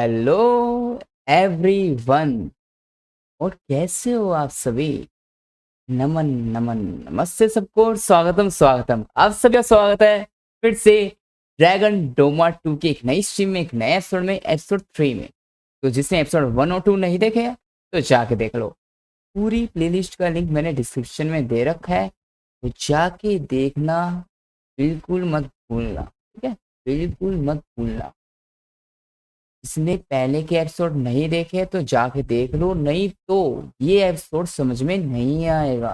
Hello everyone. और कैसे हो आप सभी? नमन नमन नमस्ते सबको और स्वागतम आप सभी का स्वागत है फिर से ड्रैगन डोमा 2 की एक नई स्ट्रीम में, एक नए एपिसोड में, एपिसोड 3 में। तो जिसने एपिसोड 1 और 2 नहीं देखे हैं तो जाके देख लो। पूरी प्लेलिस्ट का लिंक मैंने डिस्क्रिप्शन में दे रखा है, तो जाके देखना, बिल्कुल मत भूलना। ठीक है, बिल्कुल मत भूलना। इसने पहले के एपिसोड नहीं देखे तो जाके देख लो, नहीं तो ये एपिसोड समझ में नहीं आएगा।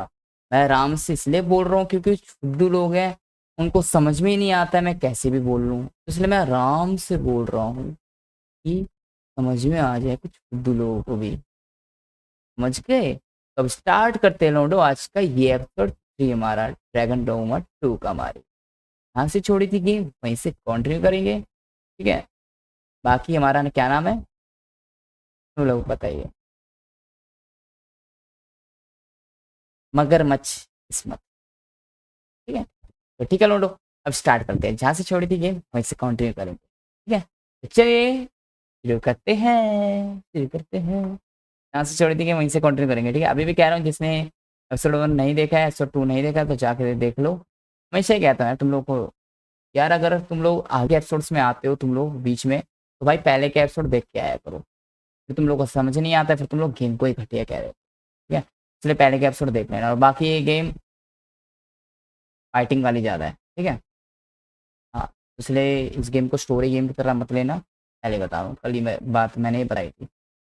मैं आराम से इसलिए बोल रहा हूँ क्योंकि फुद्दू लोग हैं, उनको समझ में ही नहीं आता मैं कैसे भी बोल लूँ, इसलिए मैं आराम से बोल रहा हूँ कि समझ में आ जाए कुछ फुद्दू लोगों को भी। समझ गए? तो अब स्टार्ट करते हैं लोडो आज का ये एपिसोड 3 हमारा ड्रैगन डोमा 2 का। हमारी यहाँ से छोड़ी थी गेम वहीं से कंटिन्यू करेंगे। ठीक है, बाकी हमारा क्या नाम है तुम लोग बताइए। मगरमच्छ किस्मत। ठीक है, तो ठीक है लोडो, अब स्टार्ट करते हैं। जहाँ से छोड़ी थी गेम वहीं से कंटिन्यू करेंगे। ठीक है, तो चलिए शुरू करते हैं। जहाँ से छोड़ी थी गेम वहीं से कंटिन्यू करेंगे। ठीक है, अभी भी कह रहा हूँ जिसने एपिसोड 1 नहीं देखा है, एपिसोड 2 नहीं देखा है, तो जाके देख लो। हमेशा ही कहता है तुम लोग को यार, अगर तुम लोग आगे एपिसोड्स में आते हो तुम लोग बीच में, तो भाई पहले के एपिसोड देख के आया करो। फिर तुम लोग को समझ नहीं आता, फिर तुम लोग गेम को ही घटिया कह रहे हो। ठीक है, इसलिए पहले के एपिसोड देख लेना। और बाकी ये गेम फाइटिंग वाली ज़्यादा है। ठीक है, हाँ, इसलिए इस गेम को स्टोरी गेम की तरह मत लेना, पहले बता रहा हूँ। कल ही बात मैंने ही बताई थी।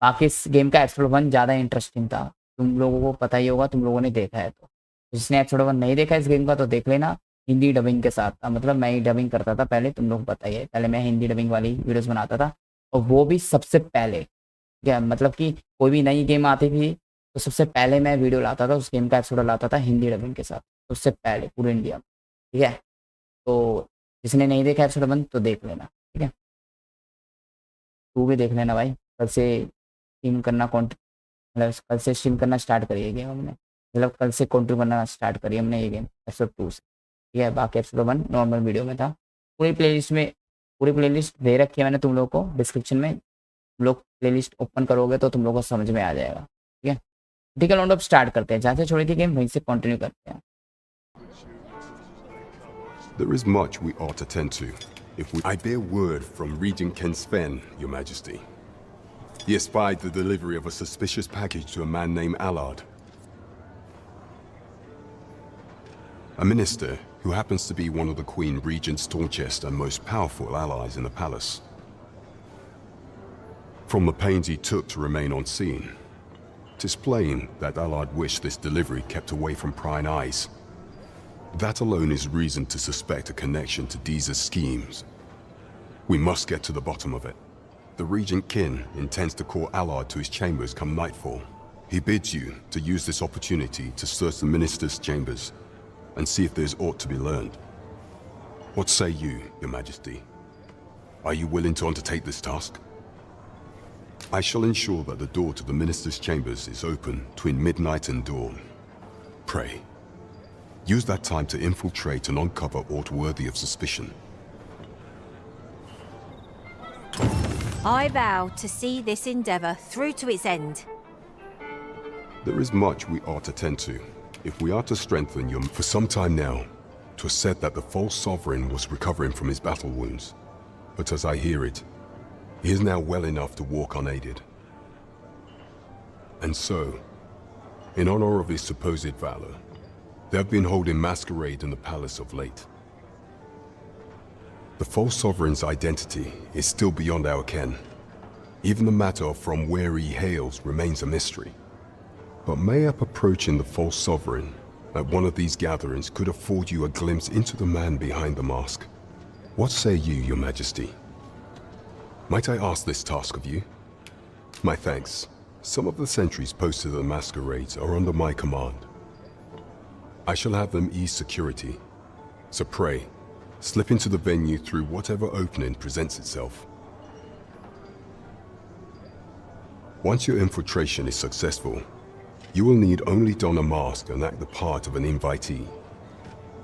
बाकी इस गेम का एपिसोड 1 ज़्यादा इंटरेस्टिंग था, तुम लोगों को पता ही होगा, तुम लोगों ने देखा है। तो जिसने एपिसोड 1 नहीं देखा इस गेम का तो देख लेना, हिंदी डबिंग के साथ था। मतलब मैं ही डबिंग करता था पहले, तुम लोग बताइए, पहले मैं हिंदी डबिंग वाली वीडियोस बनाता था, और वो भी सबसे पहले। क्या मतलब कि कोई भी नई गेम आती थी तो सबसे पहले मैं वीडियो लाता था, उस गेम का एपिसोड लाता था हिंदी डबिंग के साथ, सबसे पहले पूरे इंडिया में। ठीक है, तो जिसने नहीं देखा एपिसोड 1 तो देख लेना। ठीक है, तू भी देख लेना भाई। कल से स्ट्रीम करना मतलब कल से स्ट्रीम करना स्टार्ट करिए गेम हमने, मतलब कल से कंटिन्यू करना स्टार्ट करिए हमने ये गेम एपिसोड 2 से। ठीक है, बाकी एपिसोड 1 नॉर्मल वीडियो में था। पूरी प्लेलिस्ट दे रखी है मैंने तुम लोग को डिस्क्रिप्शन में। तुम लोग प्लेलिस्ट ओपन करोगे तो तुम लोग को समझ में आ जाएगा। ठीक है, ठीक है लॉन्ड, अब स्टार्ट करते हैं। जहाँ से छोड़ी थी गेम वहीं से कंटिन्यू करते हैं। There is much we ought to tend to. I bear word from Regent Ken Sven, Your Majesty. He espied the delivery of a suspicious package to a man named Allard. A minister who happens to be one of the Queen Regent's staunchest and most powerful allies in the palace. From the pains he took to remain on scene, 'tis plain that Allard wished this delivery kept away from prying eyes. That alone is reason to suspect a connection to Deeza's schemes. We must get to the bottom of it. The Regent Kin intends to call Allard to his chambers come nightfall. He bids you to use this opportunity to search the minister's chambers and see if there's aught to be learned. What say you, Your Majesty? Are you willing to undertake this task? I shall ensure that the door to the minister's chambers is open between midnight and dawn. Pray, use that time to infiltrate and uncover aught worthy of suspicion. I vow to see this endeavour through to its end. There is much we ought to tend to, if we are to strengthen your... For some time now, 'twas said that the false sovereign was recovering from his battle wounds. But as I hear it, he is now well enough to walk unaided. And so, in honor of his supposed valor, they have been holding masquerade in the palace of late. The false sovereign's identity is still beyond our ken. Even the matter from where he hails remains a mystery. But mayhap approaching the false sovereign at one of these gatherings could afford you a glimpse into the man behind the mask. What say you, Your Majesty? Might I ask this task of you? My thanks. Some of the sentries posted at the masquerades are under my command. I shall have them ease security. So pray, slip into the venue through whatever opening presents itself. Once your infiltration is successful, you will need only don a mask and act the part of an invitee.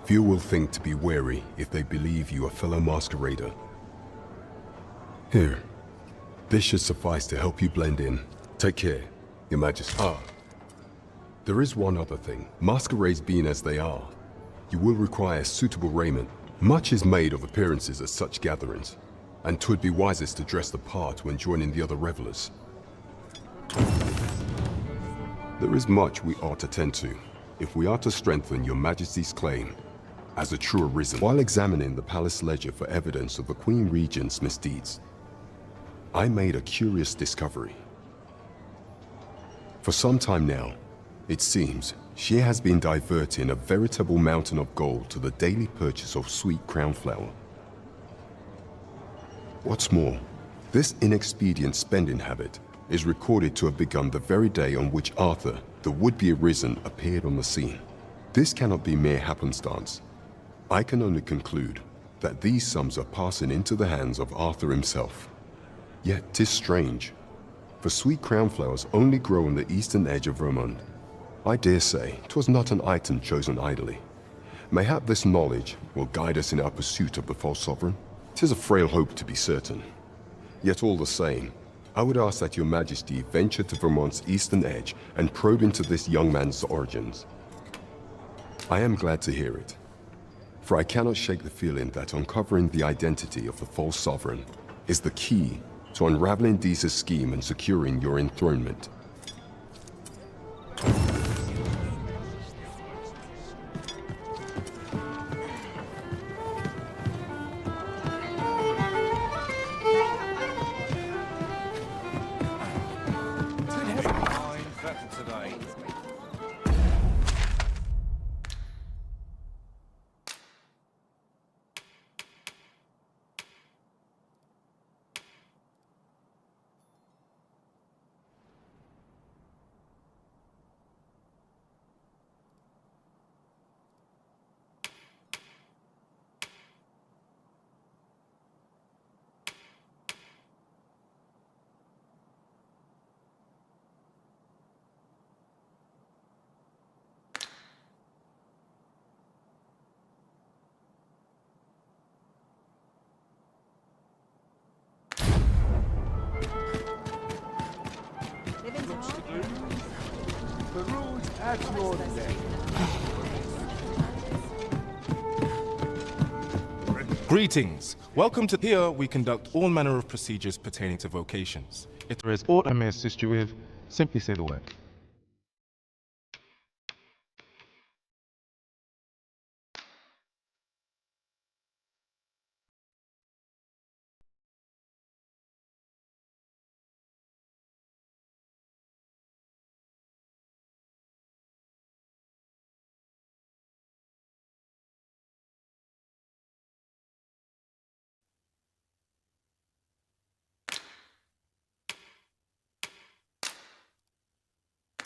Few will think to be wary if they believe you a fellow masquerader. Here, This should suffice to help you blend in. Take care, Your Majesty. There is one other thing. Masquerades being as they are, you will require suitable raiment. Much is made of appearances at such gatherings, and 'twould be wisest to dress the part when joining the other revelers. There is much we ought to tend to, if we are to strengthen Your Majesty's claim as a true Arisen. While examining the palace ledger for evidence of the Queen Regent's misdeeds, I made a curious discovery. For some time now, it seems she has been diverting a veritable mountain of gold to the daily purchase of sweet crown flower. What's more, this inexpedient spending habit is recorded to have begun the very day on which Arthur, the would-be Arisen, appeared on the scene. This cannot be mere happenstance. I can only conclude that these sums are passing into the hands of Arthur himself. Yet 'tis strange, for sweet crown flowers only grow on the eastern edge of Vermont. I dare say 'twas not an item chosen idly. Mayhap this knowledge will guide us in our pursuit of the false sovereign. 'Tis a frail hope, to be certain. Yet all the same, I would ask that Your Majesty venture to Vermont's eastern edge and probe into this young man's origins. I am glad to hear it, for I cannot shake the feeling that uncovering the identity of the false sovereign is the key to unraveling Deeza's scheme and securing your enthronement. Greetings. Welcome to here we conduct all manner of procedures pertaining to vocations. If there is aught I may assist you with, simply say the word.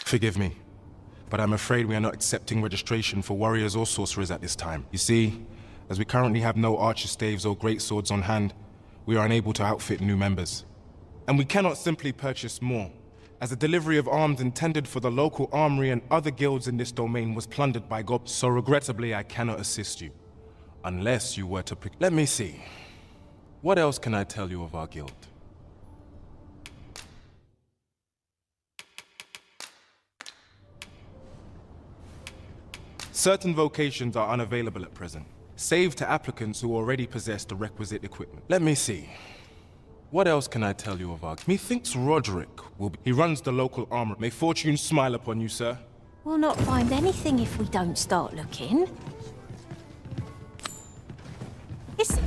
Forgive me, but I'm afraid we are not accepting registration for warriors or sorcerers at this time. You see, as we currently have no archer staves or great swords on hand, we are unable to outfit new members. And we cannot simply purchase more, as the delivery of arms intended for the local armory and other guilds in this domain was plundered by goblins. So regrettably, I cannot assist you, unless you were to Let me see. What else can I tell you of our guild? Certain vocations are unavailable at present, save to applicants who already possess the requisite equipment. Let me see. What else can I tell you of our... Methinks Roderick will be... He runs the local armor. May fortune smile upon you, sir. We'll not find anything if we don't start looking. Is...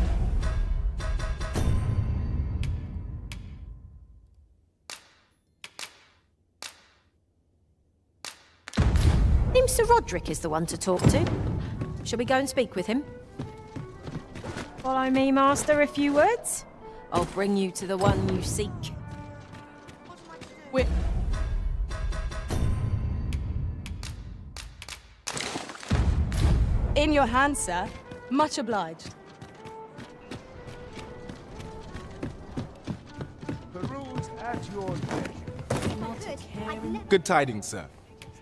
Sir Roderick is the one to talk to. Shall we go and speak with him? Follow me, Master, a few words? I'll bring you to the one you seek. We're... In your hands, sir. Much obliged. Peruse at your leisure. Good tidings, sir.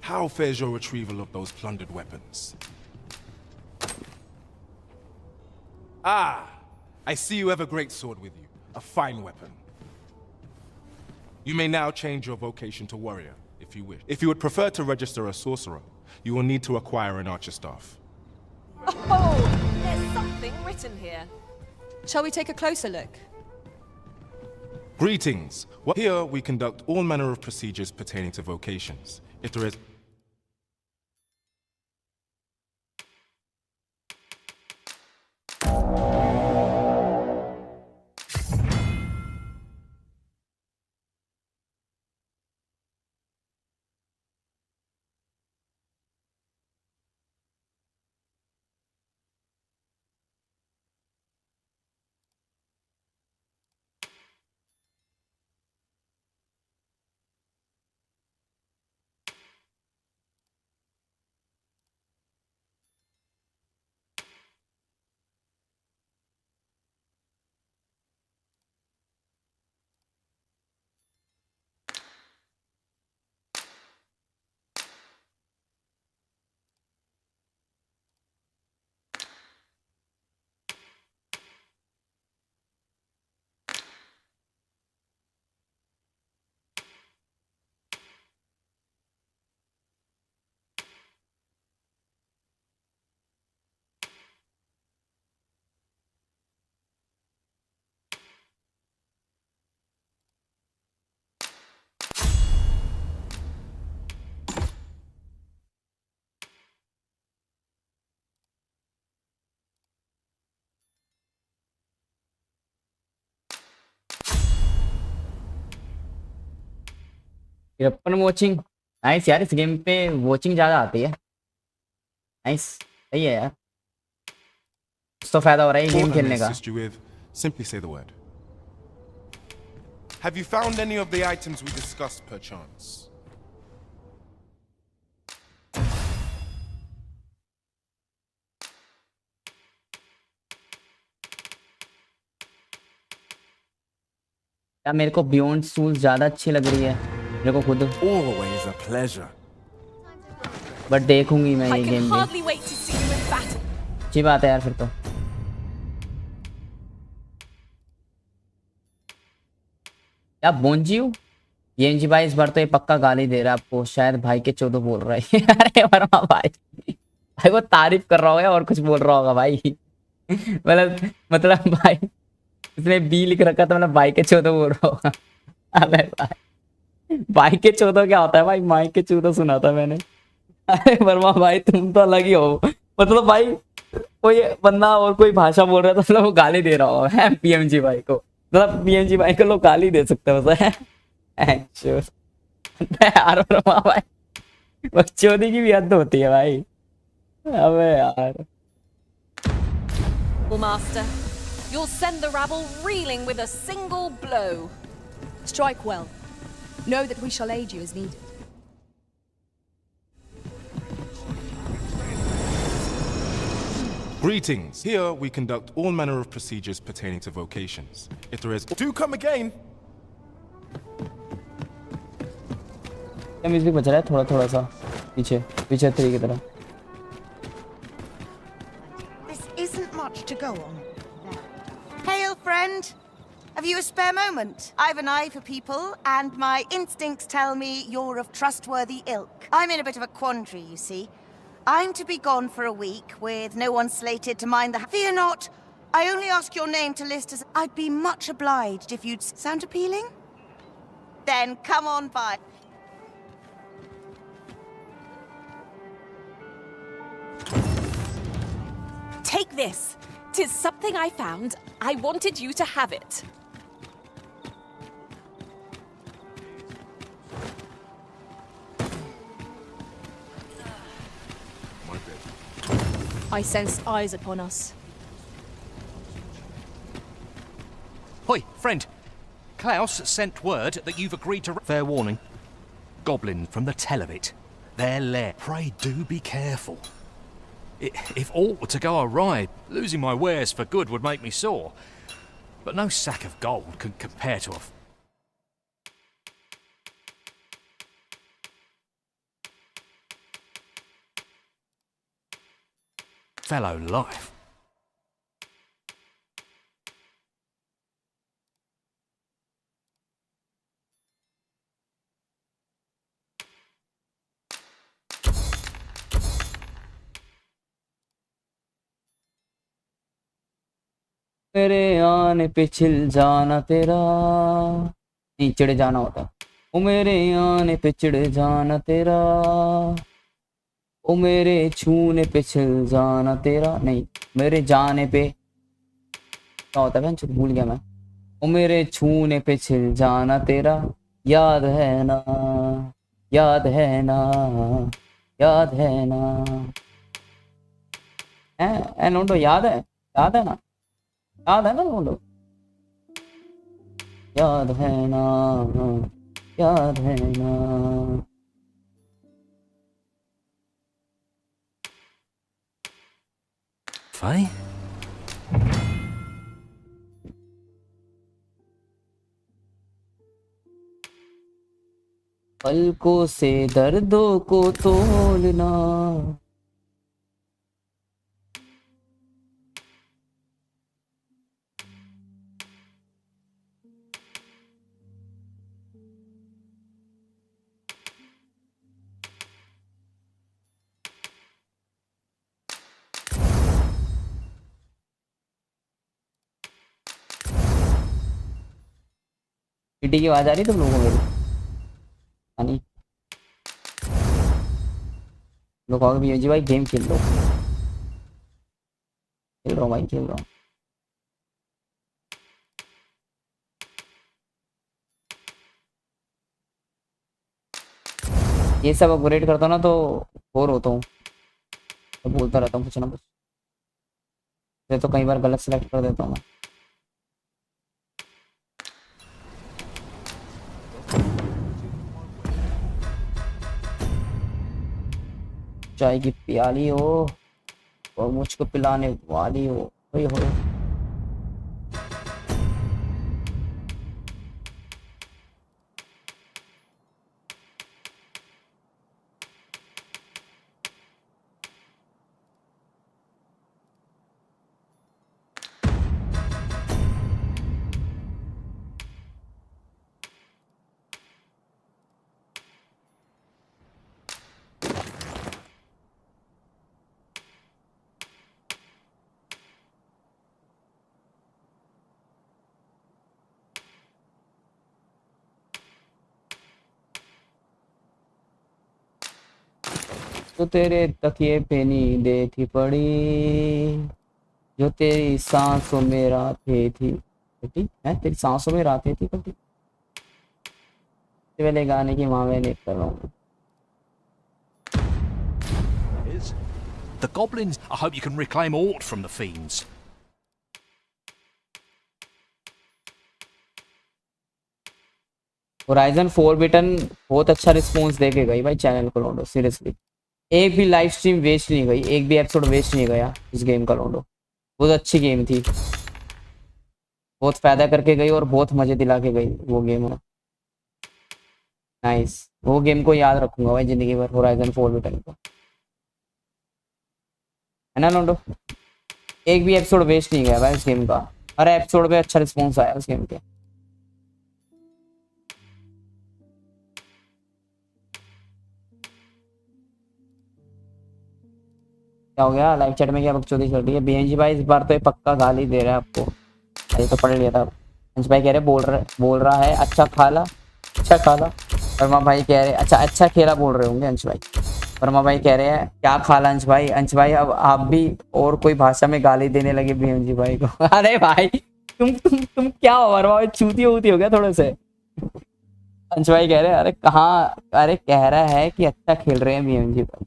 How fares your retrieval of those plundered weapons? Ah, I see you have a great sword with you. A fine weapon. You may now change your vocation to warrior, if you wish. If you would prefer to register a sorcerer, you will need to acquire an archer staff. Oh, there's something written here. Shall we take a closer look? Greetings. Here we conduct all manner of procedures pertaining to vocations. If there is... upon watching nice यार, इस game पे watching ज़्यादा आती है। Nice, सही है यार, कुछ तो फायदा हो रहा है गेम What I may खेलने का। assist you with, simply say the word. Have you found any of the items we discussed, perchance? यार मेरे को बियॉन्ड सूल्स ज़्यादा अच्छी लग रही है मेरे को खुद, Always a pleasure. बट देखूंगी मैं I ये can गेम भी। hardly wait to see you in battle. अच्छी बात है यार फिर तो। क्या बोंजियो ये जी भाई, इस बार तो ये पक्का गाली दे रहा है आपको, शायद भाई के चौदह बोल रहा है। अरे वर्मा भाई, भाई वो तारीफ कर रहा होगा और कुछ बोल रहा होगा भाई। मतलब भाई इसने बी लिख रखा था, मतलब भाई के चौदह बोल रहा होगा। अबे भाई के चौदह क्या होता है भाई, माई के चौदह सुना था मैंने। अरे वर्मा भाई तुम तो अलग ही हो, मतलब भाई कोई बंदा और कोई भाषा बोल रहा था, मतलब वो गाली दे रहा होगा पीएमजी भाई को, मतलब पीएमजी भाई को लोग गाली दे सकते हैं वैसे। यार वर्मा भाई बकचोदी की भी हद होती है भाई। अबे यार Well, Master, you'll send the rabble reeling with a single blow. Strike well. Know that we shall aid you as needed. Greetings. Here we conduct all manner of procedures pertaining to vocations. If there is... Do come again! क्या music बज रहा है थोड़ा थोड़ा सा पीछे पीछे 3 की तरफ। This isn't much to go on. Hail, friend. Have you a spare moment? I've an eye for people, and my instincts tell me you're of trustworthy ilk. I'm in a bit of a quandary, you see. I'm to be gone for a week, with no one slated to mind the... Fear not. I only ask your name to list as... I'd be much obliged if you'd... Sound appealing? Then come on by. Take this. 'Tis something I found. I wanted you to have it. I sense eyes upon us. Hoi, friend. Klaus sent word that you've agreed to... Fair warning. Goblin from the tell of it. Their lair. Pray do be careful. If aught were to go awry, losing my wares for good would make me sore. But no sack of gold can compare to a... fellow life. मेरे आने पे छिल जाना तेरा, नहीं चिढ़ जाना होता, ओ मेरे आने पे चिढ़ जाना तेरा, ओ मेरे छूने पे छिल जाना तेरा, नहीं मेरे जाने पे क्या होता है, मैं भूल गया मैं। ओ मेरे छूने पे छिल जाना तेरा, याद है ना, याद है ना, याद है ना, है लोंडो, याद है ना, याद है ना लोंडो, याद है ना, याद है ना। Faye? पलकों से दर्दों को तोलना, टीटी की आवाज आ रही तुम लोगों को मेरी? नहीं, लोग कहोगे भी जी भाई गेम खेल लो, खेल रहा हूँ भाई, खेल रहा हूँ। ये सब अपग्रेड करता हूँ ना तो बोर होता हूँ, तो बोलता रहता हूँ कुछ ना कुछ, ये तो कई बार गलत सेलेक्ट कर देता हूँ मैं। चाय की प्याली हो और मुझको पिलाने वाली हो, वही हो। तो तेरे तकिए पे नींदें थी पड़ी, जो तेरी सांसों में रातें थी कटी, है तेरी सांसों में रातें थी कटी, ये वाले गाने की माँ मैंने कर रहा हूँ। The goblins. I hope you can reclaim Ort from the fiends. Horizon 4 बिटन बहुत अच्छा रिस्पॉन्स दे के गई भाई चैनल को लोडो, सीरियसली एक भी लाइव स्ट्रीम वेस्ट नहीं गई, एक भी एपिसोड वेस्ट नहीं गया इस गेम का लोडो, बहुत अच्छी गेम थी, बहुत फायदा करके गई और बहुत मजे दिला के गई वो गेम। नाइस, वो गेम को याद रखूंगा भाई जिंदगी भर, होराइजन 4 बिटन को, है ना लोडो। एक भी एपिसोड वेस्ट नहीं गया भाई इस गेम का, हर एपिसोड पे अच्छा रिस्पॉन्स आया उस गेम के। क्या हो गया लाइव चैट में, क्या बकचोदी चल रही है? बीएनजी भाई इस बार तो ये पक्का गाली दे रहा है आपको, अरे तो पढ़ लिया था। अंश भाई कह रहे बोल रहा है अच्छा खाला, अच्छा खाला। वर्मा भाई कह रहे अच्छा अच्छा खेला बोल रहे होंगे अंश भाई। वर्मा भाई कह रहे हैं क्या खाला अंश भाई, अंश भाई अब आप भी और कोई भाषा में गाली देने लगे बीएमजी भाई को। अरे भाई तुम क्या हो वर्मा भाई, चूती होती हो गया थोड़े से। अंश भाई कह रहे हैं अरे कहाँ, अरे कह रहा है कि अच्छा खेल रहे हैं बीएमजी भाई,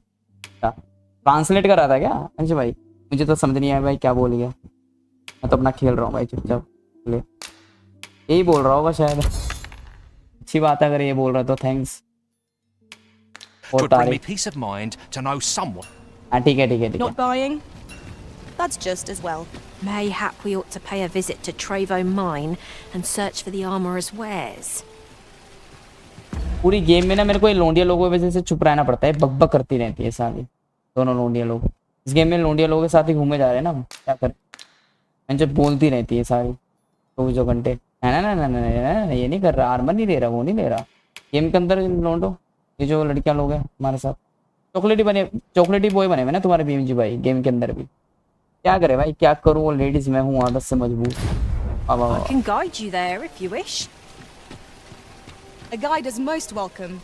ट्रांसलेट कर रहा था क्या अंश भाई? मुझे तो समझ नहीं आया भाई क्या बोल गया, मैं तो अपना खेल रहा हूँ भाई चुपचाप, यही बोल रहा होगा शायद। अच्छी बात है अगर ये बोल रहा तो thanks. It would bring me peace of mind to know someone. हाँ ठीक है ठीक है ठीक है। Not buying? That's just as well. Mayhap we ought to pay a visit to Trevo Mine and search for the armorer's wares. पूरी game में ना मेरे को ये लोंडिया लोगों की वजह से चुप रहना पड़ता है, बकबक करती रहती है सारी दोनों लोंडिया लोग। इस गेम में लोंडिया लोगों के साथ ही घूमे जा रहे हैं ना हम, क्या करें, मैं जब बोलती रहती है सारी 24 घंटे। ना ना ना ना ना ये नहीं कर रहा, आर्मर नहीं ले रहा, वो नहीं ले रहा। गेम के अंदर लोंडो ये जो लड़कियां लोग हैं हमारे साथ चॉकलेटी बने, चॉकलेटी बॉय बने हुए ना तुम्हारे बीएमजी भाई गेम के अंदर भी, क्या करे भाई, क्या करूँ, वो लेडीज मैं हूँ आदत से मजबूर। अब I can guide you there if you wish. A guide is most welcome.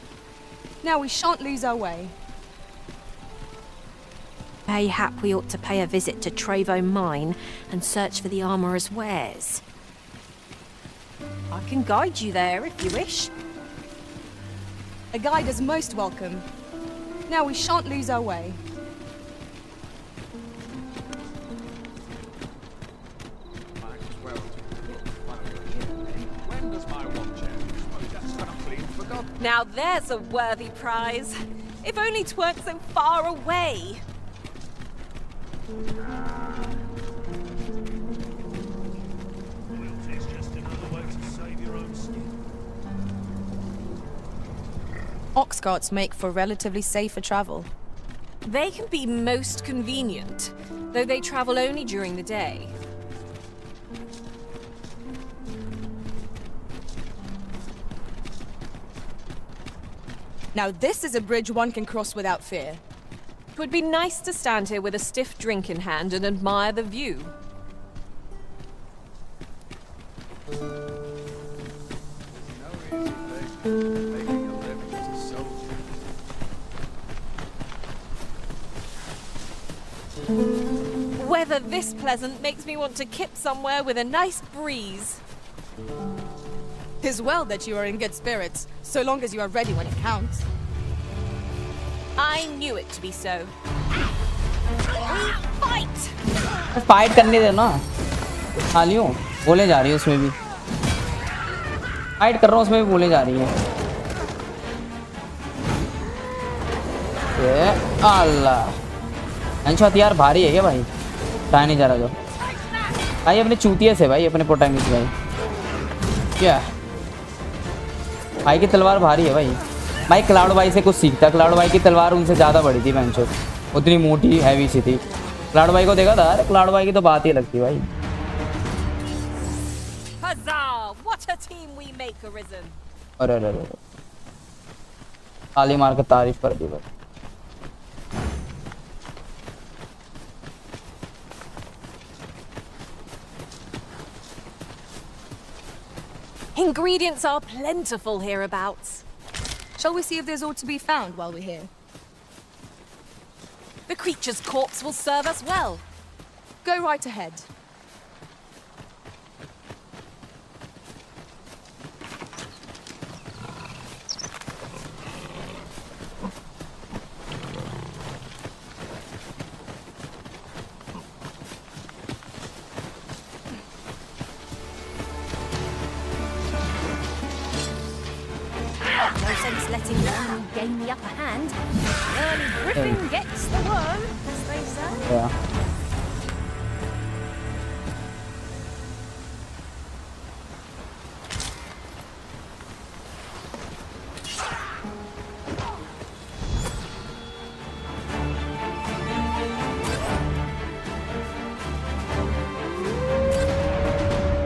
Now we shan't lose our way. Mayhap we ought to pay a visit to Trevo Mine and search for the armourer's wares. I can guide you there if you wish. A guide is most welcome. Now we shan't lose our way. When does my watch end? I just clean forgot. Now there's a worthy prize. If only 'tweren't so far away. It's just another way to save your own skin. Ox carts make for relatively safer travel. They can be most convenient, though they travel only during the day. Now this is a bridge one can cross without fear. It would be nice to stand here with a stiff drink in hand and admire the view. Weather this pleasant makes me want to kip somewhere with a nice breeze. 'Tis well that you are in good spirits, so long as you are ready when it counts. I knew it to be so. We fight! Fight करने दे ना, खाली हूँ, बोले जा रही है उसमें भी, फाइट कर रहा हूँ उसमें भी बोले जा रही है। ये अल्लाह, अंशत यार भारी है क्या भाई, उठाया नहीं जा रहा जो भाई, अपने चूतिए से भाई, अपने प्रोटैगनिस्ट भाई, क्या भाई की तलवार भारी है भाई। भाई क्लाउड भाई से कुछ सीखता, क्लाउड भाई की तलवार उनसे ज़्यादा बड़ी थी बेंचो, उतनी मोटी हैवी सी थी। क्लाउड भाई को देखा था, अरे क्लाउड भाई की तो बात ही लगती भाई। Huzzah! What a team we make, Arisen. अरे अरे अरे, ताली मार के तारीफ कर दी भाई। Ingredients are plentiful hereabouts. Shall we see if there's aught to be found while we're here? The creature's corpse will serve us well. Go right ahead. No sense letting one gain the upper hand. Early griffin gets the worm, as they say. Yeah.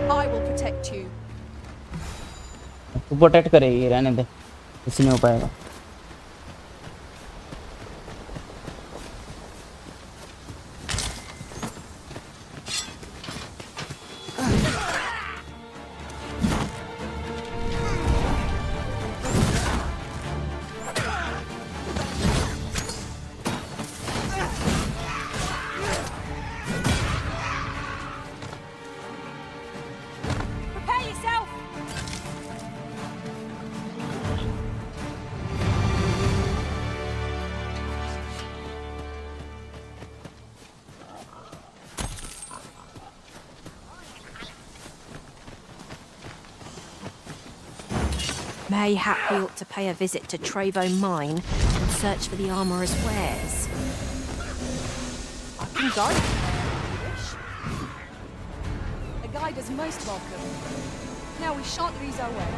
I will protect you. तू protect करेगी, रहने दे, किसी नहीं हो पाएगा। Prepare yourself! Mayhap we ought to pay a visit to Trevo Mine and search for the armourer's wares. I can guide you if you wish. A guide is most welcome. Now we shan't lose our way.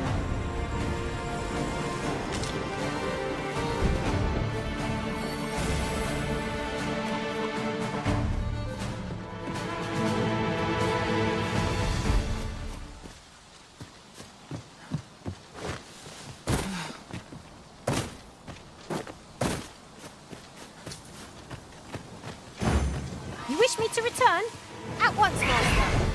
wish me to return? At once, master.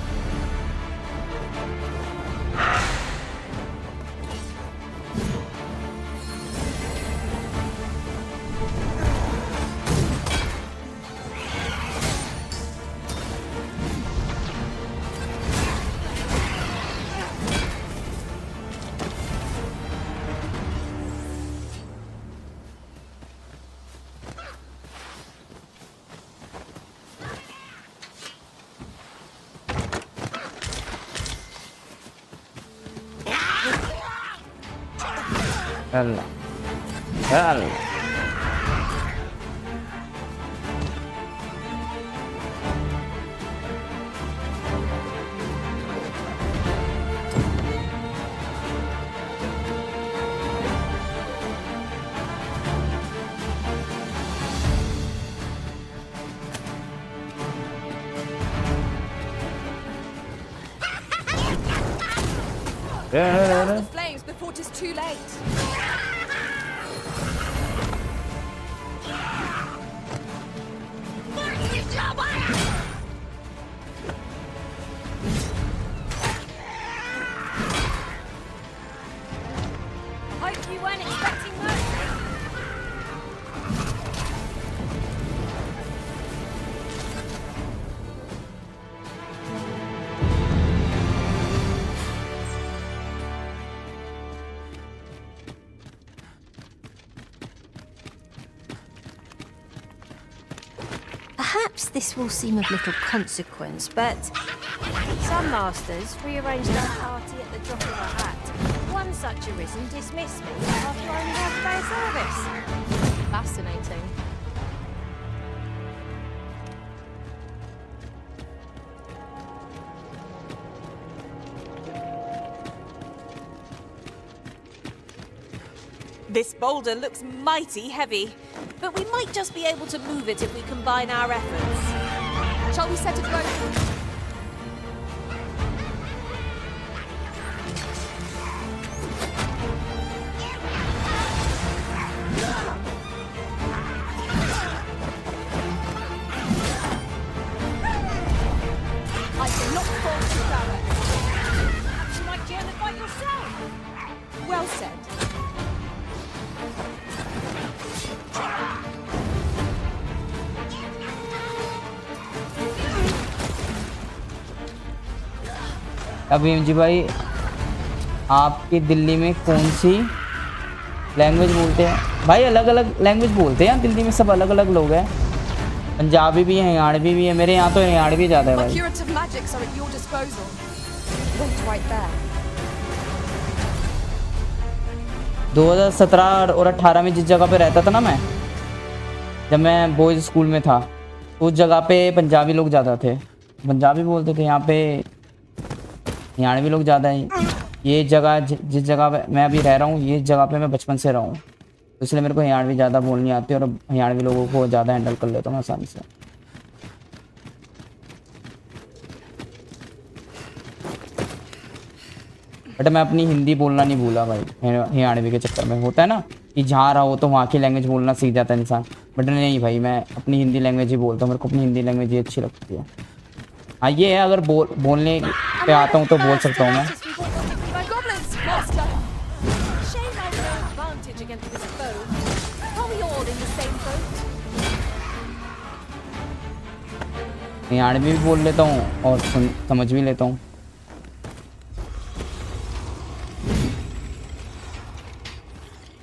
चल चल Out the flames before it is too late. Hope you weren't expecting mercy. Perhaps this will seem of little consequence, but some masters rearrange their party at the drop of a hat. One such Arisen dismissed me after only half a day of service. Fascinating. This boulder looks mighty heavy, but we might just be able to move it if we combine our efforts. Shall we set it going? I cannot fall to barracks. Perhaps you might join the fight yourself. Well said. अभी MG भाई आपकी दिल्ली में कौन सी language बोलते हैं? भाई अलग अलग लैंग्वेज बोलते हैं दिल्ली में, सब अलग अलग लोग हैं। पंजाबी भी है, हरियाणवी भी है। मेरे यहाँ तो हरियाणवी ज़्यादा है My भाई। curative magics are at your disposal. Wait right there. 2017 और 18 में जिस जगह पे रहता था ना मैं, जब मैं बॉयज़ स्कूल में था, उस जगह पे पंजाबी लोग ज़्यादा थे, पंजाबी बोलते थे। यहाँ पे हरियाणवी लोग ज़्यादा हैं। ये जगह जिस जगह पे मैं अभी रह रहा हूँ, ये जगह पे मैं बचपन से रहा हूँ, तो इसलिए मेरे को हरियाणवी ज़्यादा बोलनी आती है और हरियाणवी लोगों को ज़्यादा हैंडल कर लेता हूँ आसानी से। बट मैं अपनी हिंदी बोलना नहीं भूला भाई, हरियाणवी के चक्कर में। होता है ना कि जहाँ रहो तो वहाँ की लैंग्वेज बोलना सीख जाता है इंसान, बट नहीं भाई, मैं अपनी हिंदी लैंग्वेज ही बोलता हूँ। मेरे को अपनी हिंदी लैंग्वेज ही अच्छी लगती है। हाँ ये है, अगर बोलने पे आता हूँ तो बोल सकता हूँ मैं। My goblins, master. Shame I have no advantage against this foe. Are we all in the same boat? Haryanvi भी बोल लेता हूँ और समझ भी लेता हूँ।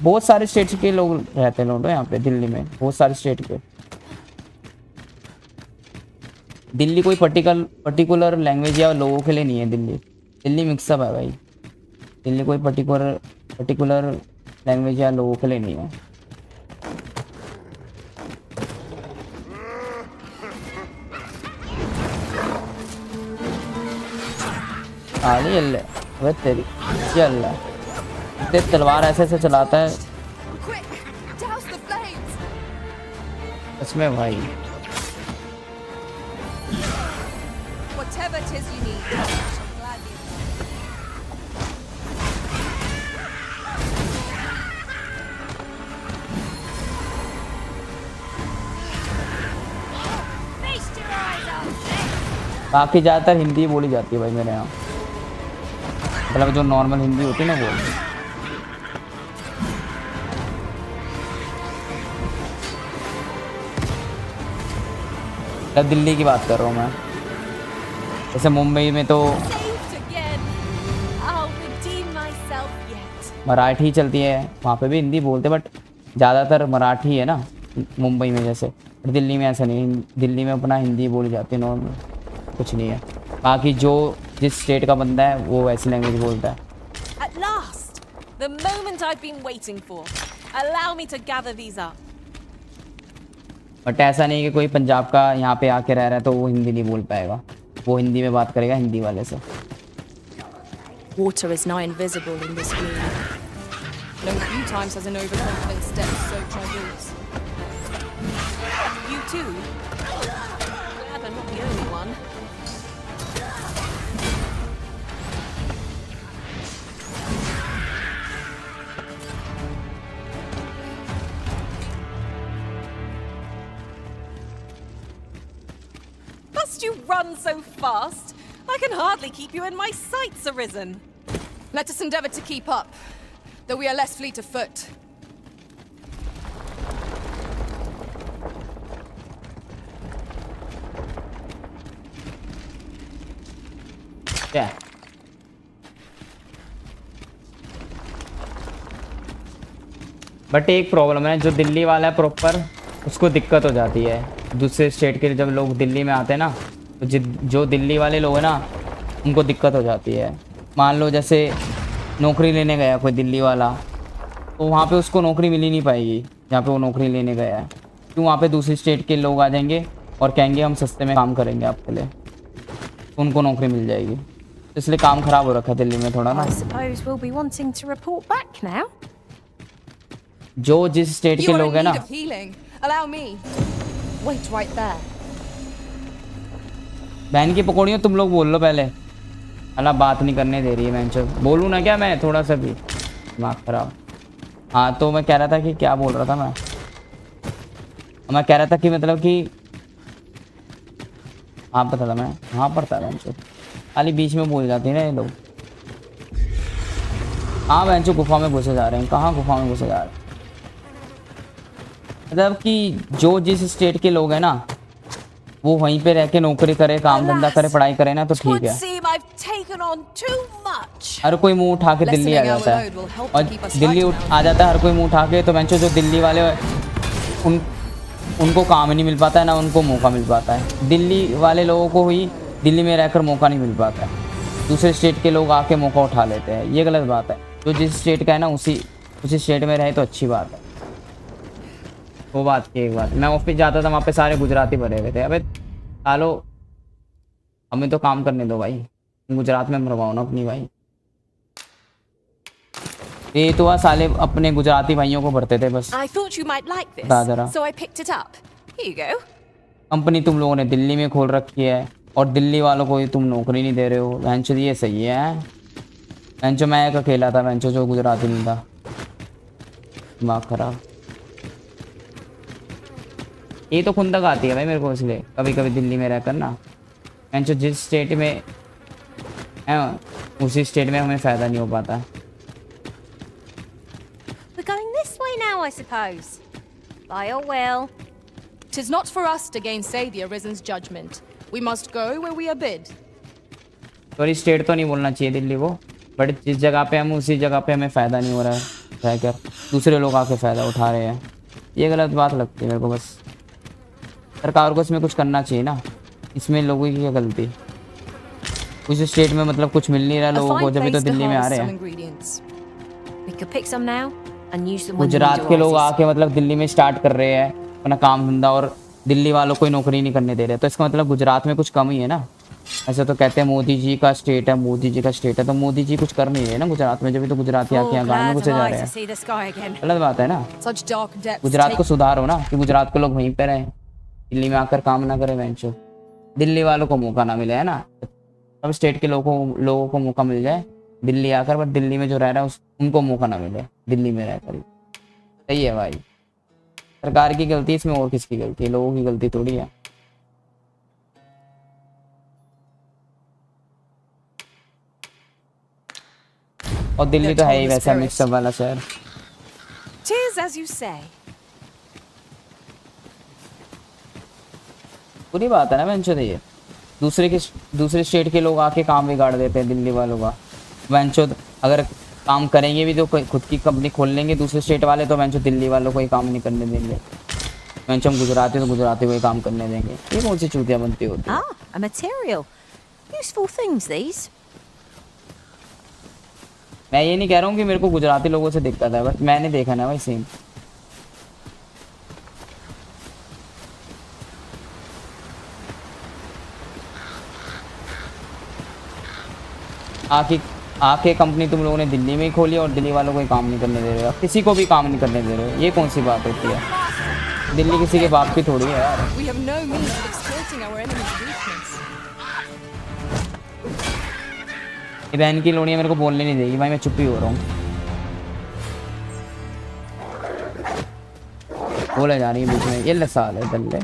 बहुत सारे स्टेट के लोग रहते हैं लोग यहाँ पे दिल्ली में, बहुत सारे स्टेट के। दिल्ली कोई पर्टिकुलर लैंग्वेज या लोगों के लिए नहीं है। दिल्ली मिक्सअप है भाई। दिल्ली कोई पर्टिकुलर लैंग्वेज या लोगों के लिए नहीं है। आली अल्ले वे तेरी चल तेरी तलवार ऐसे ऐसे चलाता है Quick, douse the flames. इसमें भाई। Whatever it is you need, I shall gladly oblige. Feast your eyes बाकी ज़्यादातर हिंदी बोली जाती है भाई मेरे यहाँ, मतलब जो नॉर्मल हिंदी होती है ना वो। अब दिल्ली की बात कर रहा हूँ मैं, जैसे मुंबई में तो Saved again. I'll redeem myself yet. Marathi चलती है, वहाँ पे भी हिंदी बोलते बट ज़्यादातर मराठी है ना मुंबई में जैसे। पर दिल्ली में ऐसा नहीं, दिल्ली में अपना हिंदी बोली जाती है नॉर्मल, कुछ नहीं है। बाकी जो जिस स्टेट का बंदा है वो वैसी लैंग्वेज बोलता है। At last, the moment I've been waiting for. Allow me to gather these up. But ऐसा नहीं कि कोई पंजाब का यहाँ पे आके रह रहा है तो वो हिंदी नहीं बोल पाएगा, वो हिंदी में बात करेगा हिंदी वाले से। Water is now invisible in this gloom. Known few times has an overconfident step soaked my boots. You too? Glad I'm not the only one. Must you run so fast? I can hardly keep you in my sights, Arisen. Let us endeavor to keep up, though we are less fleet of foot. क्या but एक problem है, जो दिल्ली वाला है proper उसको दिक्कत हो जाती है। दूसरे स्टेट के जब लोग दिल्ली में आते हैं ना, तो जो दिल्ली वाले लोग हैं ना उनको दिक्कत हो जाती है। मान लो जैसे नौकरी लेने गया कोई दिल्ली वाला, तो वहाँ पे उसको नौकरी मिल ही नहीं पाएगी जहाँ पे वो नौकरी लेने गया है, क्यों वहाँ पे दूसरी स्टेट के लोग आ जाएंगे और कहेंगे हम सस्ते में काम करेंगे आपके लिए, तो उनको नौकरी मिल जाएगी। तो इसलिए काम ख़राब हो रखा है दिल्ली में थोड़ा ना। I suppose we'll be wanting to report back now. जो जिस स्टेट You के are लोग in हैं ना, need of healing. Allow me. Wait right there. बहन की पकौड़ियों तुम लोग बोल लो पहले, अल्लाह बात नहीं करने दे रही है। मैं बोलूँ ना क्या, मैं थोड़ा सा भी दिमाग खराब। हाँ तो मैं कह रहा था कि क्या बोल रहा था मैं कह रहा था कि मतलब कि हाँ पता था मैं, हाँ पढ़ता था खाली बीच में बोल जाते हैं ना ये लोग। हाँ बहन गुफा में घुसे जा रहे हैं, कहाँ गुफा में घुसे जा रहे हैं, मतलब कि जो जिस स्टेट के लोग हैं ना वो वहीं पे रह के नौकरी करे, काम धंधा करे, पढ़ाई करे ना तो ठीक है। हर कोई मुंह उठा के दिल्ली आ जाता है, और दिल्ली आ जाता है हर कोई मुंह उठा के, तो बेंचो जो दिल्ली वाले उनको काम ही नहीं मिल पाता है ना उनको मौका मिल पाता है। दिल्ली वाले लोगों को ही दिल्ली में रहकर मौका नहीं मिल पाता है, दूसरे स्टेट के लोग आके मौका उठा लेते हैं, ये गलत बात है। जो जिस स्टेट का है ना उसी स्टेट में रहे तो अच्छी बात है। वो बात की एक बात, मैं ऑफिस जाता था वहाँ पे सारे गुजराती भरे हुए थे। अबे सालो हमें तो काम करने दो भाई, गुजरात में मरवाओ ना अपनी भाई। ये तो साले अपने गुजराती भाइयों को भरते थे बस। I thought you might like this, जरा so I picked it up. Here you go. Company तुम लोगों ने दिल्ली में खोल रखी है और दिल्ली वालों को ही तुम नौकरी नहीं दे रहे हो। वेंचो ये सही है, वेंचो मैं एक अकेला था वेंचो जो गुजराती नहीं था, दिमाग खराब। ये तो खुंदक आती है भाई मेरे को, इसलिए कभी कभी दिल्ली में रहकर ना वेंचो जिस स्टेट में है उसी स्टेट में हमें फ़ायदा नहीं हो पाता। We're going this way now, I suppose. By your will. 'Tis not for us to gainsay the Arisen's judgment. We must go where we are bid. Sorry state तो नहीं बोलना चाहिए दिल्ली को, बट जिस जगह पे हम उसी जगह पे हमें फ़ायदा नहीं हो रहा है, रहकर दूसरे लोग आके फ़ायदा उठा रहे हैं, ये गलत बात लगती है मेरे को। बस सरकार को इसमें कुछ करना चाहिए ना, इसमें लोगों की क्या गलती। उस स्टेट में मतलब कुछ मिल नहीं रहा लोगों को, जब भी तो दिल्ली में आ रहे हैं। We could pick some now and use them when the Gujarat need के लोग arises. आके मतलब दिल्ली में स्टार्ट कर रहे हैं अपना काम धंधा और दिल्ली वालों को नौकरी नहीं करने दे रहे, तो इसका मतलब गुजरात में कुछ कम ही है ना। ऐसे तो कहते हैं मोदी जी का स्टेट है, मोदी जी का स्टेट है, तो मोदी जी कुछ कर नहीं रहे ना गुजरात में, जब भी तो गुजराती आके यहाँ गाँव में घुसे जा रहे हैं। See the sky again. गलत बात है ना। Such dark depths गुजरात को सुधार हो ना, कि गुजरात के लोग वहीं पे रहें, दिल्ली में आकर काम ना करें, वेंचो दिल्ली वालों को मौका ना मिले है ना। सब स्टेट के लोगों को मौका मिल जाए दिल्ली आकर, बट दिल्ली में जो रह रहा है उनको मौका ना मिले दिल्ली में रहकर। सही है भाई, सरकार की गलती इसमें, और किसकी गलती है, लोगों की गलती थोड़ी है। और दिल्ली तो है ही वैसा मिक्सअप वाला शहर। Tis as you say. बुरी बात है ना वेंचो, ये दूसरे स्टेट के लोग आके काम बिगाड़ देते हैं दिल्ली वालों का। वेंचो अगर काम करेंगे भी तो खुद की कंपनी खोल लेंगे दूसरे स्टेट वाले, तो वेंचो दिल्ली वालों को ही काम नहीं करने देंगे। वेंचो हम गुजराती तो गुजराती को ही काम करने देंगे। ये कौन सी चूतिया बनती होती है? A material. Useful things, these. मैं ये नहीं कह रहा हूँ कि मेरे को गुजराती लोगों से दिक्कत है, बट मैंने देखा ना भाई सेम। आके कंपनी तुम लोगों ने दिल्ली में ही खोली और दिल्ली वालों को ही काम नहीं करने दे रहे हो, किसी को भी काम नहीं करने दे रहे हो। ये कौन सी बात होती है? दिल्ली किसी के बाप की थोड़ी है यार। We have no means of exploiting our enemy's weakness. ये बहन की लोड़ियाँ मेरे को बोलने नहीं देगी भाई, मैं चुप ही हो रहा हूँ। बोले जा रही है बीच में, ये ले साल है दल्ले।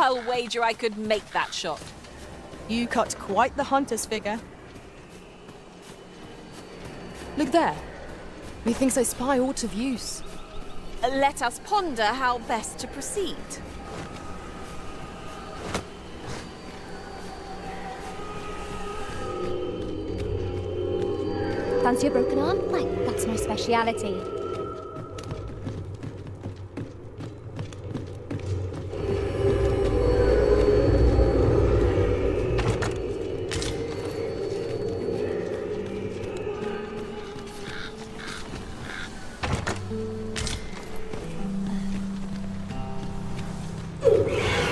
I'll wager I could make that shot. You cut quite the hunter's figure. Look there. Methinks I spy aught of use. Let us ponder how best to proceed. Fancy a broken arm? Why, that's my speciality.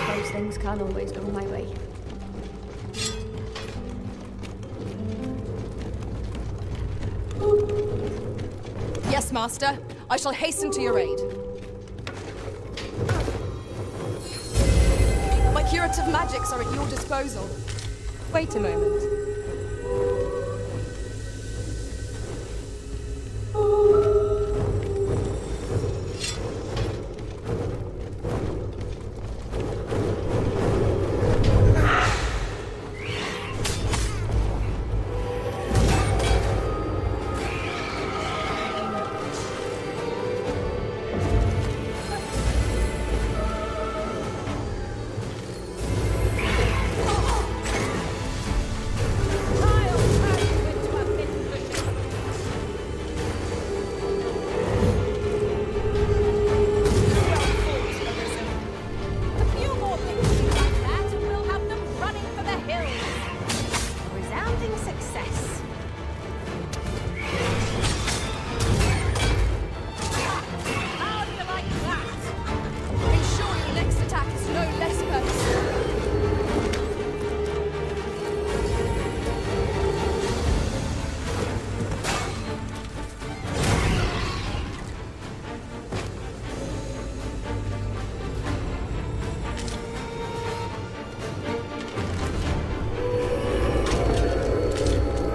Those things can't always go my way. Yes, master. I shall hasten to your aid. My curative magics are at your disposal. Wait a moment.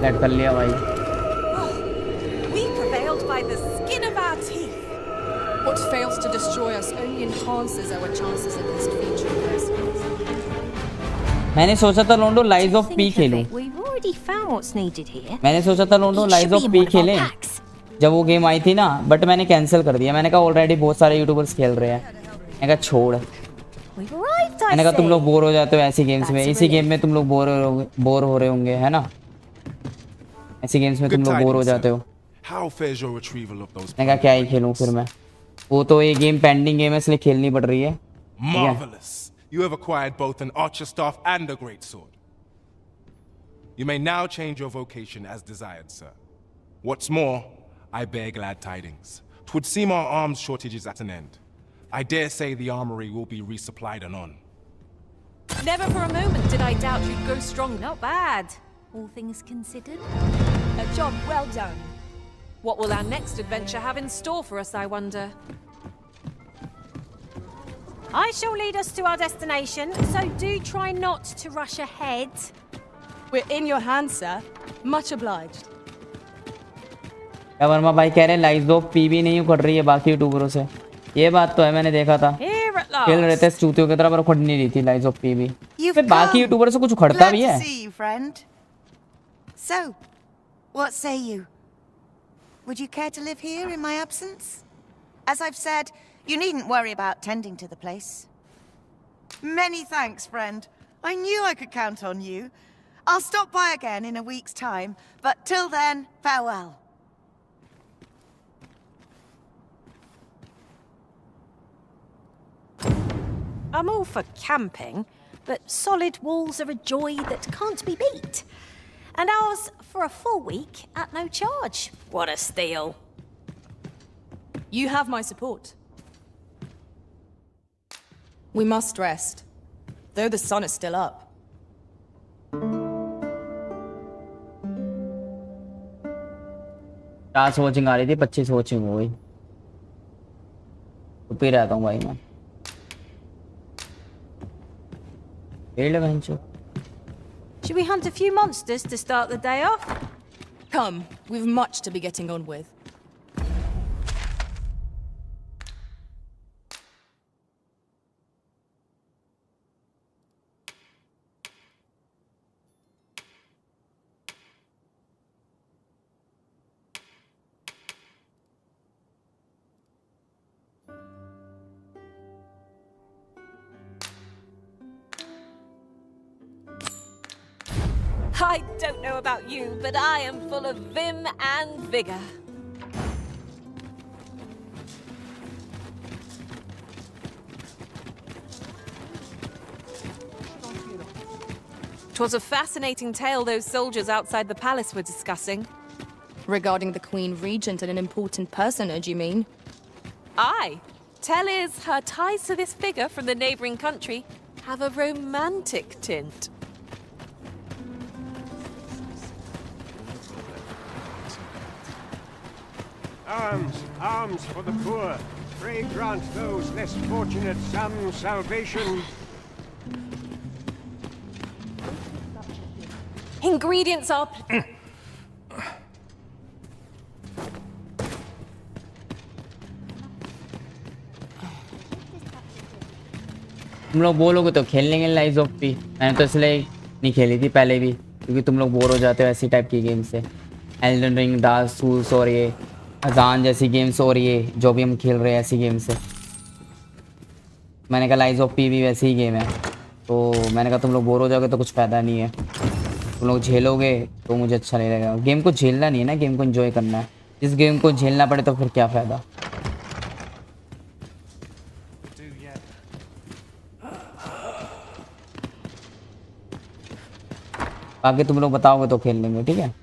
Late कर लिया भाई। We prevailed by the skin of our teeth. What fails to destroy us only enhances our chances against future adversaries. मैंने सोचा था लोंडो lies of P खेलूं। We've already found what's needed here. मैंने सोचा था लोंडो लाइज ऑफ पी खेलें जब वो गेम आई थी ना, बट मैंने कैंसिल कर दिया। मैंने कहा ऑलरेडी बहुत सारे यूट्यूबर्स खेल रहे हैं। मैंने कहा छोड़। We've arrived, I मैंने कहा तुम say. लोग बोर हो जाते हो ऐसी गेम्स में, इसी गेम में तुम लोग बोर हो रहे होंगे, है ना? ऐसी गेम्स में तुम लोग बोर हो जाते हो। How fares your retrieval of those? मैंने कहा क्या ही खेलूं फिर मैं, वो तो ये गेम पेंडिंग गेम है इसलिए खेलनी पड़ रही है। Marvelous. You have acquired both an archer staff and a great sword. You may now change your vocation as desired, sir. What's more, I bear glad tidings. 'Twould seem our arms shortage is at an end. I dare say the armory will be resupplied anon. Never for a moment did I doubt you'd go strong. Not bad. all things considered. A job well done. What will our next adventure have in store for us, I wonder? I shall lead us to our destination, so do try not to rush ahead. We're in your hands, sir. Much obliged. क्या वर्मा भाई कह रहे हैं lies of PV नहीं उखड़ रही है बाकी यूट्यूबरों से। ये बात तो है, मैंने देखा था Here at खेल रहे last. थे चूतियों की तरह, पर उखड़ नहीं रही थी लाइज ऑफ पीवी। You've फिर बाकी come. यूट्यूबरों से कुछ उखड़ता Glad भी to है। see you, friend. So, what say you? Would you care to live here in my absence? As I've said, you needn't worry about tending to the place. Many thanks, friend. I knew I could count on you. I'll stop by again in a week's time, but till then, farewell. I'm all for camping, but solid walls are a joy that can't be beat. And ours for a full week at no charge. What a steal. You have my support. We must rest, though the sun is still up. चार watching आ रही थी, 25 watching हो गई। चुप ही रहता हूँ भाई मैं। Should we hunt a few monsters to start the day off? Come, we've much to be getting on with. I don't know about you, but I am full of vim and vigor. Twas a fascinating tale those soldiers outside the palace were discussing. Regarding the Queen Regent and an important personage, you mean? Aye. Tell is her ties to this figure from the neighbouring country have a romantic tint. Arms, arms for the poor. Pray grant those less fortunate some salvation. Ingredients are... तुम लोग बोलोगे तो खेल लेंगे lies of P. मैंने तो इसलिए नहीं खेली थी पहले भी, क्योंकि तुम लोग बोर हो जाते हो ऐसी टाइप की गेम से। एल्डन रिंग, डार्क सूल्स और ये अजान जैसी गेम्स और ये जो भी हम खेल रहे हैं ऐसी गेम से। मैंने कहा लाइज ऑफ पी भी वैसी ही गेम है, तो मैंने कहा तुम लोग बोर हो जाओगे तो कुछ फ़ायदा नहीं है। तुम लोग झेलोगे तो मुझे अच्छा नहीं लगेगा। गेम को झेलना नहीं है ना, गेम को एंजॉय करना है। जिस गेम को झेलना पड़े तो फिर क्या फ़ायदा। बाकी तुम लोग बताओगे तो खेल लेंगे, ठीक है।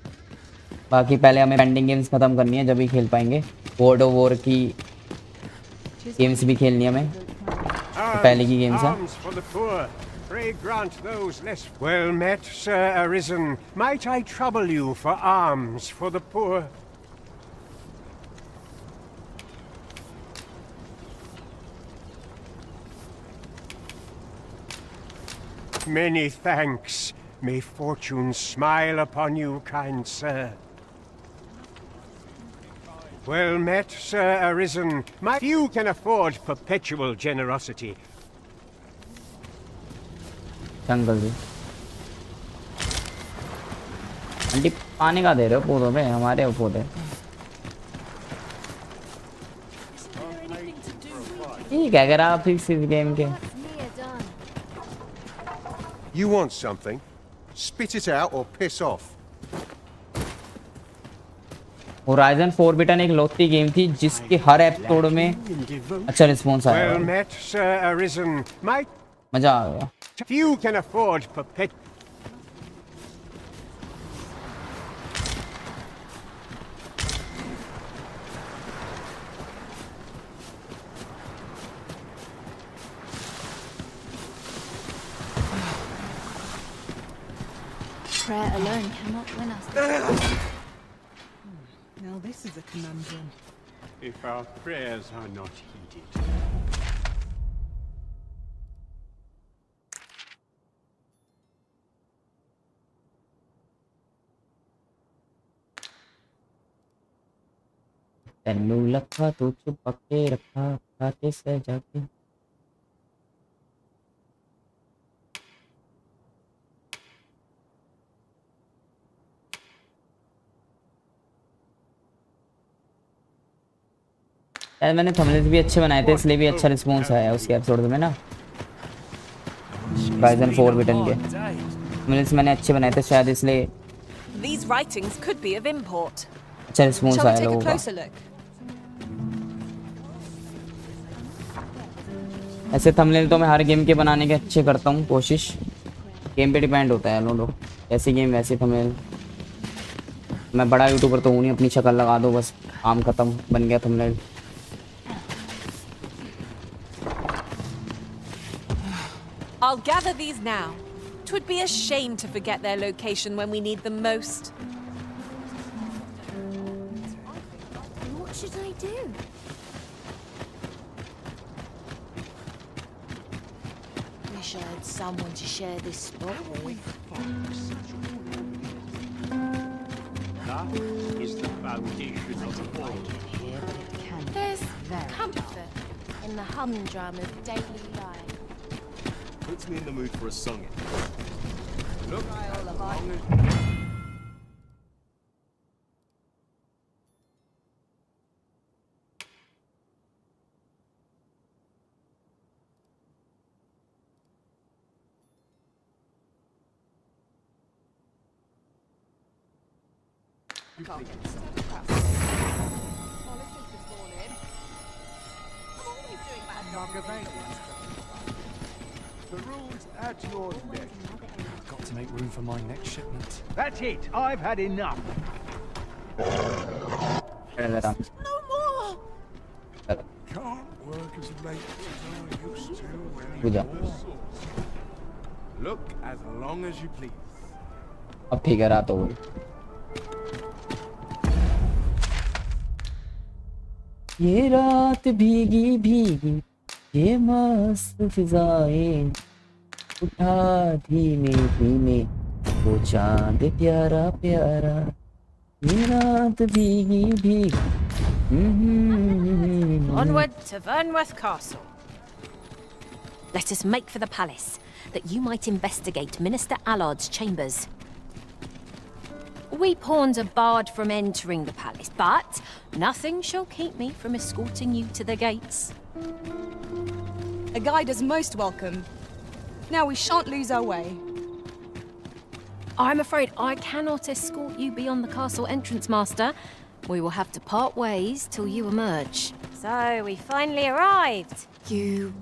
बाकी पहले हमें पेंडिंग गेम्स ख़त्म करनी है, जब ही खेल पाएंगे। गॉड ऑफ वॉर की गेम्स भी खेलनी है हमें, तो पहले की गेम्स है। Pray grant those less well met, Sir Arisen. Might I trouble you for alms for the poor? Many thanks. May fortune smile upon you, kind sir. Well met, Sir Arisen. My few can afford perpetual generosity. जंगल जी aunty पानी का दे रहे हो पौधों पे, हमारे हो पौधे। ठीक है, अगर आप इस गेम के You want something? Spit it out or piss off. Horizon Forbidden एक लौती गेम थी जिसके हर एपिसोड में अच्छा रिस्पॉन्स आया। Well met, Sir Arisen. मजा आ गया। Few can afford perpetual. Prayer alone cannot win us. Now this is a conundrum. If our prayers are not heeded. Tannu लखा तू चुप पक्के रखा खाते से जाके यार मैंने थंबनेल्स भी अच्छे बनाए थे इसलिए भी अच्छा रिस्पॉन्स आया उसके एपिसोड में ना राइजन 4 बिटन के थंबनेल्स मैंने अच्छे बनाए थे शायद इसलिए These writings could be of import. अच्छा रिस्पॉन्स Shall we आया take a लोगों का closer look? ऐसे थंबनेल तो मैं हर गेम के बनाने के अच्छे करता हूँ कोशिश गेम पे डिपेंड होता है लोग ऐसे गेम वैसे थंबनेल मैं बड़ा यूट्यूबर तो हूँ नहीं अपनी शक्ल लगा दो बस काम खत्म बन गया thumbnail I'll gather these now. 'Twould be a shame to forget their location when we need them most. What should I do? Wish I had someone to share this spot with. That is the foundation of the world. There's comfort in the humdrum of daily life. Puts me in the mood for a song. Look, as long as... The rules at your neck. Got to make room for my next shipment. That's it. I've had enough. No more! Can't work as late as I used to puja anymore. Look as long as you please. अब ठीक है रात हो गई ये रात भीगी भीगी ये मस्त फिजाएं उठा धीमे धीमे वो चांद प्यारा प्यारा ये रात भीगी भीगी Onward to Vernworth Castle. Let us make for the palace, that you might investigate Minister Allard's chambers. We pawns are barred from entering the palace, but nothing shall keep me from escorting you to the gates. A guide is most welcome. Now we shan't lose our way. I'm afraid I cannot escort you beyond the castle entrance, Master. We will have to part ways till you emerge. So, we finally arrived. You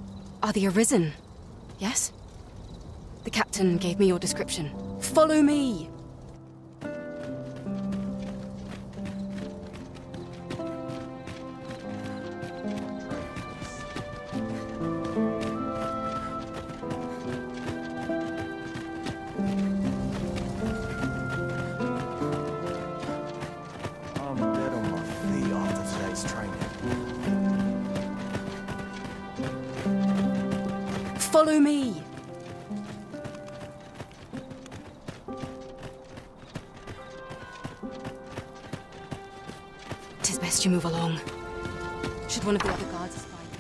are the Arisen, yes? The captain gave me your description. Follow me! I'm dead on my feet after today's training. Follow me! Tis best you move along. Should one of the other guards spy you?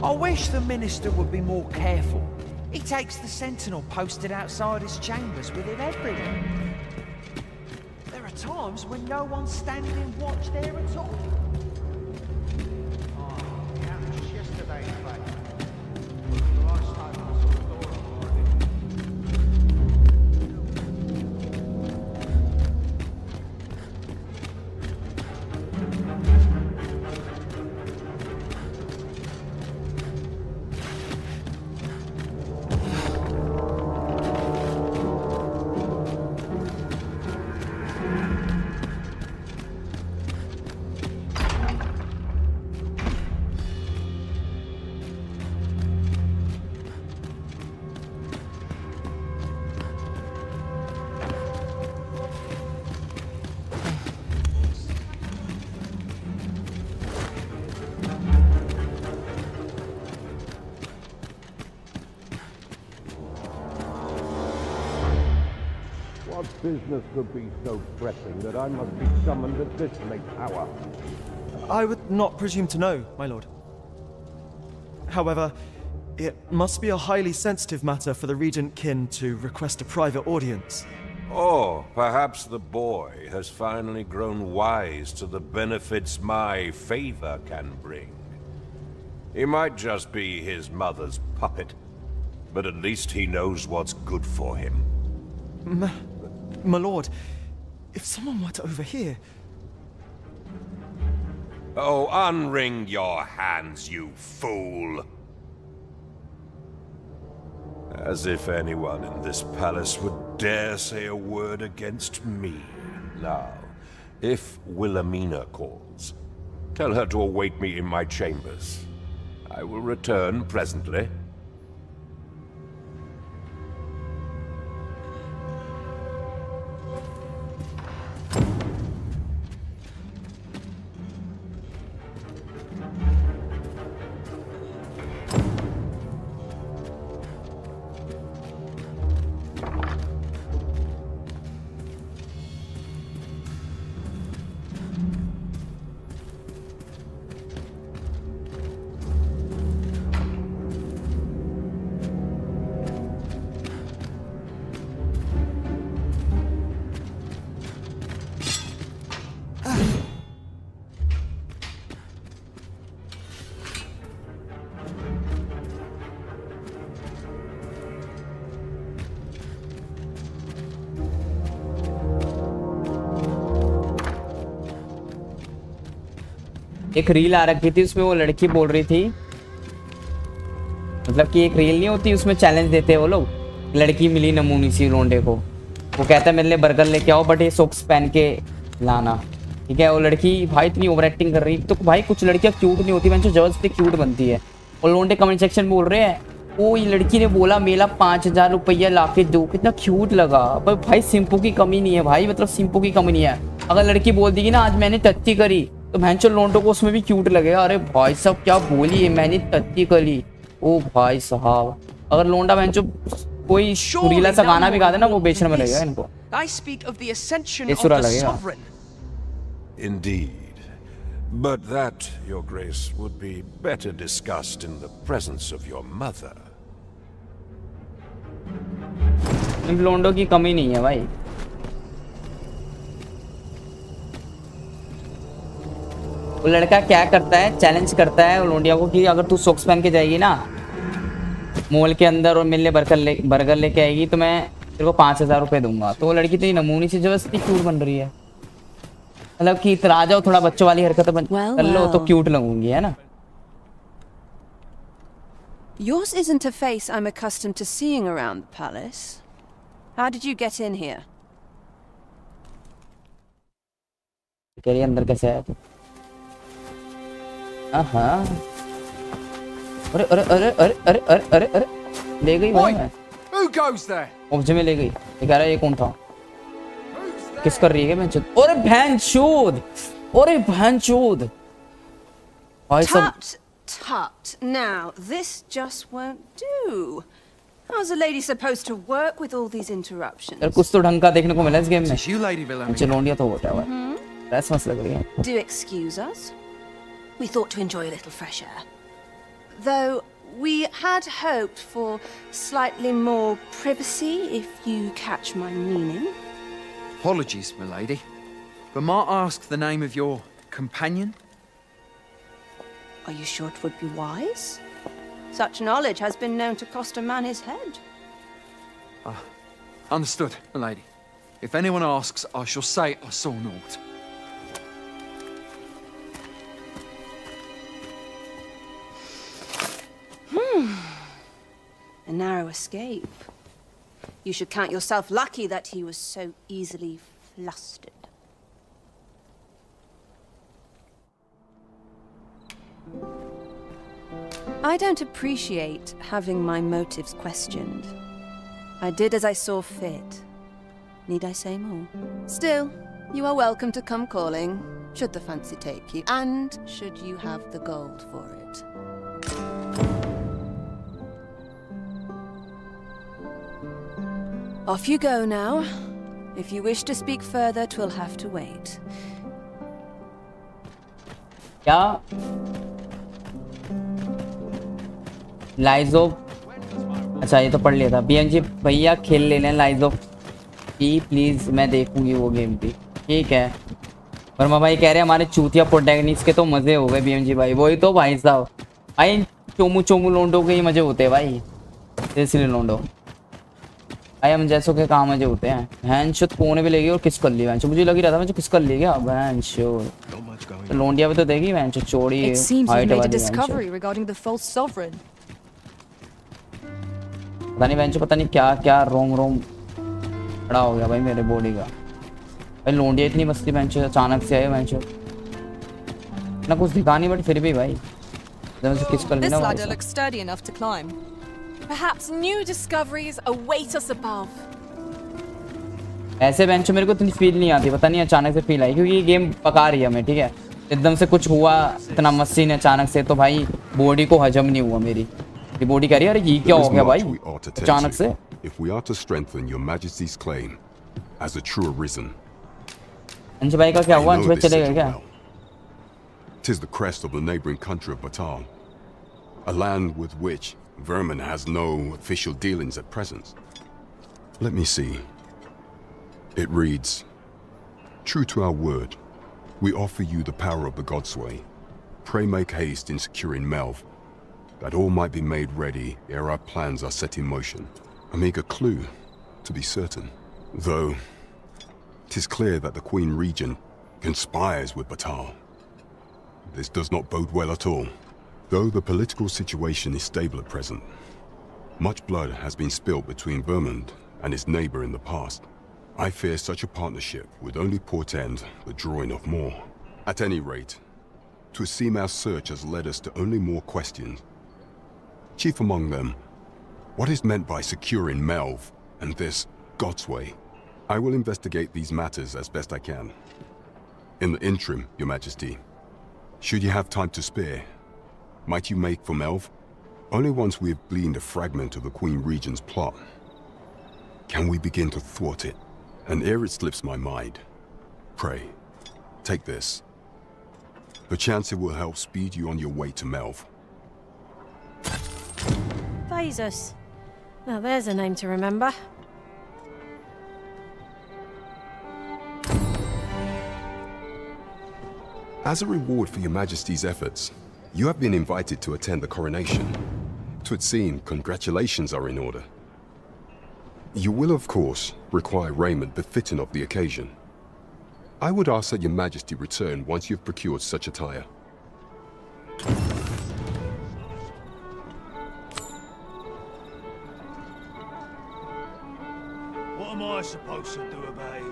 I wish the Minister would be more careful. He takes the sentinel posted outside his chambers with him everywhere. There are times when no one's standing in watch there at all. Just yesterday, in fact. The last time I saw the door already. What business could be so pressing that I must be summoned at this late hour? I would not presume to know, my lord. However, it must be a highly sensitive matter for the Regent Kin to request a private audience. Or perhaps the boy has finally grown wise to the benefits my favor can bring. He might just be his mother's puppet, but at least he knows what's good for him. My lord, if someone were to overhear... Oh, unwring your hands, you fool! As if anyone in this palace would dare say a word against me. Now, if Wilhelmina calls, tell her to await me in my chambers. I will return presently. एक reel आ रखी थी, उसमें वो लड़की बोल रही थी, मतलब कि एक रील नहीं होती, उसमें चैलेंज देते हैं वो लोग। लड़की मिली नमूनी सी लोंडे को, वो कहता है मेरे लिए बर्गर लेके आओ बट ये सॉक्स पहन के लाना, ठीक है। वो लड़की भाई इतनी ओवर एक्टिंग कर रही, तो भाई कुछ लड़कियां क्यूट नहीं होती, मैंने जबरदस्ती क्यूट बनती है। और लोंडे कमेंट सेक्शन में बोल रहे हैं वो ये लड़की ने बोला मेला 5000 रुपया ला के दो, कितना क्यूट लगा। पर भाई सिंपू की कमी नहीं है भाई, मतलब सिंपू की कमी नहीं है। अगर लड़की बोल देगी ना आज मैंने टट्टी करी, तो भैंचो लोंडो को उसमें भी क्यूट लगेगा। अरे भाई साहब क्या बोली है, मैंने टट्टी करी, ओ भाई साहब। अगर लोंडा भैंचो कोई सुरीला सा गाना भी गा देना, वो बेचने में लगेगा इनको, ये सुरा लगेगा। Indeed. But that, Your Grace, would be better discussed in the presence of your mother. इन लोंडो की कमी नहीं है भाई। वो लड़का क्या करता है, चैलेंज करता है लोंडिया को कि अगर तू सॉक्स पहन के जाएगी ना मॉल के अंदर और मेरे लिए बर्गर लेके आएगी तो मैं तेरे को 5000 रुपये दूंगा। तो वो लड़की तो नमूनी से जबरदस्ती क्यूट बन रही है, मतलब कि इतरा जाओ थोड़ा बच्चों वाली हरकत कर लो तो क्यूट लगूंगी, है ना। Yours isn't a face I'm accustomed to seeing around the palace. How did you get in here? कह रही अंदर कैसे आया तू? हाँ, अरे अरे अरे अरे अरे अरे अरे अरे ले गई भाई। Who goes there? ऑब्जे में ले गई। ये कह रहा है ये कौन था, किस कर रही है मैं? अरे भैंचोद, अरे भैंचोद भाई सब। Tut. Now, this just won't do. How's a lady supposed to work with all these interruptions? यार कुछ तो ढंग का देखने को मिला इस गेम में। You, Lady Wilhelmina. चलोंडिया तो होता है, रस मस लग रही है। Do excuse us. We thought to enjoy a little fresh air. Though we had hoped for slightly more privacy, if you catch my meaning. Apologies, milady, but might I ask the name of your companion? Are you sure it would be wise? Such knowledge has been known to cost a man his head. Understood, milady. If anyone asks, I shall say I saw naught. A narrow escape. You should count yourself lucky that he was so easily flustered. I don't appreciate having my motives questioned. I did as I saw fit. Need I say more? Still, you are welcome to come calling, should the fancy take you, and should you have the gold for it. Off you go now. If you wish to speak further, 'twill have to wait. क्या लाइजोप? अच्छा ये तो पढ़ लिया था। BMG भैया खेल ले लें लाइजोप की प्लीज, मैं देखूंगी वो गेम भी। ठीक है, वर्मा भाई कह रहे हैं हमारे चूतिया प्रोटैगनिस्ट के तो मजे हो गए बीएमजी भाई। वही तो भाई साहब, भाई चोमू चोमू लोंडो के ही मजे होते हैं भाई, इसलिए लोंडो भाई हम जैसों के कहाँ मजे होते हैं। हैंड शोट कोने पे लेगी और किस कर ली वैन, मुझे लग ही रहा था मैं जो किस कर ली क्या वैन शोट। लोंडिया पे तो देगी वैन चोड़ी It seems we've height made a वाली discovery regarding the false sovereign. पता नहीं वैन पता नहीं क्या क्या रोम रोम खड़ा हो गया भाई मेरे बॉडी का। भाई लोंडिया इतनी मस्ती वैन अचानक से आए वैन ना कुछ दिखा नहीं, बट फिर भी भाई जब से किस कर This लेना ladder looks sturdy enough to climb. Perhaps new discoveries await us above. ऐसे बेंच मेरे को इतनी फील नहीं आती, पता नहीं अचानक से फील आई क्योंकि ये गेम पका रही है हमें। ठीक है, एकदम से कुछ हुआ इतना मस्ती ने अचानक से, तो भाई बॉडी को हजम नहीं हुआ मेरी। ये बॉडी कह रही है अरे ये क्या हो गया भाई अचानक से। If we are to strengthen your majesty's claim as a true arisen, अंश भाई का क्या हुआ? अंश भाई चले गए क्या? 'tis the crest of the neighboring country of Batal, a land with which Vermin has no official dealings at present. Let me see. It reads, "True to our word, we offer you the power of the Godsway. Pray make haste in securing Melv, that all might be made ready ere our plans are set in motion." A meager clue, to be certain. Though, 'tis clear that the Queen Regent conspires with Batal. This does not bode well at all. Though the political situation is stable at present, much blood has been spilled between Vermund and his neighbor in the past. I fear such a partnership would only portend the drawing of more. At any rate, 'twould seem our search has led us to only more questions. Chief among them, what is meant by securing Melv and this Godsway? I will investigate these matters as best I can. In the interim, Your Majesty, should you have time to spare, might you make for Melv? Only once we have gleaned a fragment of the Queen Regent's plot can we begin to thwart it. And ere it slips my mind, pray, take this. Perchance it will help speed you on your way to Melv. Vasus. Now there's a name to remember. As a reward for Your Majesty's efforts, you have been invited to attend the coronation. 'Twould seem congratulations are in order. You will, of course, require raiment befitting of the occasion. I would ask that Your Majesty return once you've procured such attire. What am I supposed to do about it?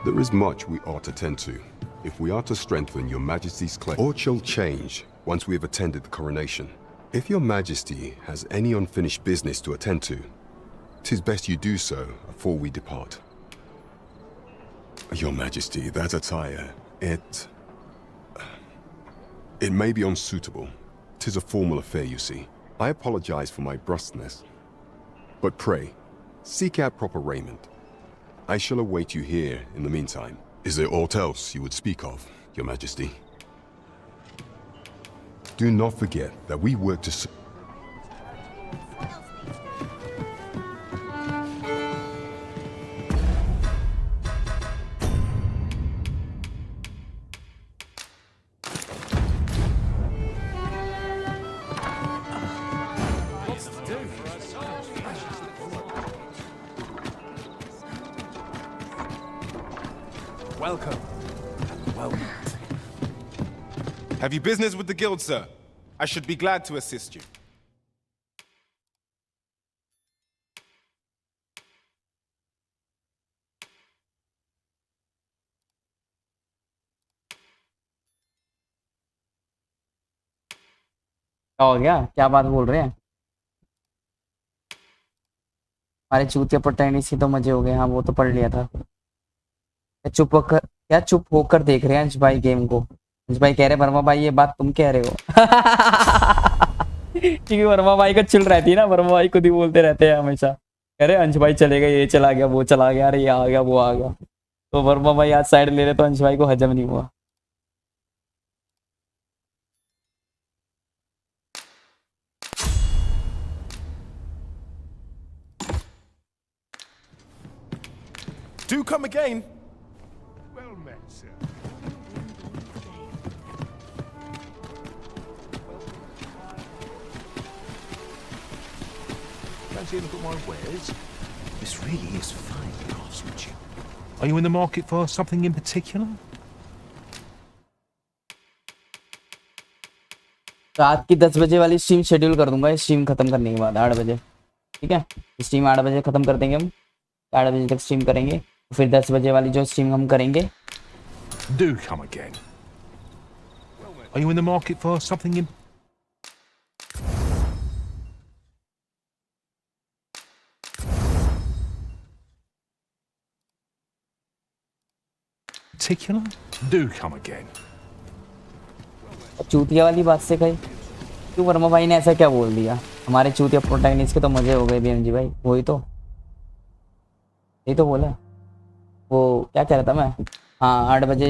There is much we ought to tend to, if we are to strengthen Your Majesty's claim. All shall change once we have attended the coronation. If Your Majesty has any unfinished business to attend to, 'tis best you do so before we depart. Your Majesty, that attire, it may be unsuitable. 'Tis a formal affair, you see. I apologize for my brusqueness. But pray, seek out proper raiment. I shall await you here in the meantime. Is there aught else you would speak of, Your Majesty? Do not forget that we work to... Welcome. Welcome. Have you business with the guild, sir? I should be glad to assist you. क्या हो गया? क्या बात बोल रहे हैं? हमारे चूतिया पट्टानी से तो मजे हो गए। हाँ वो तो पढ़ लिया था। चुप होकर क्या चुप होकर देख रहे हैं अंश भाई गेम को? अंश भाई कह रहे वर्मा भाई ये बात तुम कह रहे हो। क्योंकि वर्मा भाई का चिल रहती है ना, वर्मा भाई खुद ही बोलते रहते हैं हमेशा, कह रहे अंश भाई चले गए, ये चला गया, वो चला गया, अरे ये आ गया, वो आ गया। तो वर्मा भाई आज साइड ले रहे तो अंश भाई को हजम नहीं हुआ। Do come again. Well met, sir. Fancy a look at my wares? This really is fine craftsmanship. Are you in the market for something in particular? रात की 10 बजे वाली स्ट्रीम शेड्यूल कर दूंगा स्ट्रीम खत्म करने के बाद 8 बजे। ठीक है, स्ट्रीम 8 बजे खत्म कर देंगे हम, 8 बजे तक स्ट्रीम करेंगे, फिर 10 बजे वाली जो स्ट्रीम हम करेंगे। Do come again. Are you in the market for something in particular? Do come again. चूतिया वाली बात से कही क्यों वर्मा भाई ने ऐसा क्या बोल दिया? हमारे चूतिया प्रोटैगनिस्ट के तो मजे हो गए बीएमजी भाई। वही तो, यही तो बोला। वो क्या कह रहा था मैं? हाँ 8 बजे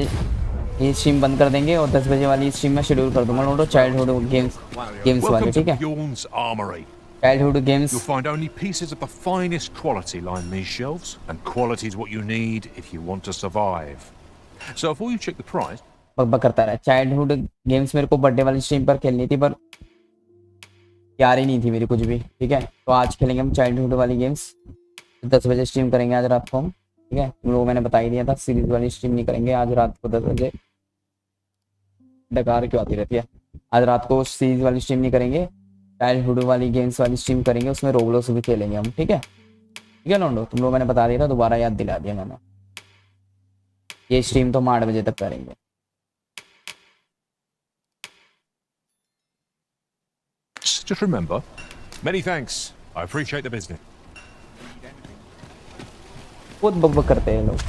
ये स्ट्रीम बंद कर देंगे और 10 बजे वाली स्ट्रीम में शेड्यूल कर दूंगा लोडो चाइल्डहुड गेम्स वाले। ठीक है, Bjorn's Armory. Childhood games. You'll find only pieces of the finest quality line these shelves, and quality's what you need if you want to survive. So before you check the price, बकबक करता रहा। Childhood games मेरे को birthday वाली stream पर खेलनी थी पर प्यारी नहीं थी मेरी कुछ भी। ठीक है, तो आज खेलेंगे हम चाइल्डहुड वाली गेम्स। 10 बजे स्ट्रीम करेंगे आज रात को हम। ठीक है, तुम लोगों मैंने बता ही दिया था, सीरीज वाली स्ट्रीम नहीं करेंगे आज रात को 10 बजे। डकार क्यों आती रहती है? आज रात को सीरीज वाली स्ट्रीम नहीं करेंगे, चाइल्डहुड वाली गेम्स वाली स्ट्रीम करेंगे, उसमें रोबलोस भी खेलेंगे हम। ठीक है, ठीक है लोंडो, तुम लोग मैंने बता दिया था, दोबारा याद दिला दिया मैंने। ये स्ट्रीम तो हम 8 बजे तक करेंगे। just remember, many thanks. I appreciate the business. बहुत बकबक करते हैं लोग।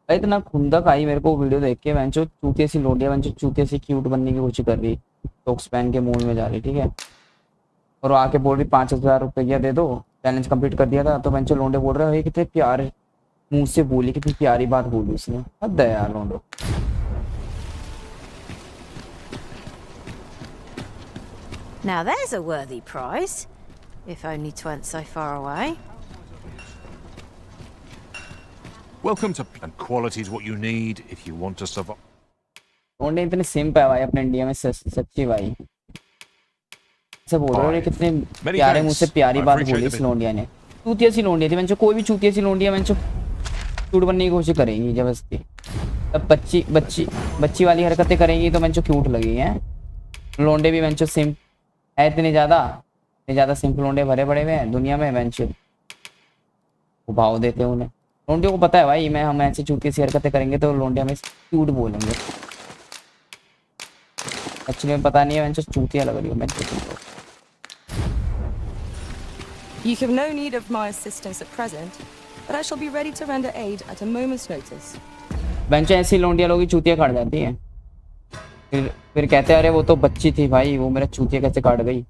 इतना खुंदक आई मेरे को वीडियो देख के, वेंचो चूतिया सी लोडिया, वेंचो चूतिया सी क्यूट बनने की कोशिश कर रही, टॉक्स पहन के मूड में जा रही। ठीक है, और आके बोल रही 5000 रुपया दे दो, चैलेंज कंप्लीट कर दिया था। तो वेंचो लोंडे बोल रहे हो कितने प्यार मुंह से बोली, कितनी प्यारी बात बोली उसने। हद है यार लोंडो। Now there's a worthy prize, if only 'tweren't so far away. Welcome to and quality is what you need if you want to survive. लोंडे इतने सिंप है भाई अपने इंडिया में, सच्ची भाई। ऐसे बोल रहे हो कितने प्यारे मुंह से प्यारी बात बोली इस लोंडिया ने। चूतिया सी लोंडिया थी, कोई भी चूतिया सी लोंडिया क्यूट बनने की कोशिश करेगी जबरदस्ती। तब बच्ची वाली हरकतें करेंगी तो मैंने क्यूट लगी हैं। लोंडे भी मैंने सिंप है, इतने ज़्यादा सिंप लोंडे भरे पड़े हुए हैं दुनिया में। मैंने भाव देते हैं उन्हें। लोंडियों को पता है भाई हम ऐसे चूतिया सी हरकतें करेंगे तो लोंडे हमें क्यूट बोलेंगे। एक्चुअली में पता नहीं है मैंने चूतिया लग रही हूँ मैं। You have no need of my assistance at present, but I shall be ready to render aid at a moment's notice. Bench ऐसी लौंडिया लोग की चूतियां काट जाती हैं, फिर कहते हैं अरे वो तो बच्ची थी भाई, वो मेरा चूतिया कैसे काट गई।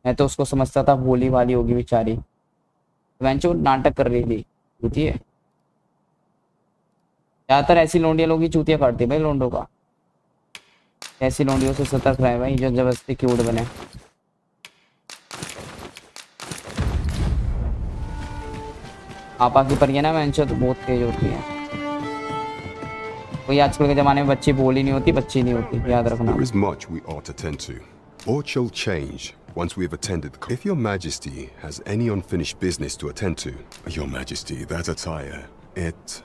मैं तो उसको समझता था भोली भाली होगी बेचारी, बेंच वो नाटक कर रही थी। चूती है ज्यादातर ऐसी लौंडिया लोग की चूतियां काटती है भाई लौंडों का। ऐसी लौंडियों से सतर्क रहे भाई जो जबरदस्ती क्यूट बने। आपा की परियां ना बेंच तो बहुत तेज होती है। कोई आजकल के जमाने में बच्ची भोली नहीं होती, बच्ची नहीं होती, याद रखना। There is much we ought to tend to, or shall change once we have attended the... If your majesty has any unfinished business to attend to... Your majesty, that attire, it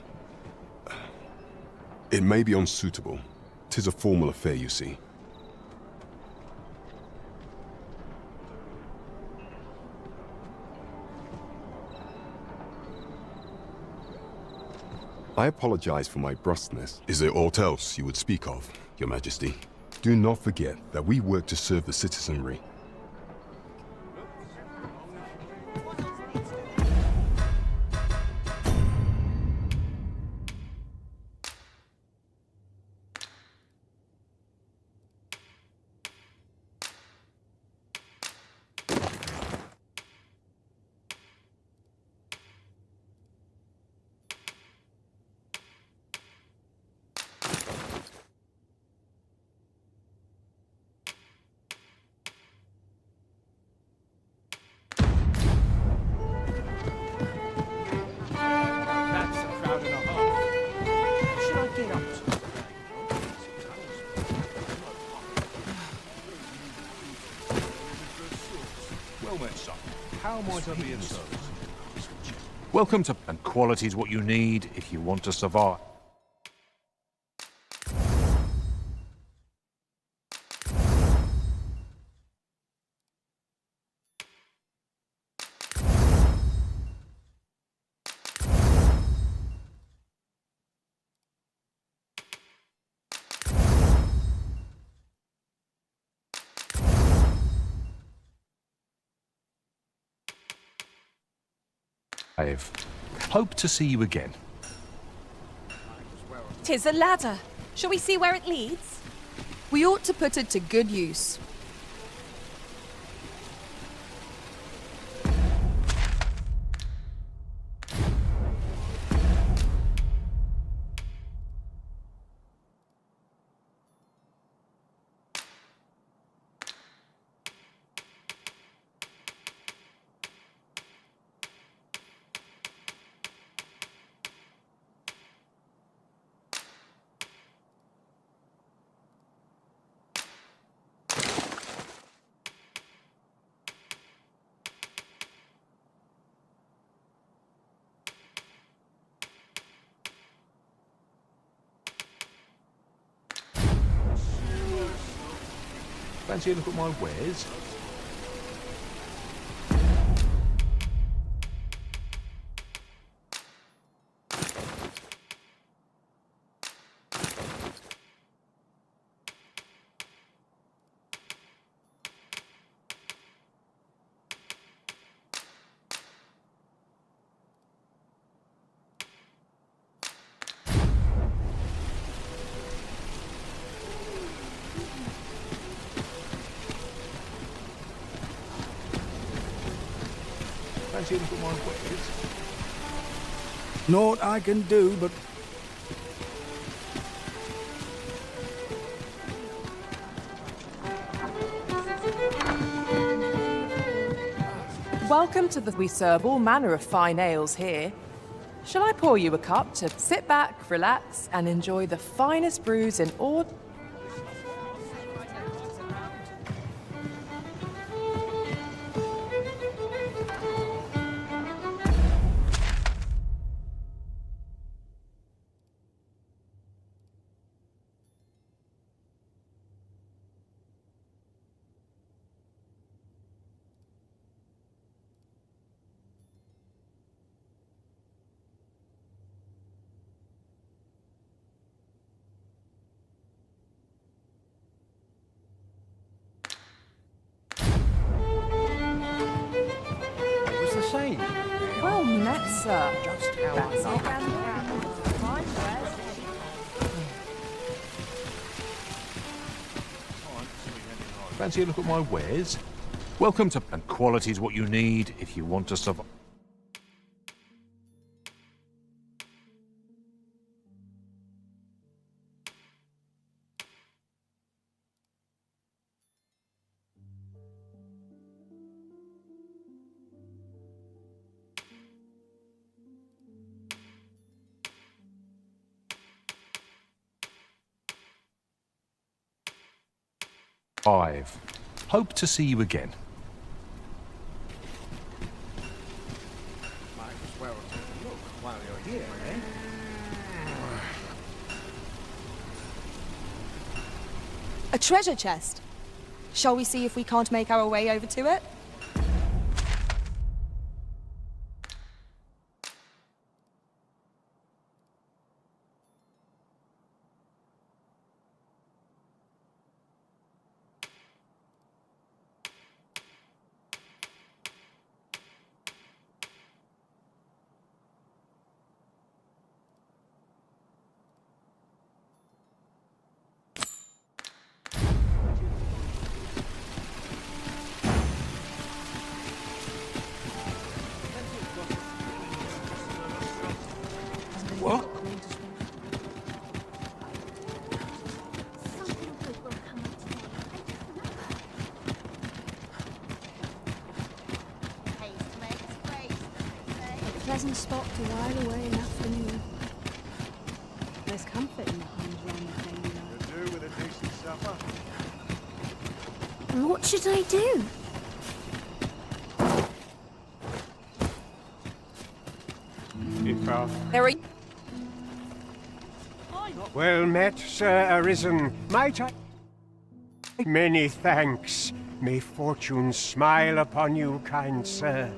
may be unsuitable. 'Tis a formal affair, you see. I apologize for my brusqueness. Is there aught else you would speak of, Your Majesty? Do not forget that we work to serve the citizenry. How might I be of service? Welcome to... And quality is what you need if you want to survive. I've hoped to see you again. 'Tis a ladder. Shall we see where it leads? We ought to put it to good use. Fancy a look at my wares? Fancy a look at my wares? Naught I can do, but Welcome to the... We serve all manner of fine ales here. Shall I pour you a cup to sit back, relax, and enjoy the finest brews in all... saying. Well met, sir. Just how I That's like it. it. Fine wares. Fancy a look at my wares? Welcome to... And quality's what you need if you want to survive. Hope to see you again. Might as well take a look while you're here, eh? A treasure chest. Shall we see if we can't make our way over to it? What? A pleasant spot to while away an afternoon. There's comfort in the homes round the thing, you know. Could do with a decent supper. What should I do? There are... Well met, Sir Arisen. Might I... Many thanks. May fortune smile upon you, kind sir.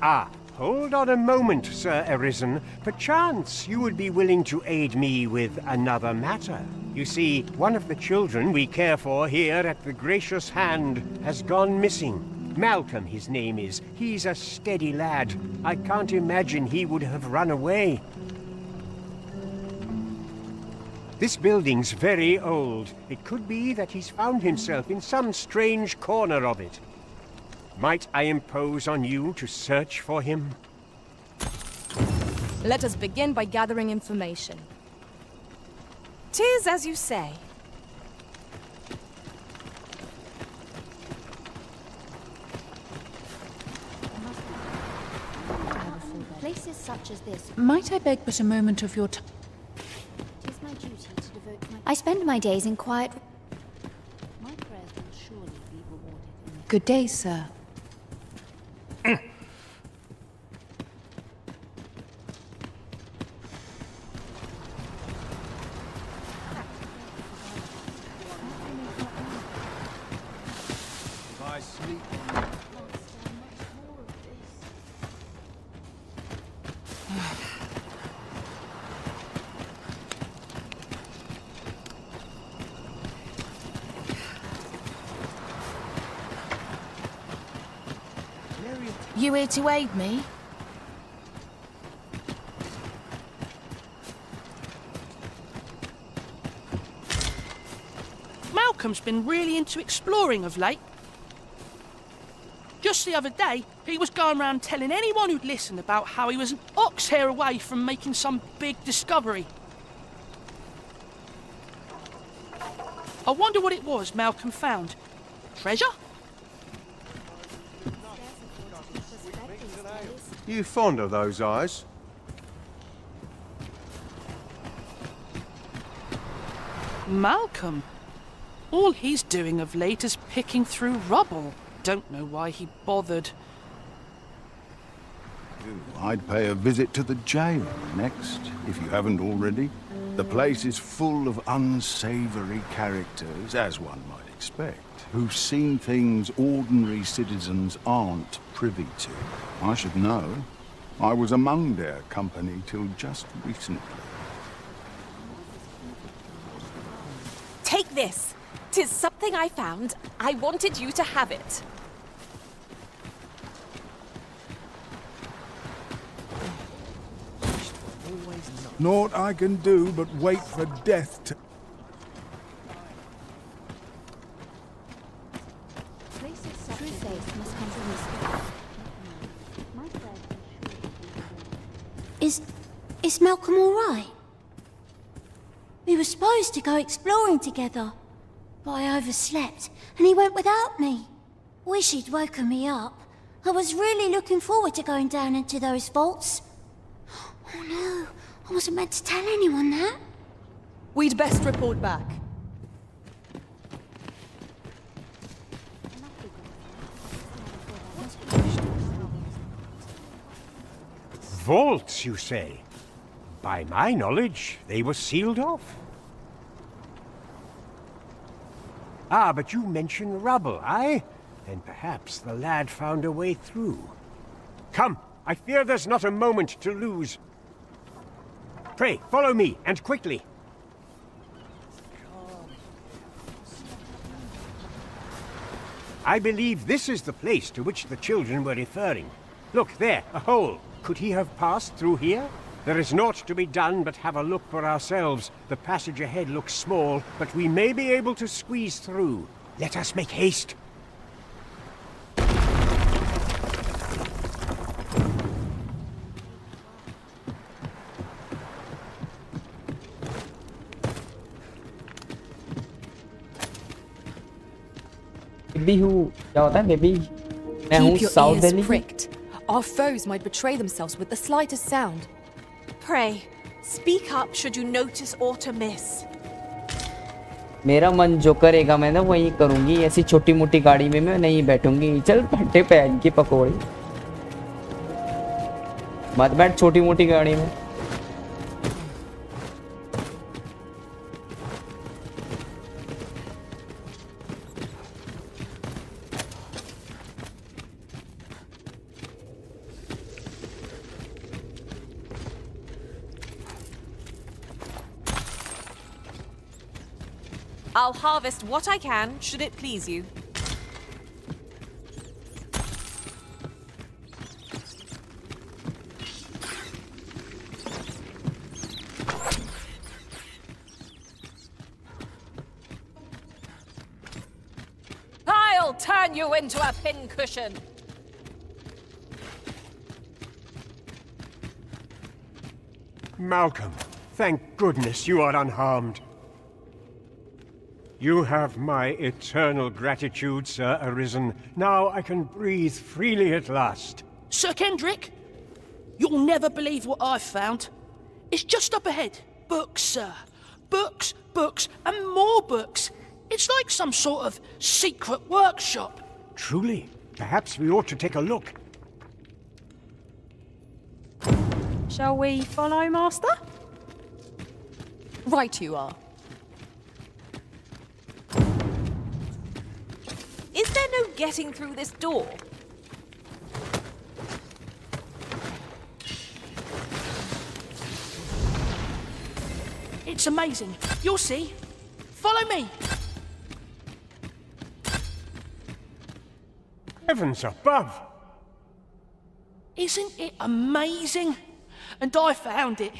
Ah, hold on a moment, Sir Arisen. Perchance you would be willing to aid me with another matter. You see, one of the children we care for here at the Gracious Hand has gone missing. Malcolm, his name is. He's a steady lad. I can't imagine he would have run away. This building's very old. It could be that he's found himself in some strange corner of it. Might I impose on you to search for him? Let us begin by gathering information. 'Tis as you say. Places such as this. Might I beg but a moment of your time? It is my duty to devote my... I spend my days in quiet... My prayers will surely be rewarded in the... Good day, sir. If I sleep on You here to aid me? Malcolm's been really into exploring of late. Just the other day, he was going around telling anyone who'd listen about how he was an ox hair away from making some big discovery. I wonder what it was Malcolm found. Treasure? You fond of those eyes? Malcolm? All he's doing of late is picking through rubble. Don't know why he bothered. I'd pay a visit to the jail next, if you haven't already. The place is full of unsavory characters, as one might expect, who've seen things ordinary citizens aren't privy to. I should know. I was among their company till just recently. Take this. 'Tis something I found. I wanted you to have it. Naught I can do but wait for death to... Is Malcolm all right? We were supposed to go exploring together, but I overslept and he went without me. Wish he'd woken me up. I was really looking forward to going down into those vaults. Oh no, I wasn't meant to tell anyone that. We'd best report back. Vaults, you say? By my knowledge, they were sealed off. Ah, but you mentioned rubble, aye? Then perhaps the lad found a way through. Come, I fear there's not a moment to lose. Pray, follow me, and quickly. I believe this is the place to which the children were referring. Look, there, a hole. Could he have passed through here? There is naught to be done but have a look for ourselves. The passage ahead looks small, but we may be able to squeeze through. Let us make haste. Baby हूँ क्या होता है baby मैं हूँ Keep your south ears Delhi pricked. Our foes might betray themselves with the slightest sound. Pray, speak up should you notice aught amiss. मेरा मन जो करेगा मैं ना वही करूंगी ऐसी छोटी मोटी गाड़ी में मैं नहीं बैठूंगी चल भट्टे पे इनकी पकौड़ी मत बैठ छोटी मोटी गाड़ी में I'll harvest what I can, should it please you. I'll turn you into a pincushion. Malcolm, thank goodness you are unharmed. You have my eternal gratitude, Sir Arisen. Now I can breathe freely at last. Sir Kendrick, you'll never believe what I've found. It's just up ahead. Books, sir. Books, books, and more books. It's like some sort of secret workshop. Truly? Perhaps we ought to take a look. Shall we follow, Master? Right you are. Is there no getting through this door? It's amazing. You'll see. Follow me. Heavens above! Isn't it amazing? And I found it.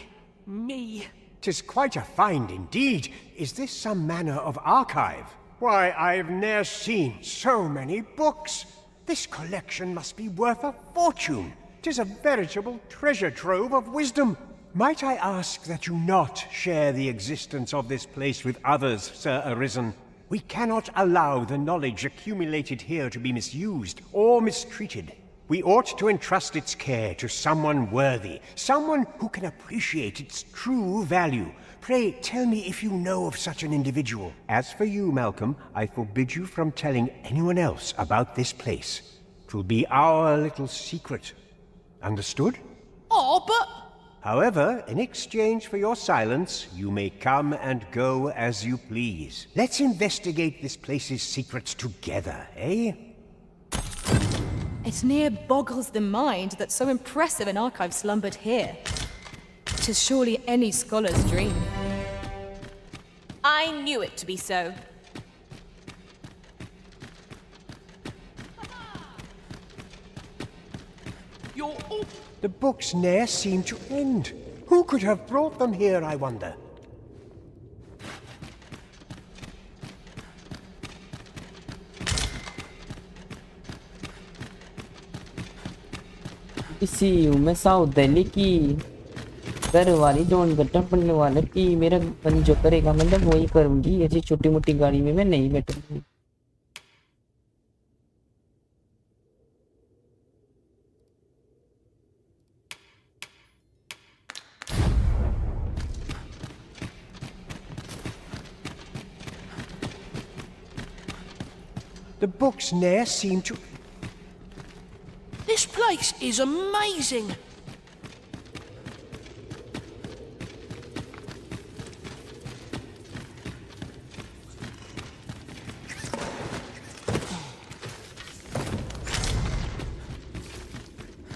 Me. 'Tis quite a find indeed. Is this some manner of archive? Why, I've ne'er seen so many books. This collection must be worth a fortune. 'Tis a veritable treasure trove of wisdom. Might I ask that you not share the existence of this place with others, Sir Arisen? We cannot allow the knowledge accumulated here to be misused or mistreated. We ought to entrust its care to someone worthy, someone who can appreciate its true value. Pray, tell me if you know of such an individual. As for you, Malcolm, I forbid you from telling anyone else about this place. 'Twill be our little secret. Understood? Oh, but... However, in exchange for your silence, you may come and go as you please. Let's investigate this place's secrets together, eh? It near boggles the mind that so impressive an archive slumbered here. 'Tis surely any scholar's dream. I knew it to be so. You're all... The books ne'er seem to end. Who could have brought them here, I wonder? इसी मैं south Delhi की घर वाली zone गट्टा पड़ने वाला कि मेरा बन जो करेगा मतलब वही करूंगी, ऐसी छोटी मोटी गाड़ी में मैं नहीं बैठूंगी। The books ne'er seem to... This place is amazing.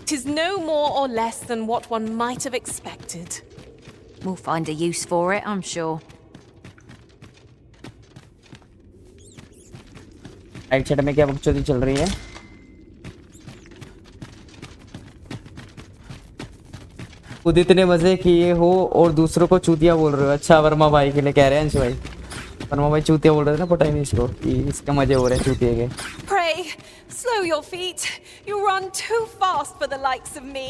It is no more or less than what one might have expected. We'll find a use for it, I'm sure. Right side में क्या बकचोदी चल रही है? खुद इतने मजे किए हो और दूसरों को चूतिया बोल रहे हो। अच्छा वर्मा भाई के लिए कह रहे हैं अंश भाई, वर्मा भाई चूतिया बोल रहे थे ना पता ही नहीं इसको कि इसके मजे हो रहे हैं चूतिए के। Pray, slow your feet. You run too fast for the likes of me.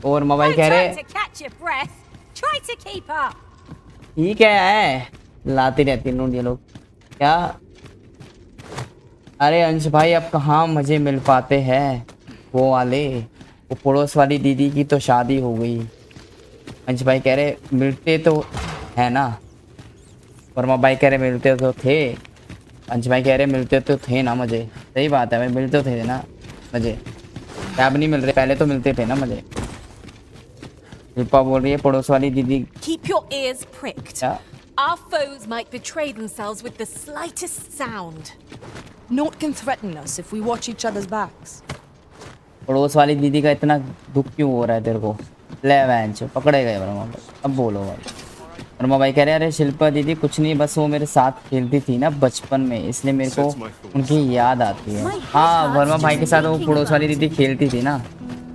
और वर्मा भाई कह रहे To catch your breath. Try to keep up. ठीक है, लाती रहती हैं लोग क्या। अरे अंश भाई अब कहाँ मजे मिल पाते हैं वो वाले, वो पड़ोस वाली दीदी की तो शादी हो गई। अंश भाई कह रहे मिलते तो है ना, वर्मा भाई कह रहे मिलते तो थे, अंश भाई कह रहे मिलते तो थे ना मजे। सही बात है भाई, मिलते थे ना मजे, अब नहीं मिल रहे, पहले तो मिलते थे ना मजे। शिल्पा बोल रही है पड़ोस वाली दीदी। Keep your ears pricked. Our foes might betray themselves with the slightest sound. Naught can threaten us if we watch each other's backs. पड़ोस वाली दीदी का इतना दुख क्यों हो रहा है तेरे को? ले वेंच पकड़े गए वर्मा भाई। अब बोलो भाई। वर्मा भाई कह रहे अरे शिल्पा दीदी कुछ नहीं, बस वो मेरे साथ खेलती थी ना बचपन में, इसलिए मेरे को उनकी याद आती है। हाँ वर्मा भाई के साथ वो पड़ोस वाली दीदी खेलती थी ना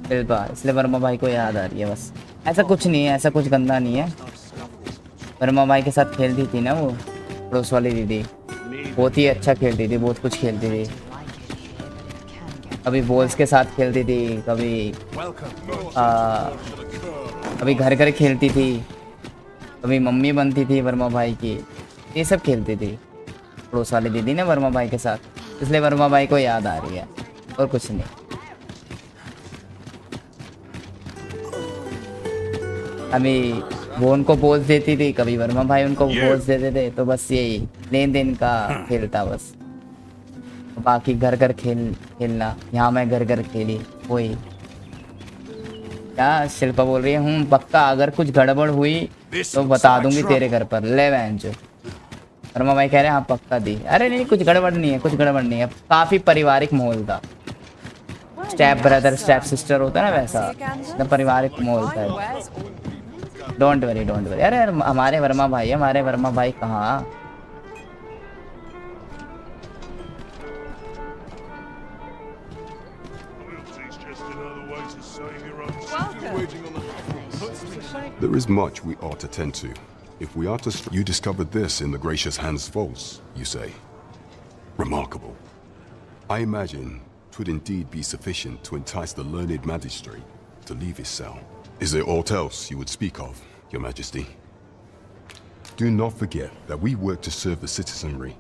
शिल्पा, इसलिए वर्मा भाई को याद आ रही है बस। ऐसा कुछ नहीं है, ऐसा कुछ गंदा नहीं है। वर्मा भाई के साथ खेलती थी ना वो पड़ोस वाली दीदी, बहुत ही अच्छा खेलती थी, बहुत कुछ खेलती थी। कभी बॉल्स के साथ खेलती थी, कभी घर घर खेलती थी, कभी मम्मी बनती थी वर्मा भाई की, ये सब खेलती थी पड़ोस वाली दीदी ने वर्मा भाई के साथ, इसलिए वर्मा भाई को याद आ रही है और कुछ नहीं। अभी वो उनको बोझ देती थी, कभी वर्मा भाई उनको बोझ देते थे, तो बस यही लेन देन का खेल था बस। बाकी घर घर खेलना, यहाँ मैं घर घर खेली वही। क्या शिल्पा बोल रही है हूँ पक्का अगर कुछ गड़बड़ हुई तो बता दूंगी तेरे घर पर। ले वेंच वर्मा भाई कह रहे हैं हाँ पक्का दी। अरे नहीं कुछ गड़बड़ नहीं है, कुछ गड़बड़ नहीं है, काफी पारिवारिक माहौल था। स्टेप ब्रदर स्टेप सिस्टर होता है ना वैसा, एकदम पारिवारिक माहौल था। Don't worry don't worry. अरे हमारे वर्मा भाई कहाँ? There is much we ought to tend to. If we are to... You discovered this in the Gracious Hand's vaults, you say? Remarkable. I imagine 'twould indeed be sufficient to entice the learned magistrate to leave his cell. Is there aught else you would speak of, Your Majesty? Do not forget that we work to serve the citizenry.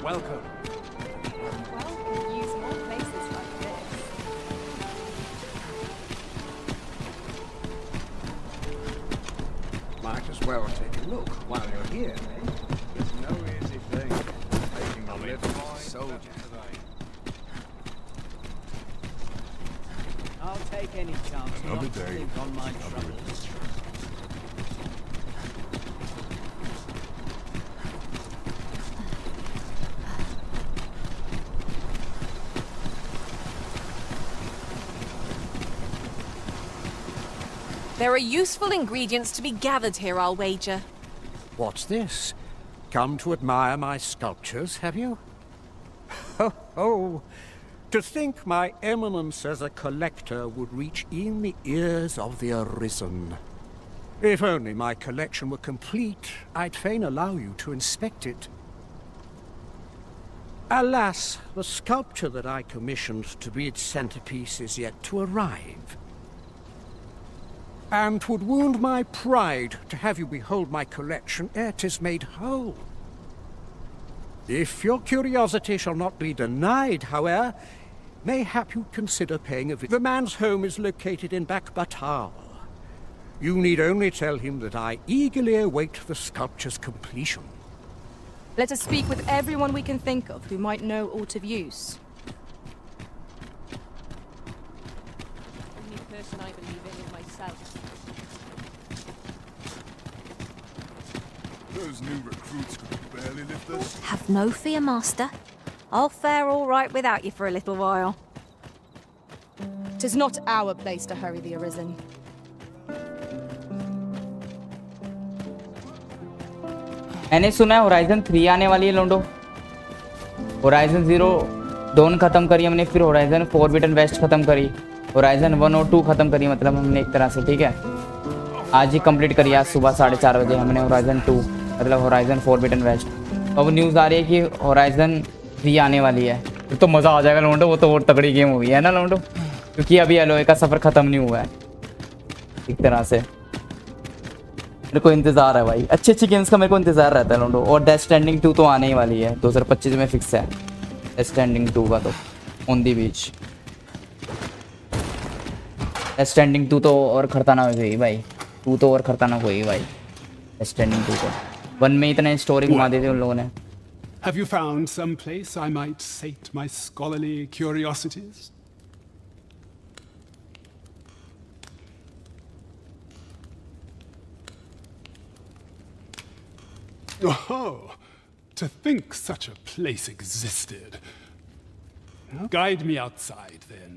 Welcome. Use more places like this. Might as well take a look while you're here, eh? It's no easy thing, taking a living as a soldier. I'll take any chance Another not to day, think on my another troubles. There are useful ingredients to be gathered here, I'll wager. What's this? Come to admire my sculptures, have you? Ho ho! To think my eminence as a collector would reach in the ears of the Arisen. If only my collection were complete, I'd fain allow you to inspect it. Alas, the sculpture that I commissioned to be its centerpiece is yet to arrive. And 'twould wound my pride to have you behold my collection ere 'tis made whole. If your curiosity shall not be denied, however, mayhap you'd consider paying a visit. The man's home is located in Bakbatal. You need only tell him that I eagerly await the sculpture's completion. Let us speak with everyone we can think of who might know aught of use. The only person I believe in is myself. Those new recruits could barely lift us. Have no fear, Master. I'll fare all right without you for a little while. 'Tis not our place to hurry the Arisen. मैंने सुना है horizon 3 आने वाली है लोंडो। Horizon 0 don खत्म करी हमने, फिर होराइजन फॉरबिडन वेस्ट खत्म करी, होराइजन 1 और 2 खत्म करी, मतलब हमने एक तरह से, ठीक है। आज ही कंप्लीट करी, आज सुबह 4:30 बजे हमने होराइजन 2 मतलब होराइजन फॉरबिडन वेस्ट। अब न्यूज़ आ रही है कि होराइजन 3 आने वाली है, तो मज़ा आ जाएगा लोंडो। वो तो और तगड़ी गेम हुई है ना लोंडो, क्योंकि अभी एलोए का सफ़र ख़त्म नहीं हुआ है एक तरह से। मेरे को इंतज़ार है भाई, अच्छी अच्छी गेम्स का मेरे को इंतज़ार रहता है लोंडो। और डेथ स्ट्रैंडिंग 2 तो आने ही वाली है, 2025 में फिक्स है डेथ स्ट्रैंडिंग 2 का, तो on the beach. Death stranding 2 तो और खतरनाक हुई भाई, 2 तो और खतरनाक हुई भाई। डेथ स्ट्रैंडिंग 2 तो 1 में इतने स्टोरी घुमा दी थी उन लोगों ने। Have you found some place I might sate my scholarly curiosities? Oh, to think such a place existed. Guide me outside, then.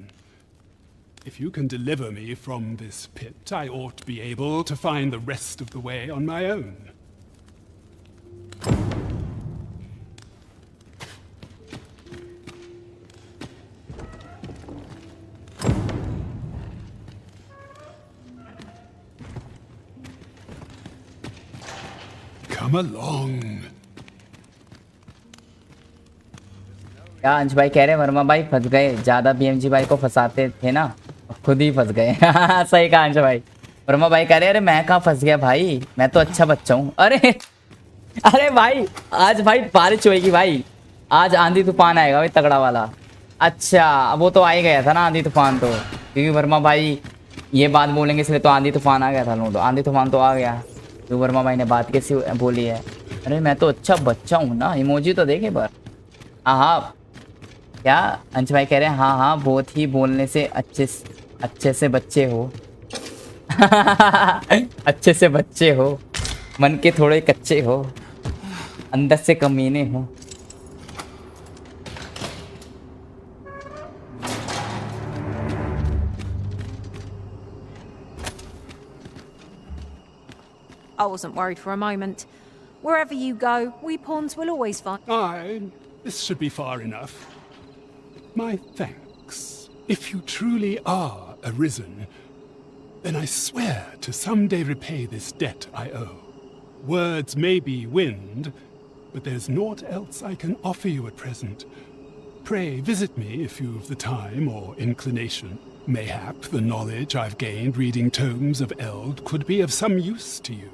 If you can deliver me from this pit, I ought to be able to find the rest of the way on my own. Come along. क्या अंश भाई कह रहे हैं, वर्मा भाई फंस गए, ज़्यादा बीएमजी भाई को फंसाते थे ना, खुद ही फंस गए। सही कहा अंश भाई। वर्मा भाई कह रहे अरे मैं कहाँ फंस गया भाई, मैं तो अच्छा बच्चा हूँ। अरे भाई आज भाई बारिश होएगी भाई, आज आंधी तूफान आएगा भाई तगड़ा वाला। अच्छा वो तो आ ही गया था ना आंधी तूफान, तो क्योंकि वर्मा भाई ये बात बोलेंगे इसलिए तो आंधी तूफान आ गया था लोडो, आंधी तूफान तो आ गया। तो वर्मा भाई ने बात कैसी बोली है, अरे मैं तो अच्छा बच्चा हूँ ना, इमोजी तो देखे पर। हाँ क्या अंश भाई कह रहे हैं, हाँ हाँ बहुत ही बोलने से अच्छे से बच्चे हो। अच्छे से बच्चे हो, मन के थोड़े कच्चे हो, अंदर से कमीने हो। I wasn't worried for a moment. Wherever you go, we pawns will always find. Aye, this should be far enough. My thanks. If you truly are Arisen, then I swear to someday repay this debt I owe. Words may be wind, but there's naught else I can offer you at present. Pray visit me if you've the time or inclination. Mayhap the knowledge I've gained reading tomes of Eld could be of some use to you.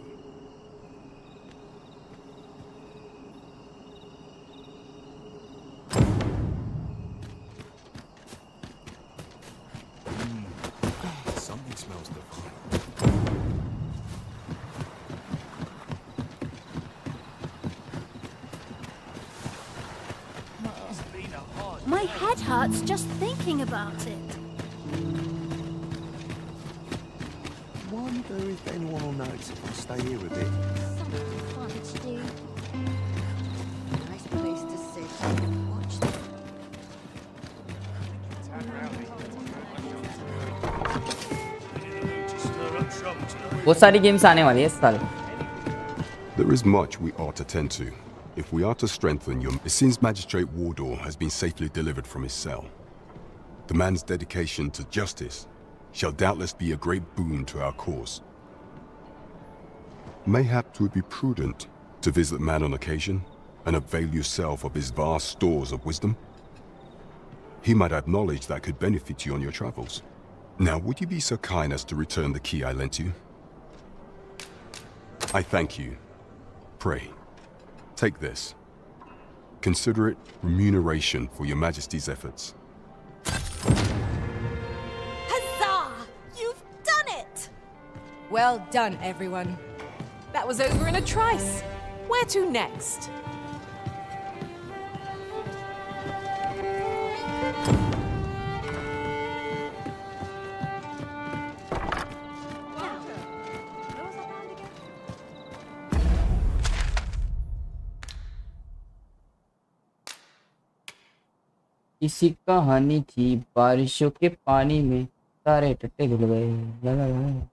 Something smells divine. My head hurts just thinking about it. Wonder if anyone will notice if I stay here a bit. Something fun to do. Nice place to sit and watch them. Stir up trouble. बहुत सारी games आने वाली है इस साल. There is much we ought to tend to. If we are to strengthen your... It seems Magistrate Wardor has been safely delivered from his cell. The man's dedication to justice shall doubtless be a great boon to our cause. Mayhap it would be prudent to visit the man on occasion and avail yourself of his vast stores of wisdom. He might have knowledge that could benefit you on your travels. Now, would you be so kind as to return the key I lent you? I thank you. Pray, take this. Consider it remuneration for your Majesty's efforts. Huzzah! You've done it! Well done, everyone. That was over in a trice. Where to next? इसी कहानी थी बारिशों के पानी में सारे टट्टे धुल गए. ला ला ला.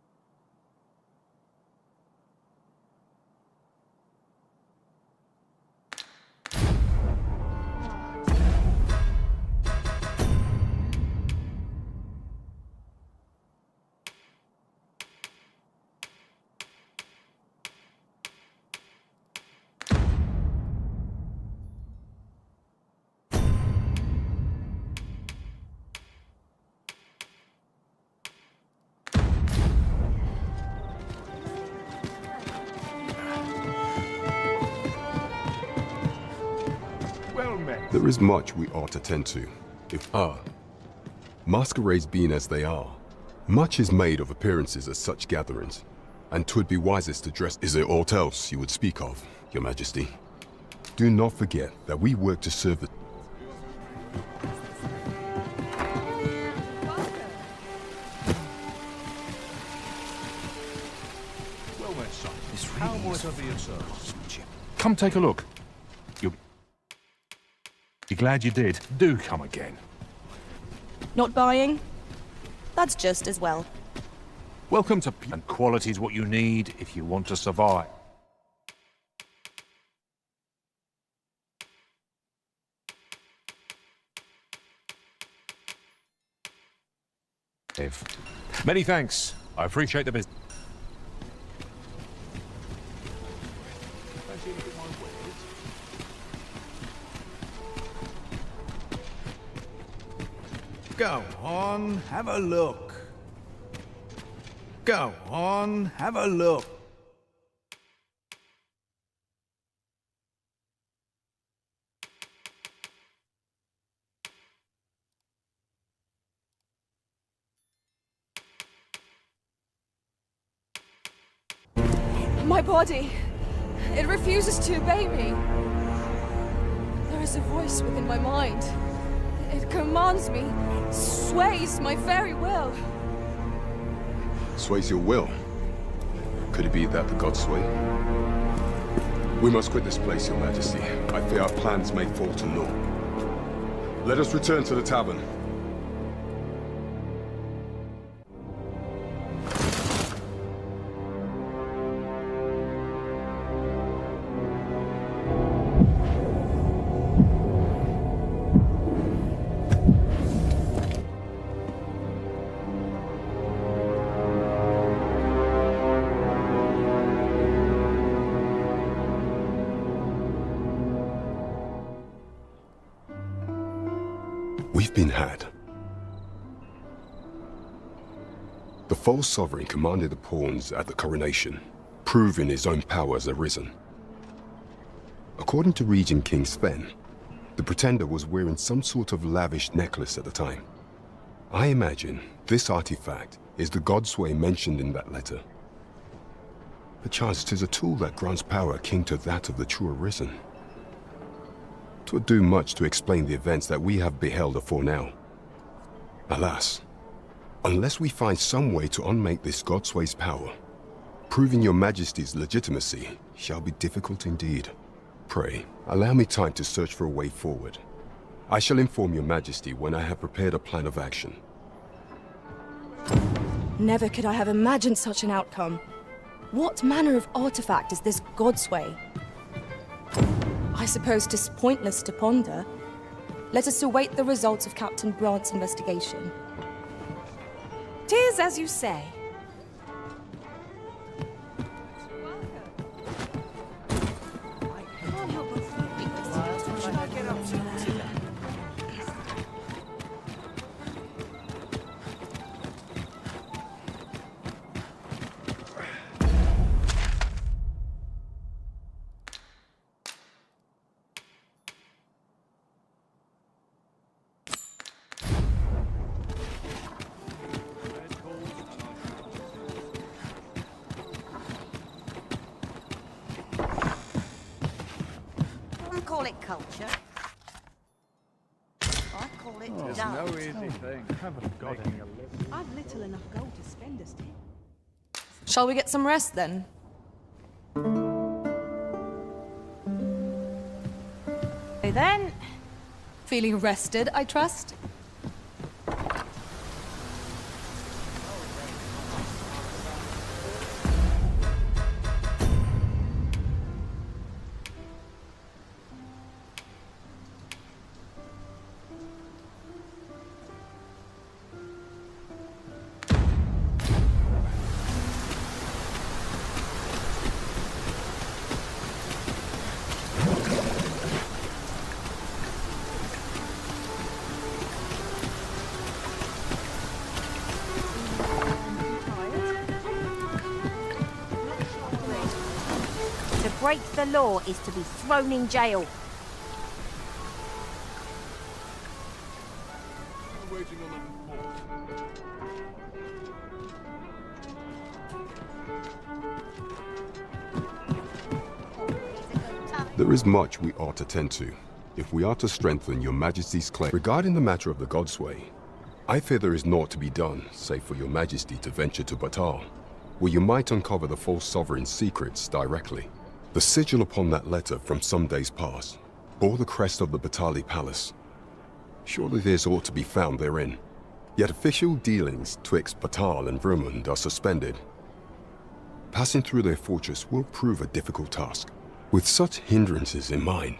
There is much we ought to tend to. Masquerades being as they are, much is made of appearances at such gatherings, and 'twould be wisest to dress. Is there aught else you would speak of, Your Majesty? Do not forget that we work to serve the... Well then, son. How might I be of service? Come take a look. You'll be glad you did. Do come again. Not buying? That's just as well. Welcome to... And quality's what you need if you want to survive. Many thanks. I appreciate the business. Go on, have a look. Go on, have a look. My body, it refuses to obey me. There is a voice within my mind. It commands me, sways my very will. Sways your will? Could it be that the gods sway? We must quit this place, Your Majesty. I fear our plans may fall to naught. Let us return to the tavern. We've been had. The false sovereign commanded the pawns at the coronation, proving his own power as Arisen. According to Regent King Sven, the pretender was wearing some sort of lavish necklace at the time. I imagine this artifact is the Godsway mentioned in that letter. Perchance 'tis a tool that grants power akin to that of the true Arisen. 'Twould do much to explain the events that we have beheld afore now. Alas, unless we find some way to unmake this Godsway's power, proving your Majesty's legitimacy shall be difficult indeed. Pray, allow me time to search for a way forward. I shall inform your Majesty when I have prepared a plan of action. Never could I have imagined such an outcome. What manner of artifact is this Godsway? I suppose 'tis pointless to ponder. Let us await the results of Captain Brant's investigation. 'Tis as you say. Call it culture. I call it There's done. no easy thing. Haven't got any. I've little enough gold to spend as yet. Shall we get some rest then? So then, feeling rested, I trust? to break the law is to be thrown in jail. There is much we ought to tend to, if we are to strengthen your Majesty's claim. Regarding the matter of the Godsway, I fear there is naught to be done, save for your Majesty to venture to Batal, where you might uncover the false sovereign's secrets directly. The sigil upon that letter from some days past bore the crest of the Batali Palace. Surely there's aught to be found therein. Yet official dealings twixt Batal and Vermund are suspended. Passing through their fortress will prove a difficult task. With such hindrances in mind,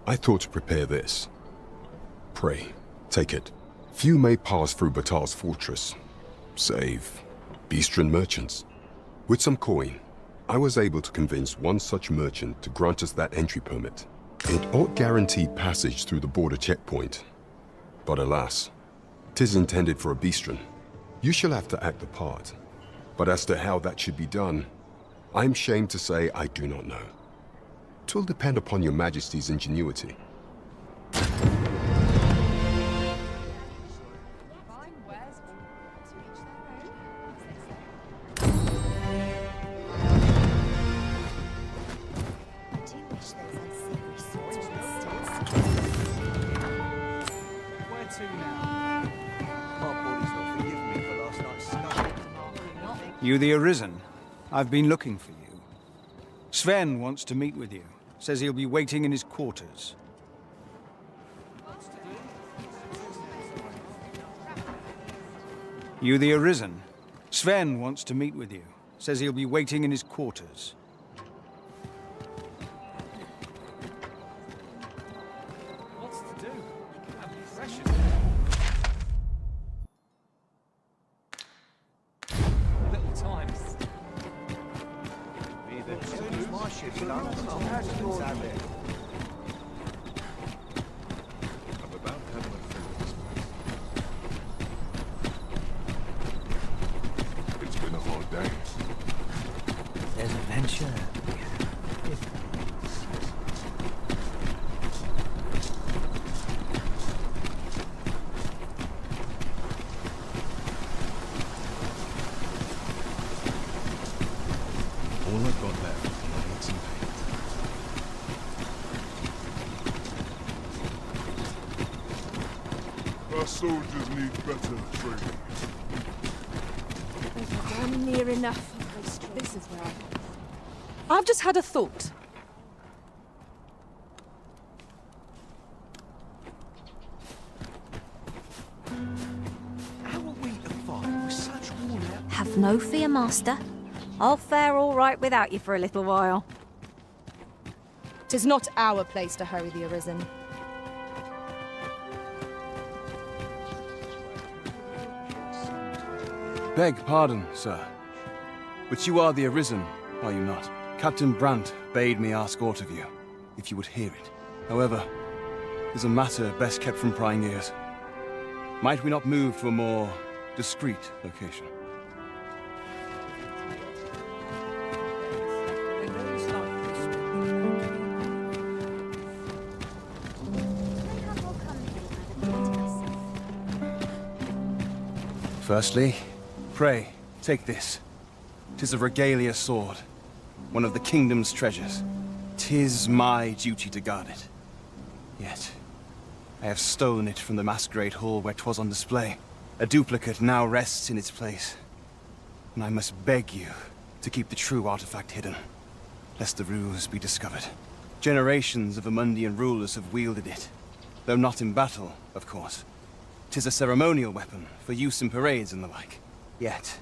I thought to prepare this. Pray, take it. Few may pass through Batal's fortress, save Beastren merchants. With some coin, I was able to convince one such merchant to grant us that entry permit. It ought guaranteed passage through the border checkpoint. But alas, 'tis intended for a Beastren. You shall have to act the part. But as to how that should be done, I'm shamed to say I do not know. 'Twill depend upon your Majesty's ingenuity. You the Arisen? I've been looking for you. Sven wants to meet with you. Says he'll be waiting in his quarters. You the Arisen? Sven wants to meet with you. Says he'll be waiting in his quarters. What's to do? Little time. My ship's done. How's yours out there? I'm about to have my fingers. It's been a hard day. There's adventure. All I've got left are my hits and paint. Our soldiers need better training. I'm near enough. This is where I've just had a thought. Have no fear, Master. I'll fare all right without you for a little while. 'Tis not our place to hurry the Arisen. Beg pardon, sir. But you are the Arisen, are you not? Captain Brandt bade me ask aught of you, if you would hear it. However, 'tis a matter best kept from prying ears. Might we not move to a more discreet location? Firstly, pray, take this. 'Tis a regalia sword, one of the kingdom's treasures. 'Tis my duty to guard it. Yet, I have stolen it from the masquerade hall where 'twas on display. A duplicate now rests in its place, and I must beg you to keep the true artifact hidden, lest the ruse be discovered. Generations of Amundian rulers have wielded it, though not in battle, of course. 'Tis a ceremonial weapon for use in parades and the like. Yet,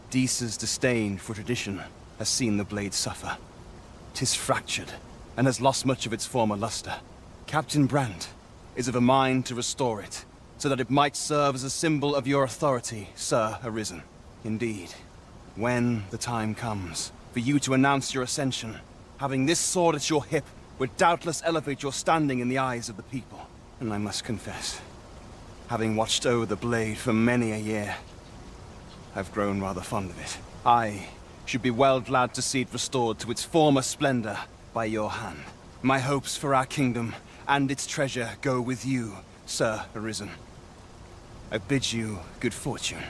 Disa's disdain for tradition has seen the blade suffer. 'Tis fractured, and has lost much of its former luster. Captain Brandt is of a mind to restore it, so that it might serve as a symbol of your authority, Sir Arisen. Indeed, when the time comes for you to announce your ascension, having this sword at your hip would doubtless elevate your standing in the eyes of the people. And I must confess, having watched over the blade for many a year, I've grown rather fond of it. I should be well glad to see it restored to its former splendor by your hand. My hopes for our kingdom and its treasure go with you, Sir Arisen. I bid you good fortune.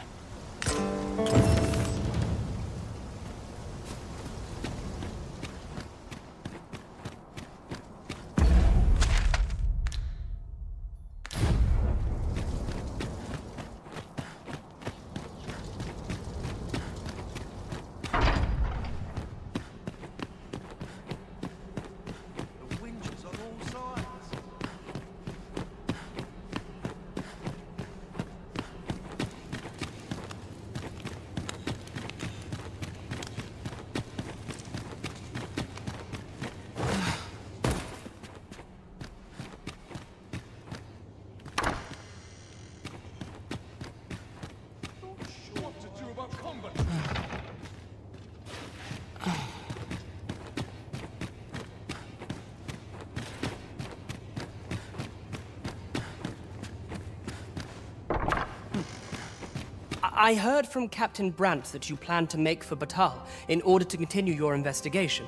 I heard from Captain Brandt that you plan to make for Batal in order to continue your investigation.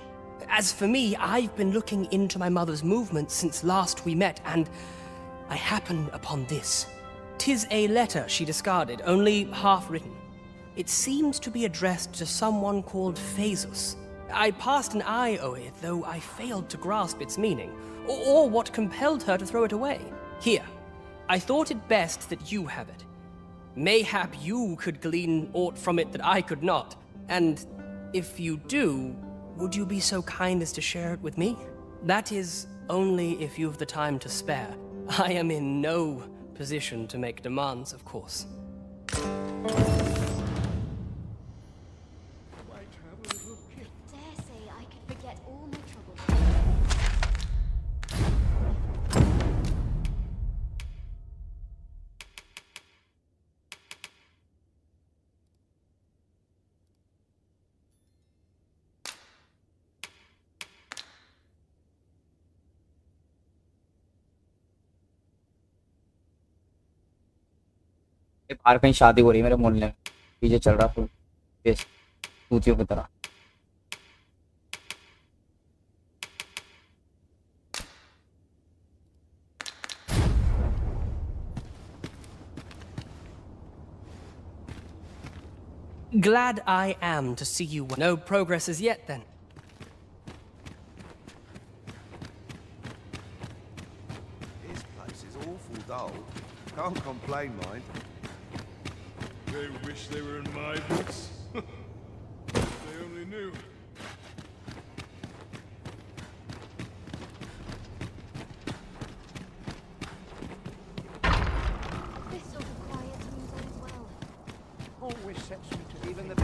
As for me, I've been looking into my mother's movements since last we met, and I happen upon this. 'Tis a letter she discarded, only half written. It seems to be addressed to someone called Phasus. I passed an eye over it, though I failed to grasp its meaning, or what compelled her to throw it away. Here, I thought it best that you have it. Mayhap you could glean aught from it that I could not. And if you do, would you be so kind as to share it with me? That is, only if you've the time to spare. I am in no position to make demands, of course. बाहर कहीं शादी हो रही है मेरे मोहल्ले में, DJ चल रहा फुल बेस तूतियों की तरह। Glad I am to see you. No progress as yet, then. This place is awful dull. Can't complain, mind. They wish they were in my books. They only knew. This sort of quiet means as well. Always sets me to even the...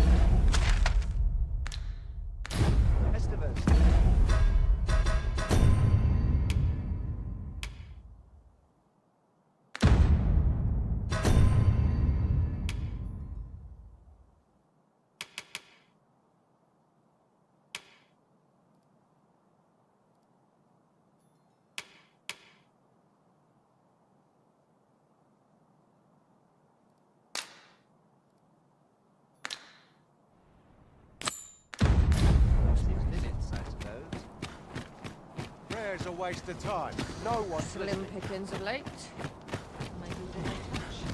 a waste of time. No one... Slim pickings of late.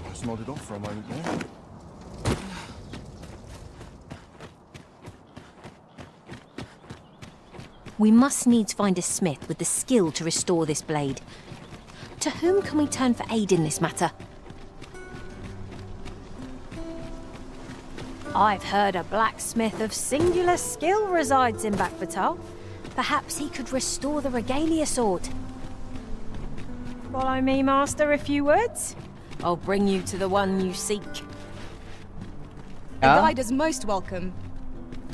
Just nodded off for a moment there. We must needs find a smith with the skill to restore this blade. To whom can we turn for aid in this matter? I've heard a blacksmith of singular skill resides in Backbatal. Perhaps he could restore the regalia sword. Follow me, master, a few words. I'll bring you to the one you seek. A guide is most welcome.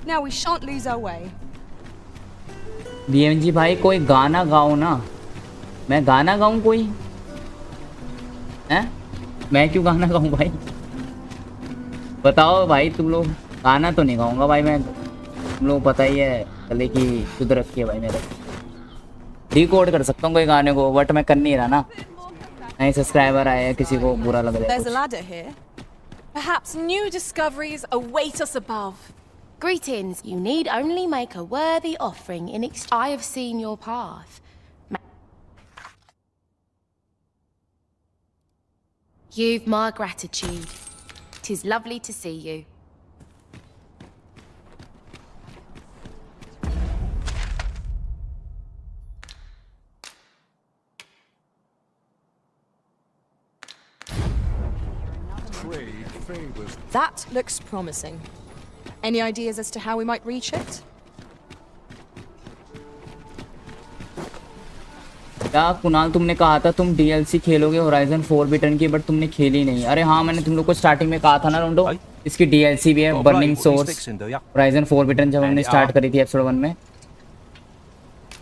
Now we shan't lose our way. DMG भाई कोई गाना गाओ ना. मैं गाना गाऊं कोई? हैं? मैं क्यों गाना गाऊं भाई? बताओ भाई. तुम लोग गाना तो नहीं गाऊंगा भाई मैं. तुम लोग पता ही है गले की शुद्ध रखी है भाई मेरे. डिकोड कर सकता हूँ कोई गाने को बट मैं कर नहीं रहा ना. नए सब्सक्राइबर आए हैं किसी को बुरा लग रहा है. There's a ladder here. Perhaps new discoveries await us above. Greetings. You need only make a worthy offering in exchange. I have seen your path. You've my gratitude. 'Tis lovely to see you. That looks promising. Any ideas as to how we might reach it? क्या कुणाल तुमने कहा था तुम DLC खेलोगे horizon 4 की but तुमने खेली नहीं. अरे हाँ मैंने तुम लोग को स्टार्टिंग में कहा था ना रोंडो. इसकी डीएलसी भी है बर्निंग सोर्स. होराइजन 4 जब हमने स्टार्ट करी थी एपिसोड 1 में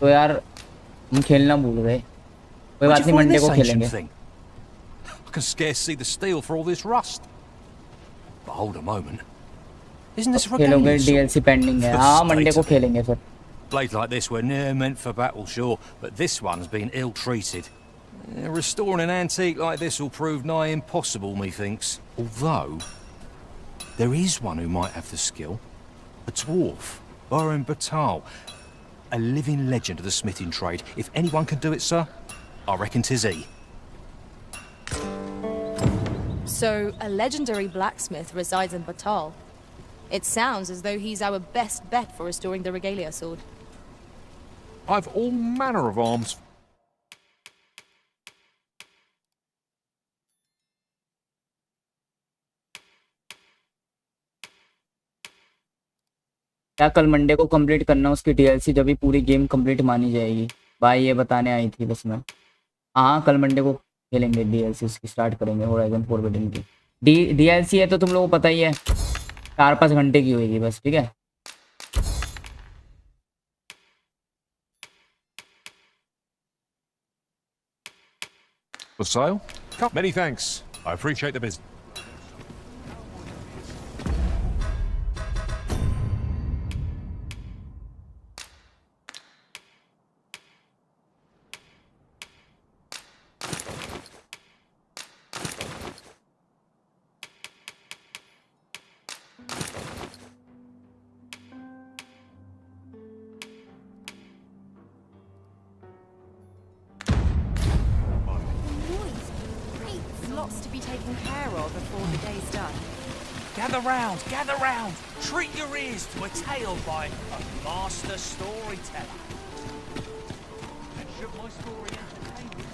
तो यार हम खेलना भूल गए. कोई बात नहीं मंडे को खेलेंगे. I can scarce see the steel for all this rust. But hold a moment. Isn't this खेलोगे डीएलसी पेंडिंग है. हाँ मंडे को खेलेंगे फिर. Blades like this were never meant for battle, sure, but this one's been ill-treated. Restoring an antique like this will prove nigh impossible, methinks. Although, there is one who might have the skill. A dwarf, Baron Batal. A living legend of the smithing trade. If anyone can do it, sir, I reckon 'tis he. So, a legendary blacksmith resides in Batal. It sounds as though he's our best bet for restoring the regalia sword. I've all manner of arms. क्या कल Monday को complete करना उसकी DLC जब भी पूरी game complete मानी जाएगी. भाई ये बताने आई थी बस मैं. हाँ कल मंडे को खेलेंगे डीएलसी उसकी स्टार्ट करेंगे होराइजन 4 की. डीएलसी है तो तुम लोगों को पता ही है 4-5 घंटे की होगी बस. ठीक है. For sale? Many thanks. I appreciate the business. Lots to be taken care of before the day's done. Gather round, gather round. Treat your ears to a tale by a master storyteller. And should my story entertain you?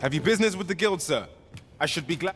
Have you business with the guild, sir? I should be glad.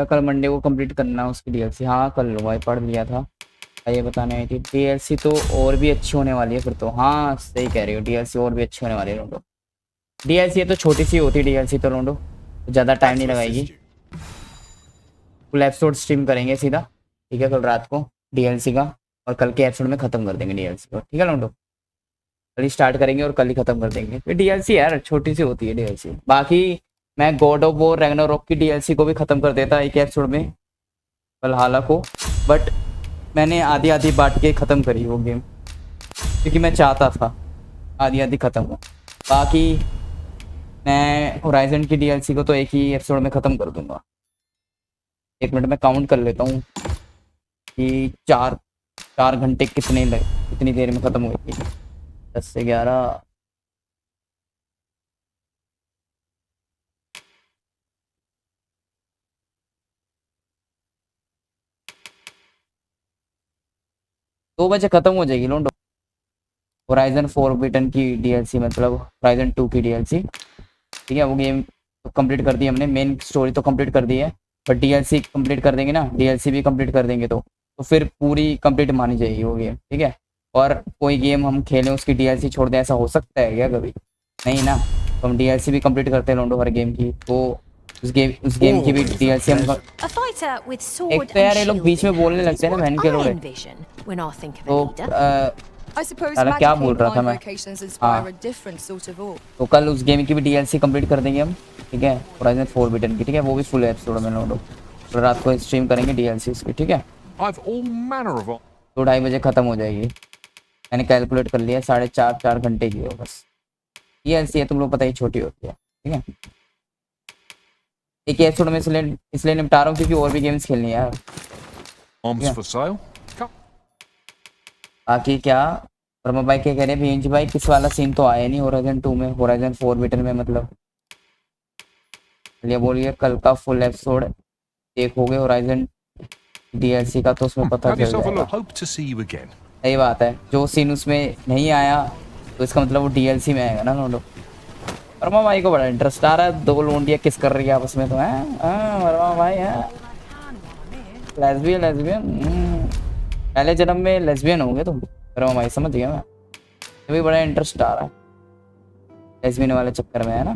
कल Monday को complete करना है उसकी DLC. हाँ कर लो भाई, पढ़ लिया था। ये बताने आई थी डीएलसी तो और भी अच्छी होने वाली है फिर तो। हाँ सही कह रही हो, डीएलसी और भी अच्छी होने वाली है रोंडो। डीएलसी तो छोटी सी होती है डीएलसी तो रोंडो, ज़्यादा टाइम नहीं लगाएगी। फुल एपिसोड स्ट्रीम करेंगे सीधा, ठीक है, कल रात को डीएलसी का, और कल के एपिसोड में ख़त्म कर देंगे डीएलसी को, ठीक है रोंडो। कल ही स्टार्ट करेंगे और कल ही ख़त्म कर देंगे। फिर डीएलसी यार छोटी सी होती है डीएलसी। बाकी मैं गॉड ऑफ वॉर रैग्नारोक की डीएलसी को भी ख़त्म कर देता एक एपिसोड में वल्हला को, बट मैंने आधी आधी बांट के ख़त्म करी वो गेम, क्योंकि मैं चाहता था आधी आधी ख़त्म हो। बाकी मैं होराइजन की डीएलसी को तो एक ही एपिसोड में ख़त्म कर दूंगा। 1 मिनट में काउंट कर लेता हूँ कि 4 घंटे कितनी देर में ख़त्म हुई थी। 10 से 11, दो बजे ख़त्म हो जाएगी लोंडो। होराइजन फॉरबिडन की डीएलसी, मतलब होराइजन 2 की डीएलसी, ठीक है। वो गेम तो कंप्लीट कर दी हमने, मेन स्टोरी तो कंप्लीट कर दी है, बट डीएलसी कंप्लीट कर देंगे ना, डीएलसी भी कंप्लीट कर देंगे तो फिर पूरी कंप्लीट मानी जाएगी वो गेम, ठीक है। और कोई गेम हम खेलें उसकी डीएलसी छोड़ दें, ऐसा हो सकता है क्या कभी? नहीं ना, तो हम डीएलसी भी कंप्लीट करते हैं लोंडो हर गेम की, तो उस गेम की भी डीएलसी हम। एक तो यार ये लोग बीच में बोलने लगते हैं ना बहन के लोड़े, तो साला क्या बोल रहा था मैं। हाँ तो कल उस गेम की भी डीएलसी कंप्लीट कर देंगे हम, ठीक है, होराइजन फॉरबिडन की, ठीक है। वो भी फुल एपिसोड में लोडो, तो रात को स्ट्रीम करेंगे डीएलसी उसकी, ठीक है। 2-2:30 बजे ख़त्म हो जाएगी, मैंने कैलकुलेट कर लिया, 4.5 घंटे की हो बस। डीएलसी है तुम लोग पता ही छोटी होती है, ठीक है। एक एपिसोड में इसलिए निपटा रहा हूँ क्योंकि और भी गेम्स खेलनी है यार। बाकी क्या वर्मा भाई क्या कह रहे हैं? भींज भाई किस वाला सीन तो आया नहीं होराइजन 2 में, होराइजन फॉरबिडन में, मतलब ये बोलिए कल का फुल एपिसोड देखोगे होराइजन डीएलसी का तो उसमें पता चल जाएगा। सही बात है, जो सीन उसमें नहीं आया तो इसका मतलब वो डीएलसी में आएगा ना लोडो। वर्मा भाई को बड़ा इंटरेस्ट आ रहा है, 2 लोंडियाँ किस कर रही है आपस में तो है। वर्मा भाई है लेस्बियन, पहले जन्म में लेस्बियन होंगे तुम वर्मा भाई, समझ गया मैं। अभी बड़ा इंटरेस्ट आ रहा है लेस्बियन वाले चक्कर में, है ना,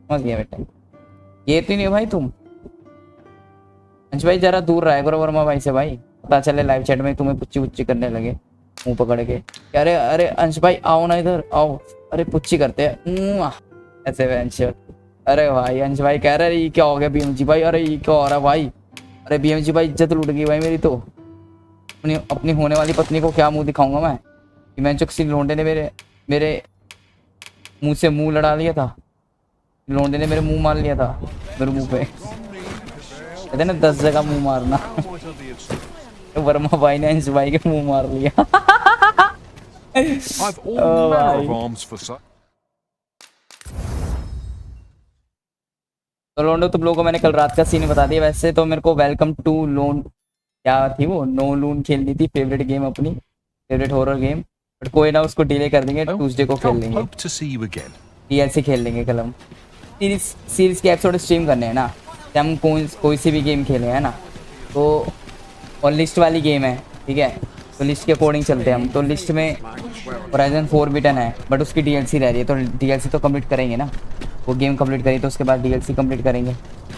समझ गया बेटे। ये तो नहीं भाई तुम अंश भाई जरा दूर रहा करो वर्मा भाई से भाई, पता चले लाइव चैट में तुम्हें पुच्ची पुच्ची करने लगे मुंह पकड़ के। अरे अरे अंश भाई आओ ना इधर आओ, अरे पुच्ची करते हैं ऐसे अंश। अरे भाई अंश भाई कह रहे ये क्या हो गया बीएमजी भाई, अरे ये क्या हो रहा है भाई, अरे बीएमजी भाई इज्जत लूट गई भाई मेरी तो। अपनी होने वाली पत्नी को क्या मुंह दिखाऊंगा मैं कि मैं जो किसी लोंडे ने मेरे मुंह से मुंह लड़ा लिया था, लोंडे ने मेरे मुंह मार लिया था, मेरे मुंह पे कहते ना 10 जगह मुंह मारना। तो वर्मा भाई ने अंश भाई के मुंह मार लिया। तो लोंडो तुम लोगों को मैंने कल रात का सीन बता दिया। वैसे तो मेरे को वेलकम टू लोन क्या थी वो नो लून खेलनी थी, फेवरेट गेम अपनी, फेवरेट हॉरर गेम, बट कोई ना उसको डिले कर देंगे, ट्यूसडे को खेल लेंगे, डीएलसी खेल लेंगे कल हम। सीरीज के एपिसोड स्ट्रीम करने हैं ना, तो हम कोई सी भी गेम खेले है ना, तो और लिस्ट वाली गेम है, ठीक है, तो लिस्ट के अकॉर्डिंग चलते हैं हम। तो लिस्ट में होराइजन फॉरबिडन है बट उसकी डीएलसी रह रही है, तो डीएलसी तो कंप्लीट करेंगे ना, वो गेम कंप्लीट करी तो उसके बाद डीएलसी कंप्लीट करेंगे,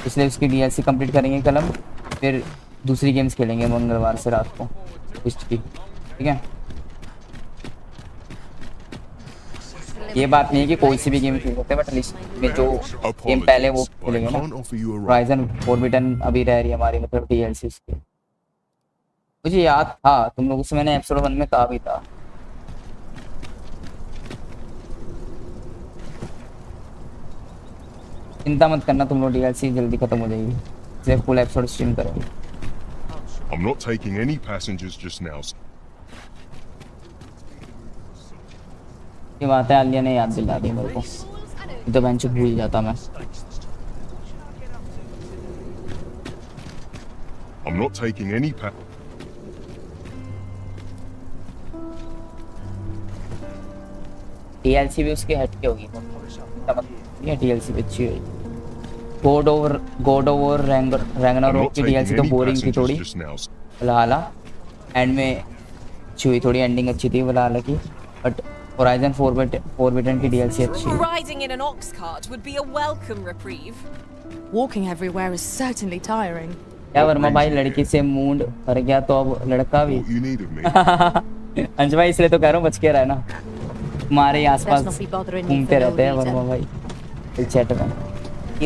इसलिए उसकी डीएलसी कंप्लीट करेंगे कल हम, फिर दूसरी गेम्स खेलेंगे मंगलवार से रात को लिस्ट की, ठीक है। ये बात नहीं है कि कोई सी भी गेम खेल सकते हैं, बट लिस्ट में जो गेम पहले वो खेलेंगे ना। होराइजन फॉरबिडन अभी रह रही है हमारी, मतलब डीएलसी उसकी। मुझे याद था तुम लोगों से मैंने एपिसोड 1 में कहा भी था। चिंता मत करना तुम लोग, डीएलसी जल्दी खत्म हो जाएगी, सिर्फ फुल एपिसोड स्ट्रीम करेंगे। I'm not taking any passengers just now. ये बात है, आलिया ने याद दिला दी मेरे को, तो मैं चुप भूल जाता मैं। I'm not taking any DLC भी उसके हट के होगी, ये डीएलसी भी अच्छी होगी। गॉड ओवर रैग्नारोक की डीएलसी तो बोरिंग थी थोड़ी फिलहाल, एंड में अच्छी हुई थोड़ी, एंडिंग अच्छी थी फिलहाल की, बट होराइजन फोरबिडन की डीएलसी अच्छी है। Riding in an ox cart would be a welcome reprieve. Walking everywhere is certainly tiring. क्या वर्मा भाई, लड़की से मूड भर गया तो अब लड़का भी। अंश भाई इसलिए तो कह रहा हूँ बच के रहना, तुम्हारे ही आसपास घूमते रहते हैं वर्मा भाई चैट में।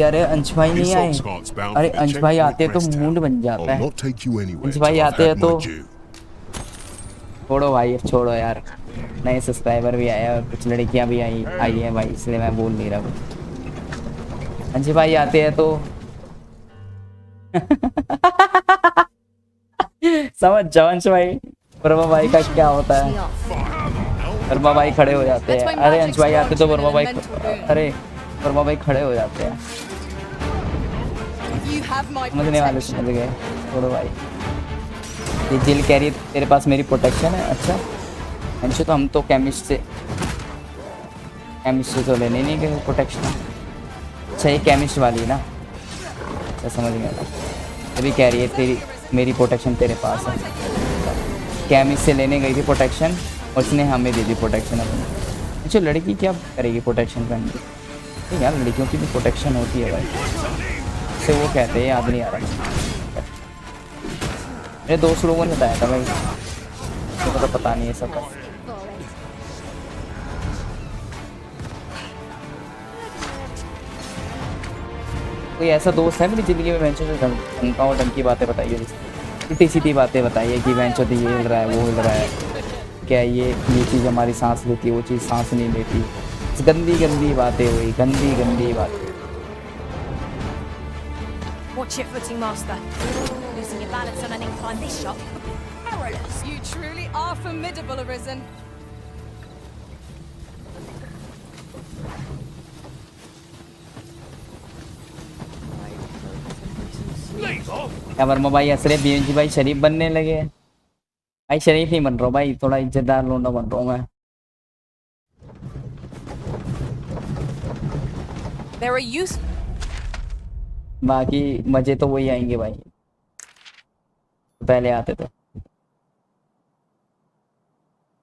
अरे अंश भाई नहीं आए, अरे अंश भाई आते हैं तो मूड बन जाता है, अंश भाई आते हैं तो छोड़ो भाई, छोड़ो यार, नए सब्सक्राइबर भी आए और कुछ लड़कियां भी आई हैं भाई, इसलिए मैं बोल नहीं रहा कुछ। अंश भाई आते हैं तो समझ जाओ अंश भाई, वर्मा भाई का क्या होता है, वर्मा भाई खड़े हो जाते हैं। अरे अंश भाई आते तो वर्मा भाई, अरे वर्मा भाई खड़े हो जाते हैं, समझने वाले समझ गए। छोड़ो भाई, ये जिल कह रही है तेरे पास मेरी प्रोटेक्शन है। अच्छा अंशु, तो हम तो केमिस्ट से तो लेने नहीं गए प्रोटेक्शन। अच्छा ये केमिस्ट वाली है ना, अच्छा समझ गया था। अभी कह रही है तेरी मेरी प्रोटेक्शन तेरे पास है, केमिस्ट से लेने गई थी प्रोटेक्शन और उसने हमें दे दी प्रोटेक्शन अपनी। अच्छा लड़की क्या करेगी प्रोटेक्शन करने की, ठीक यार लड़कियों की भी प्रोटेक्शन होती है भाई, से वो कहते हैं, याद नहीं आ रहा, मेरे दोस्त लोगों ने बताया था भाई, तो पता नहीं है सब। कोई ऐसा दोस्त है मेरी ज़िंदगी में बेंचो जो ढंका और ढंग की बातें बताइए, उल्टी सीधी बातें बताइए कि बेंचो तो ये हिल रहा है वो हिल रहा है, क्या ये चीज़ हमारी सांस लेती है वो चीज़ सांस नहीं लेती, गंदी गंदी बातें हुई, गंदी गंदी बातें। Watch your footing, master. Losing your balance on an incline this shot could be perilous. You truly are formidable, Arisen. क्या वर्मा भाई हंस रहे, बीएनजी भाई शरीफ बनने लगे। भाई शरीफ नहीं बन रहा हूँ भाई, थोड़ा इज्जतदार लोंडा बन रहा हूँ मैं। There are use. बाकी मजे तो वही आएंगे भाई, पहले आते थे।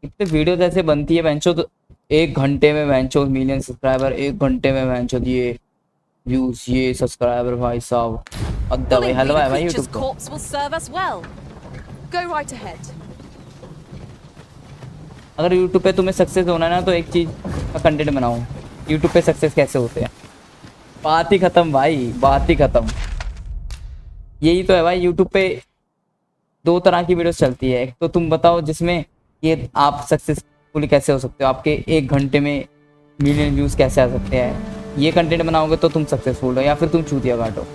इतने वीडियो जैसे बनती है बेंचो, तो 1 घंटे में बेंचो मिलियन सब्सक्राइबर, 1 घंटे में बेंचो ये व्यूज, ये सब्सक्राइबर भाई साहब, अद्दा भाई हलवा है भाई यूट्यूब को। Go right ahead. अगर यूट्यूब पे तुम्हें सक्सेस होना है ना, तो एक चीज का कंटेंट बनाओ, यूट्यूब पे सक्सेस कैसे होते हैं, बात ही खत्म भाई, बात ही खत्म। यही तो है भाई, यूट्यूब पे 2 तरह की वीडियोस चलती है, एक तो तुम बताओ जिसमें ये आप सक्सेसफुली कैसे हो सकते हो, आपके 1 घंटे में मिलियन व्यूज कैसे आ सकते हैं, ये कंटेंट बनाओगे तो तुम सक्सेसफुल हो, या फिर तुम चूतिया काटो,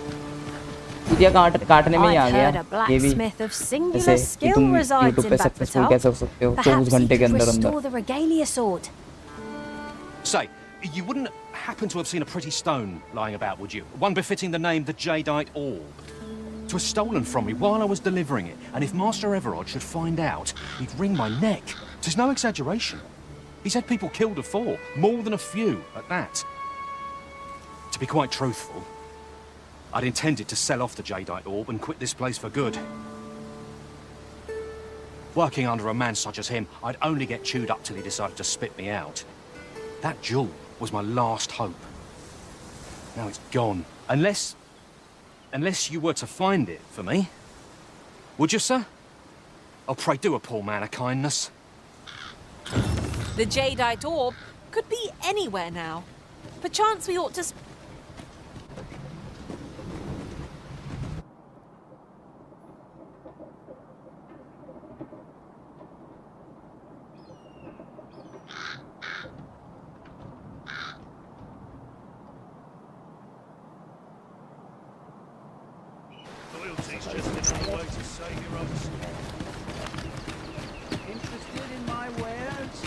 चूतिया काटने में ही आ गया ये भी, जैसे कि तुम यूट्यूब पे सक्सेसफुल कैसे हो सकते हो 24 घंटे के अंदर अंदर। Say, you wouldn't happen to have seen a pretty stone lying about, would you? One befitting the name the Jadeite Orb. It was stolen from me while I was delivering it, and if Master Everard should find out, he'd wring my neck. There's no exaggeration. He said people killed before, more than a few at that. To be quite truthful, I'd intended to sell off the Jadeite Orb and quit this place for good. Working under a man such as him, I'd only get chewed up till he decided to spit me out. That jewel was my last hope. Now it's gone. Unless you were to find it for me. Would you, sir? Oh, pray do a poor man a kindness. The Jadeite Orb could be anywhere now. Perchance we ought to... Loyalty's just another way to say your own skin. Interested in my wares?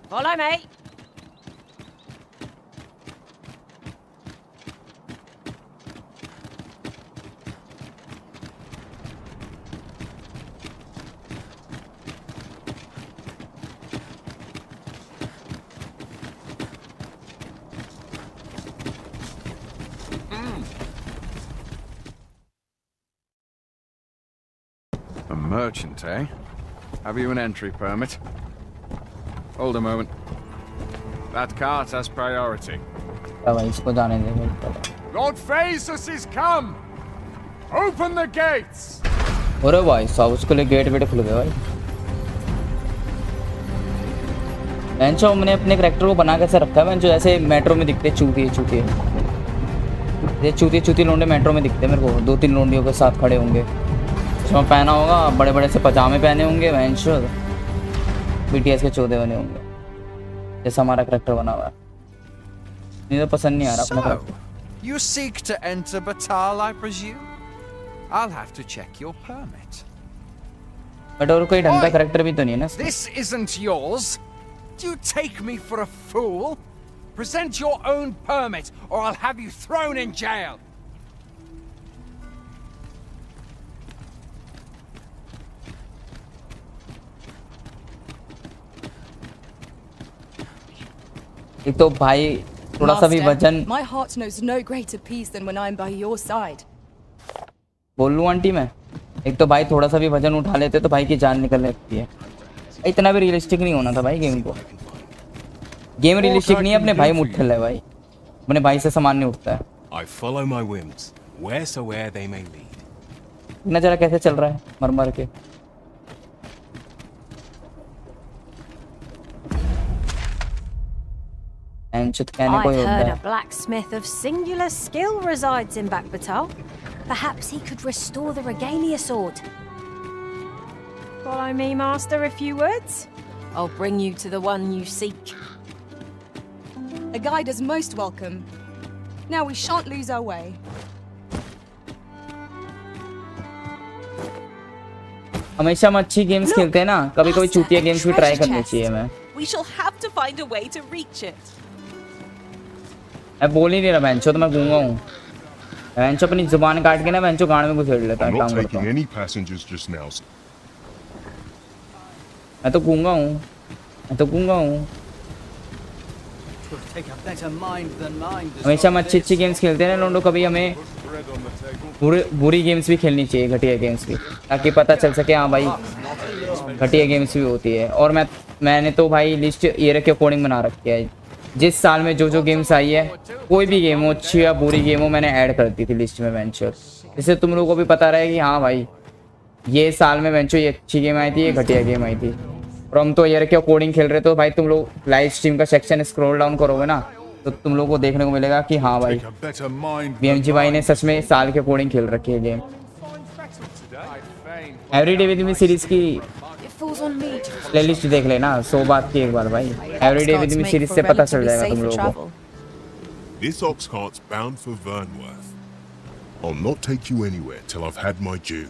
Follow me. A merchant, eh? Have you an entry permit? Hold a moment. That cart has priority. भाई इसको जाने दे भाई। Lord Phaesus is come! Open the gates! अरे भाई साहब उसके लिए gate wait खुल गए भाई। बेंचो मैंने अपने करैक्टर को बना कैसे रखा है बेंचो, ऐसे मेट्रो में दिखते चूतिए चूतिए, ये चूतिए चूतिए लोंडे मेट्रो में दिखते हैं मेरे को। 2-3 लोंडियों के साथ खड़े होंगे, उसमें पहना होगा बड़े बड़े से पजामे पहने होंगे, बेंचो BTS के चौधे बने होंगे जैसा हमारा करैक्टर बना हुआ है। मुझे तो पसंद नहीं आ रहा अपना character. You seek to enter Batal, I presume? I'll have to check your permit. But और कोई ढंग का करैक्टर भी तो नहीं है ना। This isn't yours. Do you take me for a fool? Present your own permit, or I'll have you thrown in jail. एक तो भाई थोड़ा सा भी वजन My heart knows no greater peace than when I'm by your side. बोल लूं aunty मैं, एक तो भाई थोड़ा सा भी वजन उठा लेते तो भाई की जान निकल लगती है। इतना भी रियलिस्टिक नहीं होना था भाई गेम को। गेम रियलिस्टिक नहीं है, अपने भाई मुट्ठल है भाई, अपने भाई से सामान नहीं उठता है। I follow my whims, wheresoever they may lead. इतना जरा कैसे चल रहा है मर मर के। I've heard a blacksmith of singular skill resides in Batal. Perhaps he could restore the regalia sword. Follow me, master, a few words. I'll bring you to the one you seek. A guide is most welcome. Now we shan't lose our way. हमेशा हम अच्छी games खेलते हैं ना, कभी कभी चूतिया games भी ट्राई करनी चाहिए। We shall have to find a way to reach it. मैं बोल ही नहीं रहा बेंचो, तो मैं गूंगा हूँ। बेंचो अपनी जुबान काट के ना बेंचो गांड में घुसेड़ लेता है। काम करता हूँ। मैं तो गूंगा हूँ, मैं तो गूंगा हूँ। हमेशा हम अच्छी गेम्स खेलते हैं ना लोंडो, कभी हमें बुरी गेम्स भी खेलनी चाहिए, घटिया गेम्स भी, ताकि पता चल सके हाँ भाई घटिया गेम्स भी होती है। और मैंने तो भाई लिस्ट ईयर के अकॉर्डिंग बना रखी है। जिस साल में जो गेम्स आई है, कोई भी गेम हो अच्छी या बुरी गेम हो, मैंने ऐड कर दी थी लिस्ट में वेंचर, जिससे तुम लोगों को भी पता रहे कि हाँ भाई ये साल में वेंचर ये अच्छी गेम आई थी, ये घटिया गेम आई थी। और हम तो ईयर के अकॉर्डिंग खेल रहे, तो भाई तुम लोग लाइव स्ट्रीम का सेक्शन स्क्रॉल डाउन करोगे ना, तो तुम लोगों को देखने को मिलेगा कि हाँ भाई BMG भाई ने सच में साल के अकॉर्डिंग खेल रखी है game. Everyday with me series की प्लेलिस्ट देख लेना, 100 बात की एक बार भाई। एवरीडे विद मी सीरीज से पता चल जाएगा तुम लोगों को। This ox cart's bound for Vernworth. I'll not take you anywhere till I've had my due.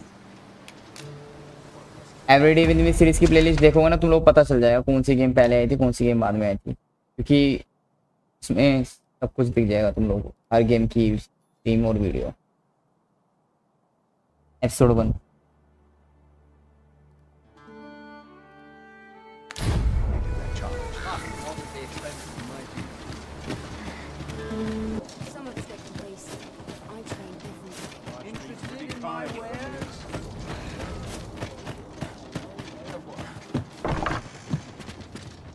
Everyday with me series की प्लेलिस्ट देखोगे ना, तुम लोग पता चल जाएगा कौन सी गेम पहले आई थी, कौन सी गेम बाद में आई थी, क्योंकि इसमें सब कुछ दिख जाएगा तुम लोगों को, हर गेम की स्ट्रीम और video. Episode 1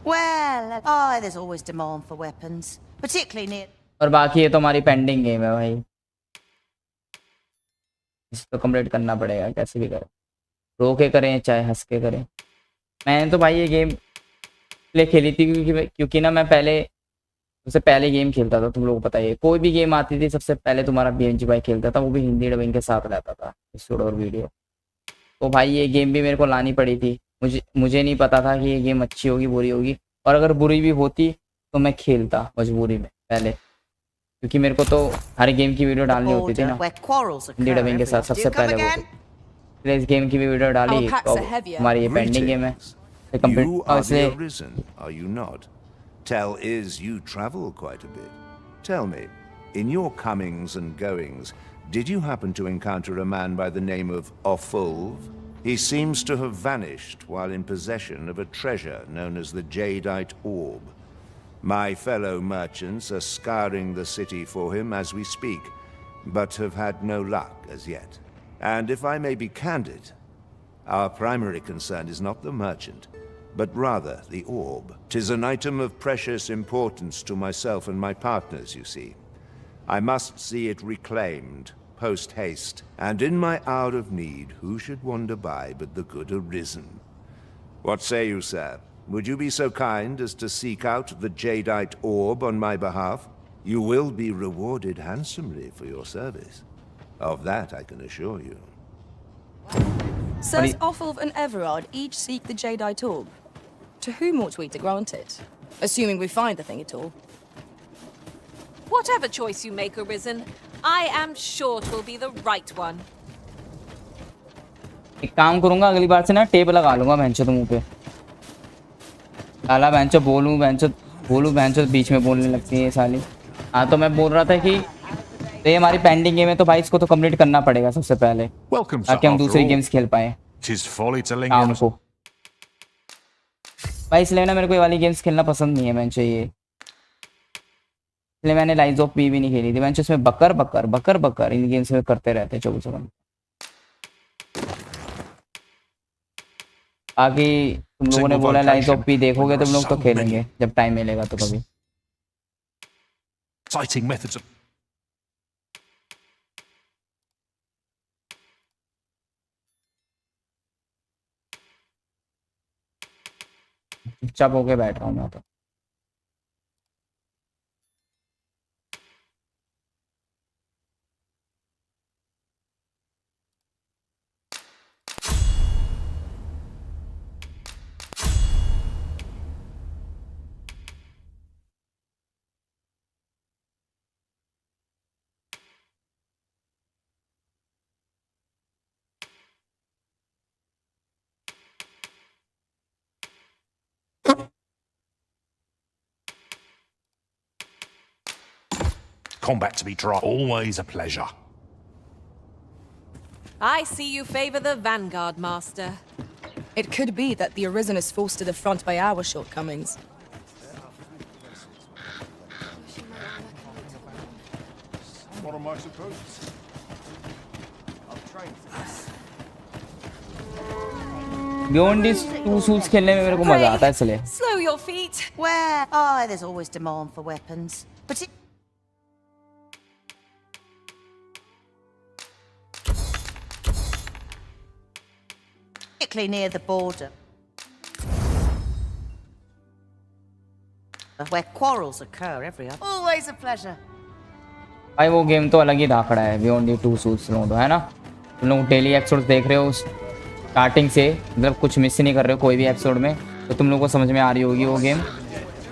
Well, there's always demand for weapons, particularly near. और बाकी ये तो हमारी पेंडिंग गेम है भाई, इसको कंप्लीट करना पड़ेगा कैसे भी करें, रो के करें चाहे हंस के करें। मैंने तो भाई ये गेम इसलिए खेली थी क्योंकि ना मैं पहले सबसे पहले गेम खेलता था, तुम लोगों को पता है, कोई भी गेम आती थी सबसे पहले तुम्हारा BMG भाई खेलता था, वो भी हिंदी डबिंग के साथ रहता था एपिसोड और वीडियो। तो भाई ये गेम भी मेरे को लानी पड़ी थी, मुझे नहीं पता था कि ये गेम अच्छी होगी बुरी होगी, और अगर बुरी भी होती तो मैं खेलता मजबूरी में पहले, क्योंकि मेरे को तो हर गेम की वीडियो डालनी होती थी ना हिंदी डबिंग के साथ सबसे पहले वो। इस गेम की भी वीडियो डाली तो हमारी ये पेंडिंग गेम है, You are the Arisen, are you not? Tell is you travel quite a bit. Tell me, in your comings and goings, did you happen to encounter a man by the name of Offulv? He seems to have vanished while in possession of a treasure known as the Jadeite Orb. My fellow merchants are scouring the city for him as we speak, but have had no luck as yet. And if I may be candid, our primary concern is not the merchant, but rather the orb. 'Tis an item of precious importance to myself and my partners, you see. I must see it reclaimed, post-haste, and in my hour of need, who should wander by but the good Arisen? What say you, sir? Would you be so kind as to seek out the Jadeite Orb on my behalf? You will be rewarded handsomely for your service. Of that I can assure you. Sirs Offulv and Everard each seek the Jadeite Orb. To whom ought we to grant it? Assuming we find the thing at all. Whatever choice you make, Arisen, I am sure it will be the right one. एक काम करूंगा अगली बार से ना tape लगा लूंगा बेंचो मुंह पे साला बेंचो बोलूं बीच में बोलने लगती है ये साली। हाँ तो मैं बोल रहा था कि तो ये हमारी पेंडिंग गेम है तो भाई इसको तो कंप्लीट करना पड़ेगा सबसे पहले ताकि हम दूसरी गेम्स खेल पाए शाम को भाई। इसलिए ना मेरे को ये वाली गेम्स खेलना पसंद नहीं है बेंचो ये, इसलिए मैंने लाइज ऑफ पी भी नहीं खेली थी बेंचो। इसमें बकर इन गेम्स में करते रहते हैं 24 घंटे। बाकी तुम लोगों ने बोला लाइज ऑफ पी देखोगे तुम लोग तो खेलेंगे जब टाइम मिलेगा तो कभी। Citing methods of चुपचाप होके बैठा हूँ मैं तो। combat to be dry. Always a pleasure. I see you favor the Vanguard, Master. It could be that the Arisen is forced to the front by our shortcomings. What am I supposed to? Beyond these two suits खेलने में मेरे को मजा आता है इसलिए। Slow your feet. Where? Oh, there's always demand for weapons. Particularly near the border, where quarrels occur every other. Always a pleasure. भाई वो गेम तो अलग ही धाकड़ा है बियॉन्ड दी टू सूट्स लो तो है ना। तुम लोग डेली एपिसोड्स देख रहे हो स्टार्टिंग से, मतलब कुछ मिस नहीं कर रहे हो कोई भी एपिसोड में, तो तुम लोग को समझ में आ रही होगी वो गेम,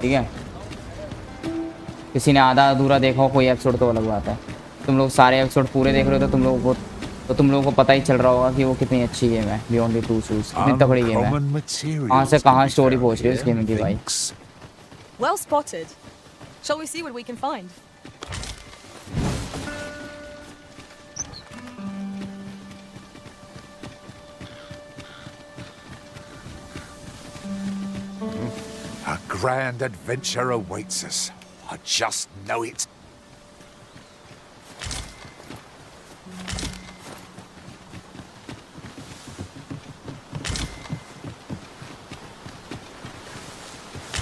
ठीक है। किसी ने आधा अधूरा देखा हो कोई एपिसोड तो अलग बात है। तुम लोग सारे एपिसोड पूरे देख रहे हो तो तुम लोगों को पता ही चल रहा होगा कि वो कितनी अच्छी गेम है बियॉन्ड दी टू सूट्स। कितनी तगड़ी गेम है, कहाँ से कहाँ स्टोरी पहुँच रही है इस गेम की भाई। Well spotted. Shall we see what we can find? A grand adventure awaits us. I just know it.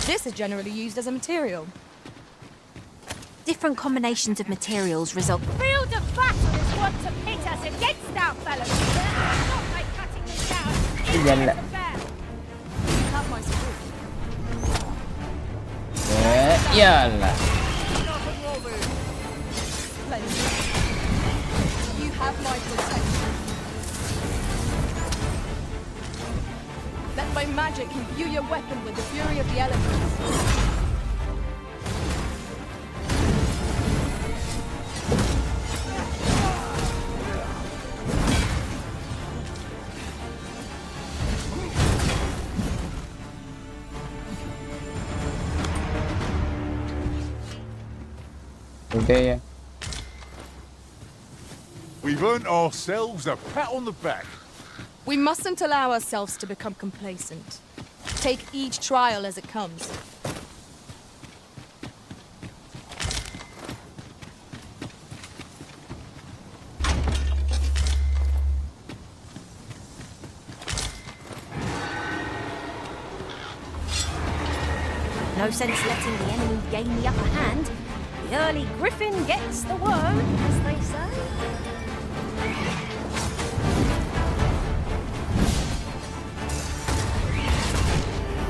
This is generally used as a material. Different combinations of materials result. Field of battle is what to pit us against our fellows. Not by cutting them down. Have my support. Yalla. Splendid. You have my protection. Let my magic imbue your weapon with the fury of the elements. होते हैं ये। We've earned ourselves a pat on the back. We mustn't allow ourselves to become complacent. Take each trial as it comes. No sense letting the enemy gain the upper hand. The early griffin gets the worm, as they say.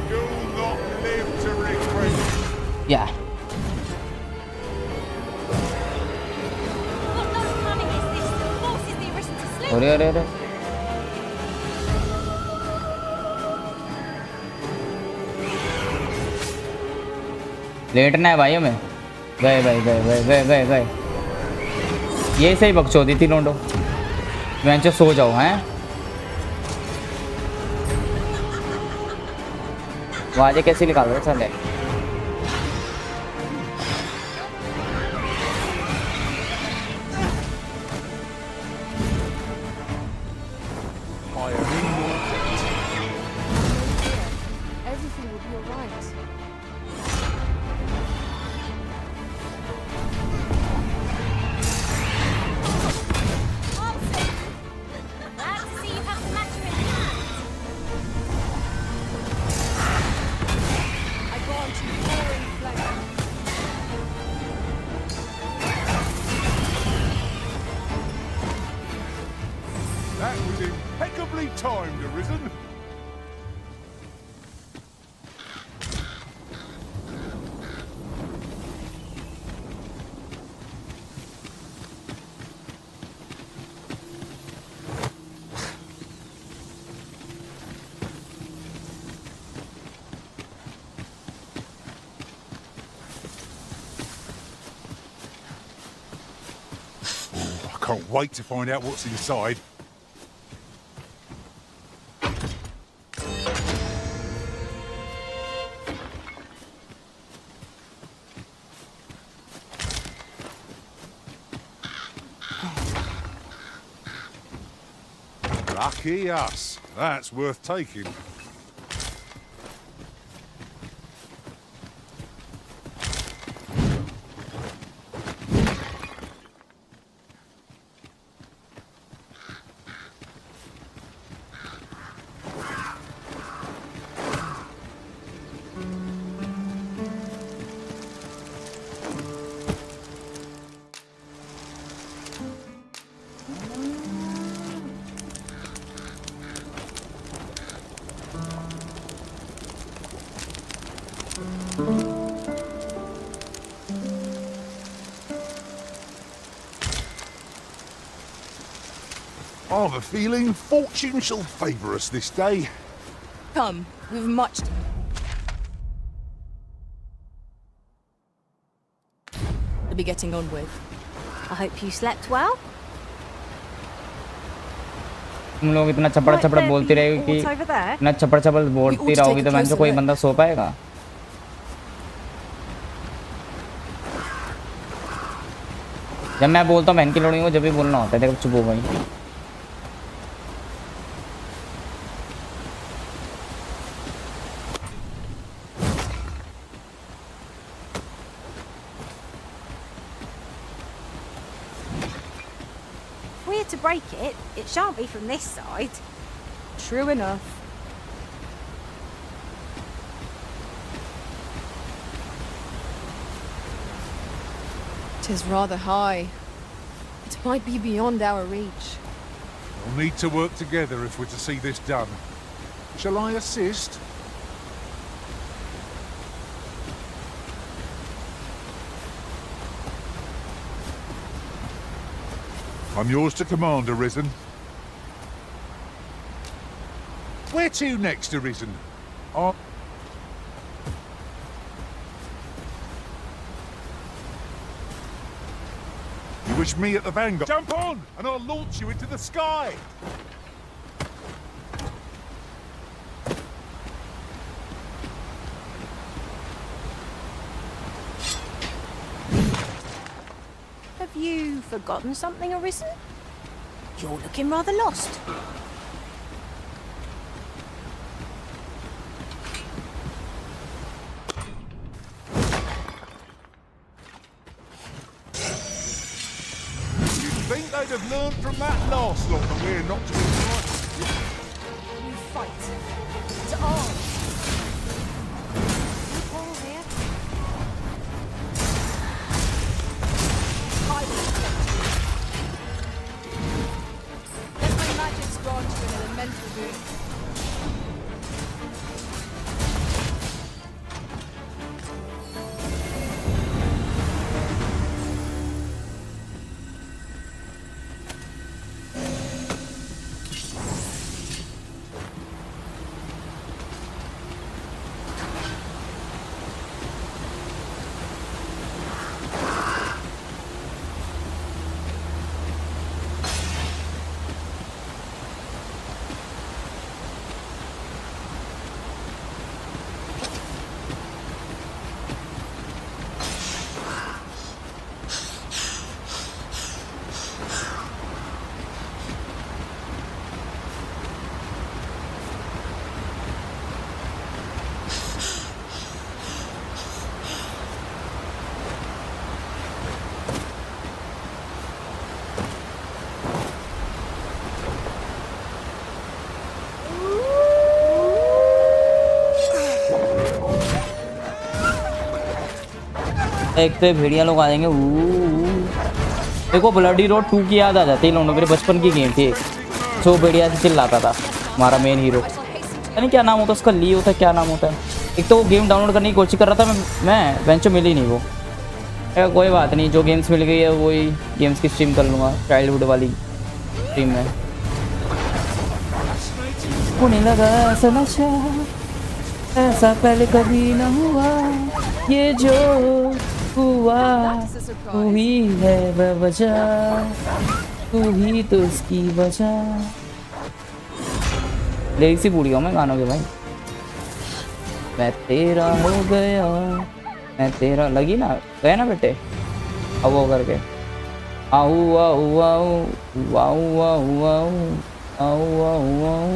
You'll not live to regret it. Yeah. What low cunning is this that forces the Arisen to slip? अरे अरे अरे लेटना है भाई हमें। गए गए गए गए गए गए गए ये सही बकचोदी थी लोंडो। वेंचर सो जाओ हैं। आवाजें कैसी निकाल रहे साले। Everything will be alright. Glad to see you have the matter in hand. I go on to pouring flame. That was impeccably timed, Arisen. I can't wait to find out what's inside. Lucky us. That's worth taking. I have a feeling fortune shall favour us this day. Come, we've much to be getting on with. I hope you slept well. तुम लोग इतना चपड़ चपड़ बोलती रहेगी कि इतना चपड़ चपड़ बोलती रहोगी तो मैंने कोई बंदा सो पाएगा। जब मैं बोलता हूँ बहन की लड़ाई को जब भी बोलना होता है देखो चुप हो भाई। If we're to break it, it shan't be from this side. True enough. Tis rather high. It might be beyond our reach. We'll need to work together if we're to see this done. Shall I assist? I'm yours to command, Arisen. Where to next, Arisen? You wish me at the vanguard? Jump on, and I'll launch you into the sky! you forgotten something, Arisen? You're looking rather lost. You'd think they'd have learned from that last lot that we're not to be frightened. We fight. To arms. You Paul here? I will protect you. Let my magics grant you an elemental boon. एक तो भेड़िया लोग आ जाएंगे। देखो bloody road 2 की याद आ जाती है लोगों, मेरे बचपन की गेम थी। सो भेड़िया से चिल्लाता था हमारा मेन हीरो, पता नहीं क्या नाम होता उसका, ली होता क्या नाम होता है। एक तो वो गेम डाउनलोड करने की कोशिश कर रहा था मैं बेंचो मिली नहीं वो। कोई बात नहीं, जो गेम्स मिल गई है वही गेम्स की स्ट्रीम कर लूँगा, चाइल्डहुड वाली स्ट्रीम में। होने लगा ऐसा नशा, ऐसा पहले कभी ना हुआ, ये जो हुआ तू ही है वह वजह, तू ही तो इसकी वजह। लिरिक्स ही भूल गया मैं गानों के भाई। मैं तेरा हो गया, मैं तेरा, लगी ना गए ना बेटे, अब वो करके आऊ आऊ आऊ आऊ आऊ आऊ आऊ आऊ।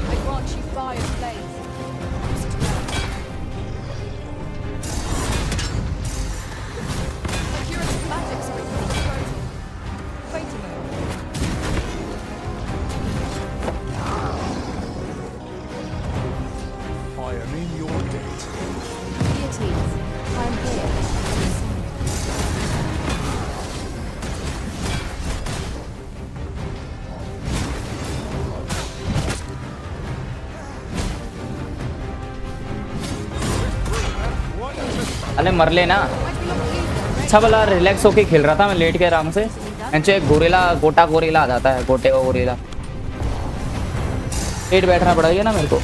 I grant you fire blaze. Curative magics are equally disposal. Wait a moment. I am in your debt. Deities, I am here. अरे मर लेना। अच्छा भला रिलैक्स होके खेल रहा था मैं लेट के आराम से। नीचे गोरेला, गोटा गोरेला आ जाता है, गोटे का गोरेला। लेट बैठना पड़ेगा ना मेरे को।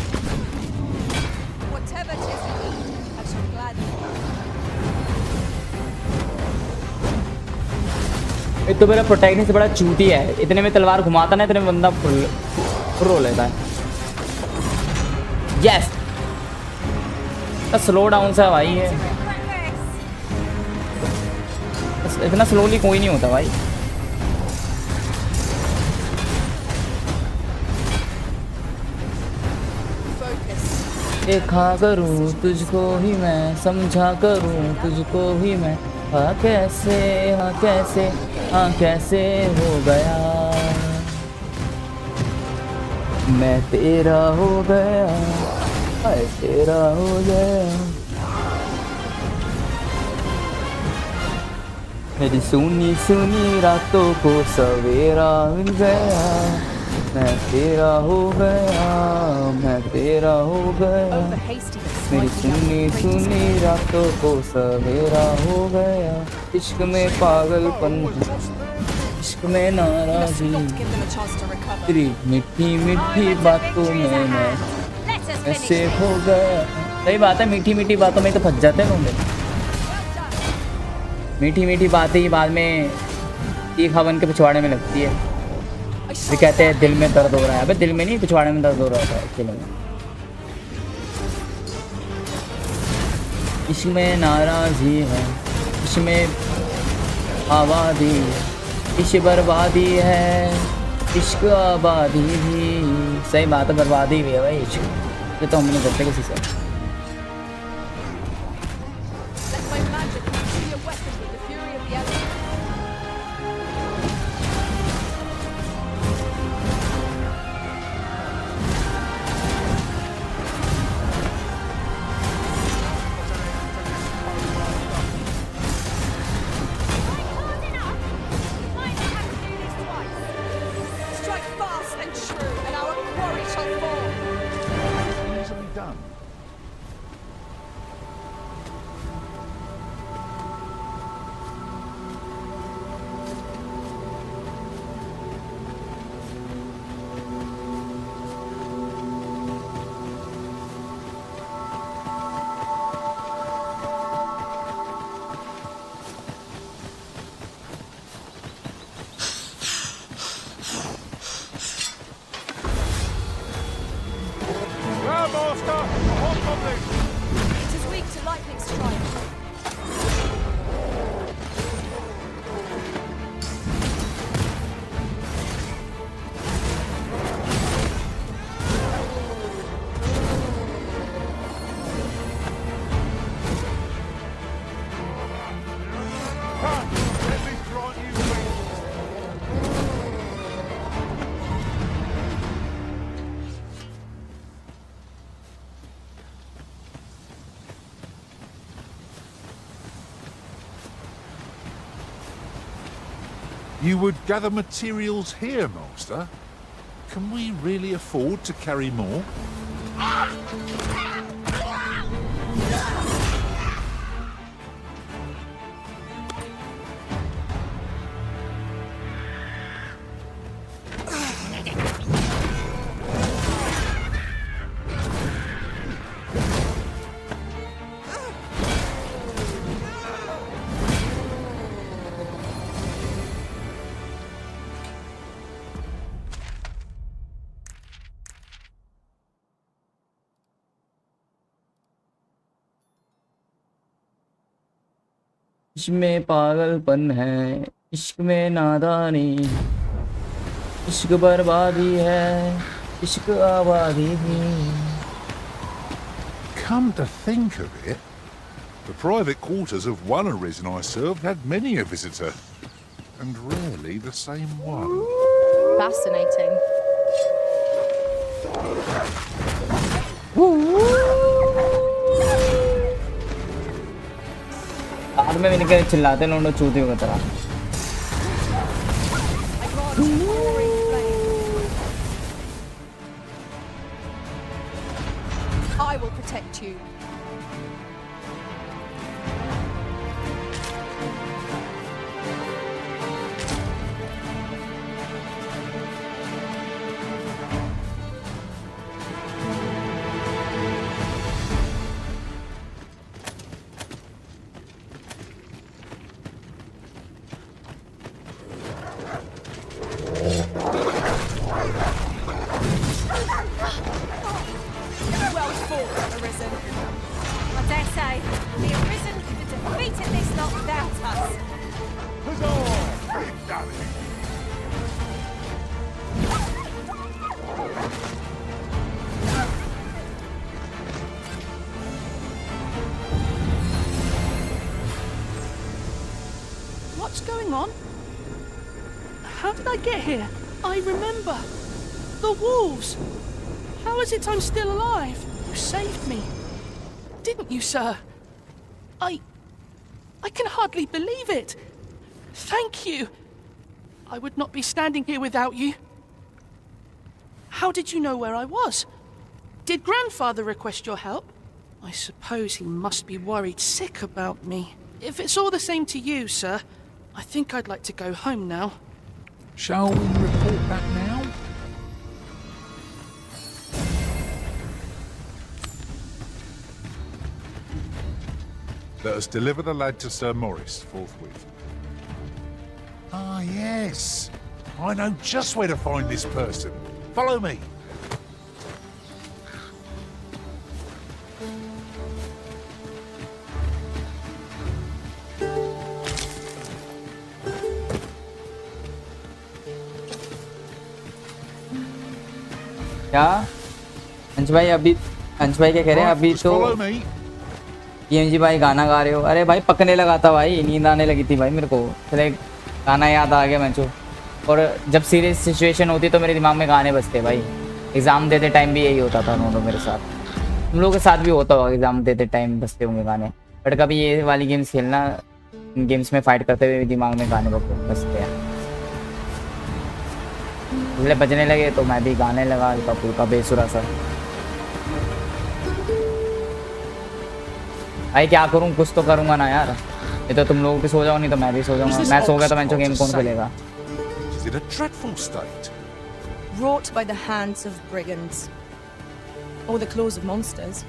एक तो मेरा प्रोटेक्शन से बड़ा चूती है, इतने में तलवार घुमाता ना, इतने में बंदा फुल रो लेता है। यस, स्लो डाउन सा भाई है, इतना स्लोली कोई नहीं होता भाई। देखा करूं तुझको ही मैं, समझा करूं तुझको ही मैं, हाँ कैसे, हाँ कैसे, हाँ कैसे हो गया, मैं तेरा हो गया, हाय तेरा हो गया। मेरी सुनी सुनी रातों को सवेरा मिल गया, मैं तेरा हो गया, मैं तेरा हो गया। मेरी सुनी सुनी रातों को सवेरा हो गया, इश्क में पागलपन। इश्क में नाराजी Not give them a chance to recover. तेरी मीठी मीठी बातों में मैं ऐसे खो गया। सही बात है, मीठी मीठी बातों में तो फंस जाते हैं लोग। मीठी मीठी बातें ही बाद में तीखा बन के पिछवाड़े में लगती है। वे कहते हैं दिल में दर्द हो रहा है, अबे दिल में नहीं पिछवाड़े में दर्द हो रहा था एक्चुअली में। इश्क में नाराजी है, इश्क में आबादी है, इश्क बर्बादी है, इश्क आबादी भी। सही बात है, बर्बादी भी है भाई इश्क, ये तो हम नहीं करते किसी से। Let my magic be your weapon with the fury of the elements. Strike fast and true, and our quarry shall fall. Easily done. It is weak to lightning strike. You would gather materials here, Master? Can we really afford to carry more? इश्क में पागलपन है, इश्क में नादानी, इश्क बर्बादी है, इश्क आबादी भी। Come to think of it, the private quarters of one Arisen I served had many a visitor, and rarely the same one. Fascinating. बाद में भी निकल चिल्लाते लोग चूतियों की तरह। I will protect you. Well fought, Arisen. I dare say, the Arisen could have defeated this lot without us. What's going on? How did I get here? I remember. The wolves! How is it I'm still alive? You saved me. Didn't you, sir? I can hardly believe it. Thank you. I would not be standing here without you. How did you know where I was? Did Grandfather request your help? I suppose he must be worried sick about me. If it's all the same to you, sir, I think I'd like to go home now. Shall we report back now? Let us deliver the lad to Sir Maurice forthwith. Ah, yes. I know just where to find this person. Follow me. क्या अंश भाई अभी अंश भाई क्या कह रहे हैं अभी तो जी भाई गाना गा रहे हो। अरे भाई पकने लगा था भाई, नींद आने लगी थी भाई मेरे को, चले गाना याद आ गया मैं। और जब सीरियस सिचुएशन होती तो मेरे दिमाग में गाने बजते भाई। एग्ज़ाम देते टाइम भी यही होता था दोनों मेरे साथ, तुम लोगों के साथ भी होता होगा, एग्ज़ाम देते टाइम बजते होंगे गाने। बट कभी ये वाली गेम्स खेलना, गेम्स में फाइट करते हुए दिमाग में गाने बजते हैं। इसलिए बजने लगे तो मैं भी गाने लगा हल्का फुल्का बेसुरा सा। भाई क्या करूँ, कुछ तो करूँगा ना यार। ये तो तुम लोग भी सो जाओ, नहीं तो मैं भी सो जाऊँगा। मैं सो गया तो मैं गेम कौन खेलेगा। Is it a dreadful state? Wrought by the hands of brigands. Or the claws of monsters.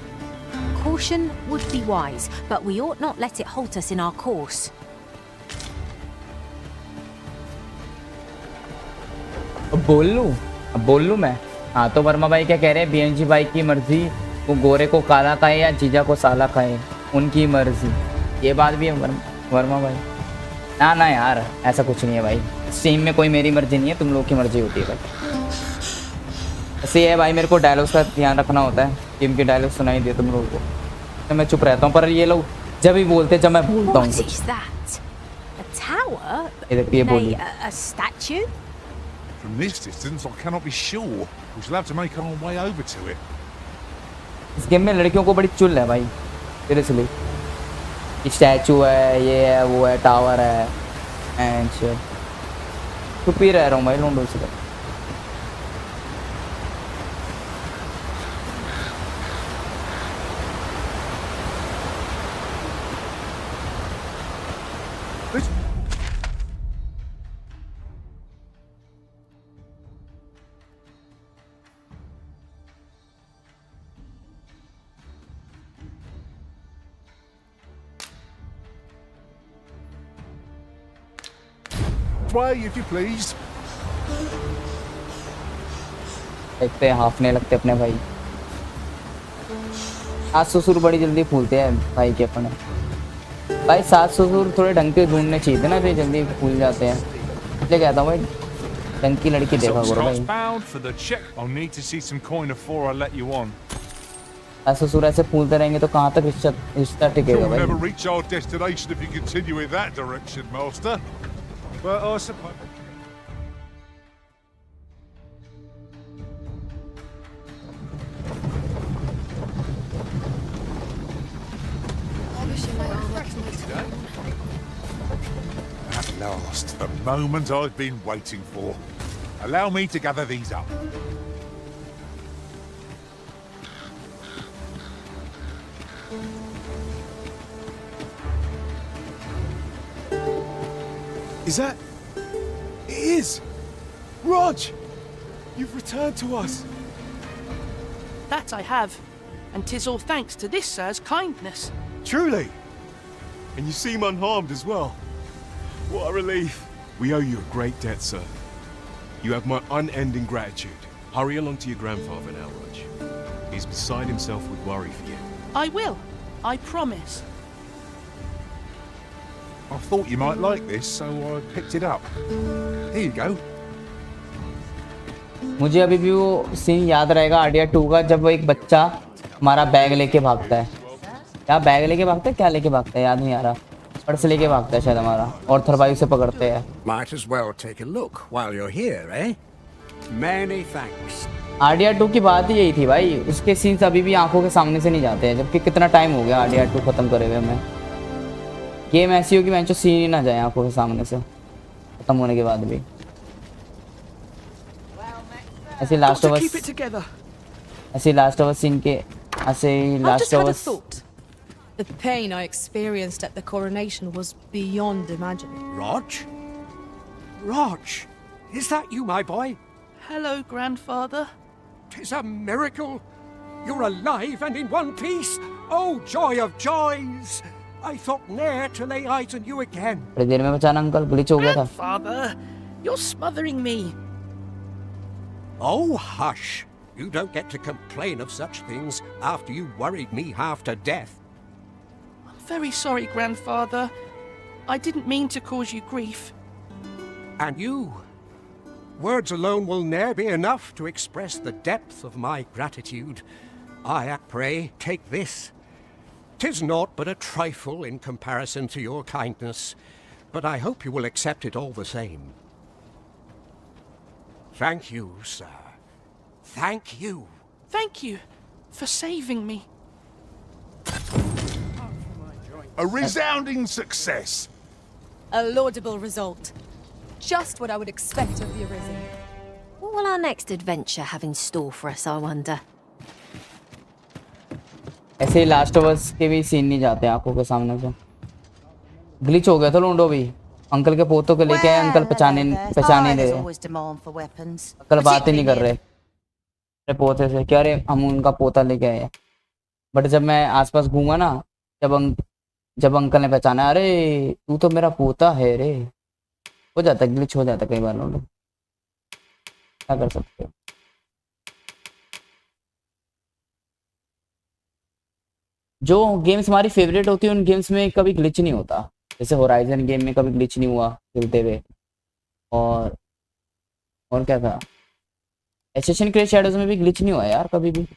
Caution would be wise, but we ought not let it halt us in our course. अब बोल लूँ मैं। हाँ तो वर्मा भाई क्या कह रहे हैं, बीएनजी भाई की मर्जी, वो गोरे को काला खाए या जीजा को साला खाए, उनकी मर्जी। ये बात भी है वर्मा भाई। ना यार ऐसा कुछ नहीं है भाई, स्ट्रीम में कोई मेरी मर्जी नहीं है, तुम लोग की मर्जी होती है भाई। ऐसे है भाई, मेरे को डायलॉग्स का ध्यान रखना होता है। गेम के डायलॉग सुनाई दिए तुम लोगों को तो मैं चुप रहता हूँ, पर ये लोग जब भी बोलते जब मैं बोलता हूँ कुछ। ये बोली From this distance, I cannot be sure. We shall have to make our way over to it. इस गेम में लड़कियों को बड़ी चुल है भाई, सीरियसली। स्टैचू है, ये है, वो है, टावर है, एंड चुप ही रह रहा हूँ भाई लोगों से। Way, if you please. देखते हैं हाफने लगते अपने भाई। सास ससुर बड़ी जल्दी फूलते हैं भाई के अपने। भाई सास ससुर थोड़े ढंग के ढूंढने चाहिए थे ना, फिर जल्दी फूल जाते हैं। इसलिए कहता हूँ भाई ढंग की लड़की देखा करो भाई। सास ससुर ऐसे फूलते रहेंगे तो कहाँ तक रिश्ता टिकेगा भाई। But I suppose. At last, the moment I've been waiting for. Allow me to gather these up. Is that... It is! Rog! You've returned to us! That I have, and 'tis all thanks to this sir's kindness. Truly! And you seem unharmed as well. What a relief. We owe you a great debt, sir. You have my unending gratitude. Hurry along to your grandfather now, Rog. He's beside himself with worry for you. I will. I promise. I thought you might like this, so I picked it up. Here you go. मुझे अभी भी वो scene याद रहेगा RDR 2 का, जब वो एक बच्चा हमारा बैग लेके भागता है। क्या बैग लेके भागता है, क्या लेके भागता है याद नहीं आ रहा। पर्स लेके भागता है शायद हमारा, और थरवाई से पकड़ते हैं। Might as well take a look while you're here, eh? Many thanks. RDR 2 की बात ही यही थी भाई, उसके सीन्स अभी भी आंखों के सामने से नहीं जाते हैं, जबकि कितना टाइम हो गया आरडीआर 2 खत्म करे हुए हमें। गेम ऐसी हो कि मैं सीन ही ना जाए आंखों के सामने से खत्म होने के बाद भी। ऐसे लास्ट ऑफ अस सीन के ऐसे last of us. The pain I experienced at the coronation was beyond imagining. Rog? Rog, Is that you, my boy? Hello, grandfather. 'Tis a miracle. You're alive and in one piece. Oh, joy of joys! I thought ne'er to lay eyes on you again. थोड़ी देर में बचाना uncle, glitch हो गया था। Father, you're smothering me. Oh, hush. You don't get to complain of such things after you worried me half to death. I'm very sorry, grandfather. I didn't mean to cause you grief. And you? Words alone will ne'er be enough to express the depth of my gratitude. I pray, take this. 'Tis naught but a trifle in comparison to your kindness, but I hope you will accept it all the same. Thank you, sir. Thank you. Thank you for saving me. A resounding success. A laudable result. Just what I would expect of the Arisen. What will our next adventure have in store for us, I wonder? ऐसे ही last of us के भी scene नहीं जाते आंखों के सामने से। Glitch हो गया था लोंडो भी। अंकल के पोतों को लेके आए, अंकल पहचाने नहीं दे रहे, अंकल बात ही नहीं कर रहे मेरे पोते से, क्या रे हम उनका पोता लेके आए। बट जब मैं आसपास घूमा ना, जब अंकल ने पहचाना, अरे तू तो मेरा पोता है रे, हो जाता ग्लिच, हो जाता कई बार लोंडो, क्या कर सकते हो। जो गेम्स हमारी फेवरेट होती है उन गेम्स में कभी ग्लिच नहीं होता। जैसे होराइजन गेम में कभी ग्लिच नहीं हुआ खेलते हुए, और क्या था, एसेसिन क्रीड शैडोज में भी ग्लिच नहीं हुआ यार कभी भी।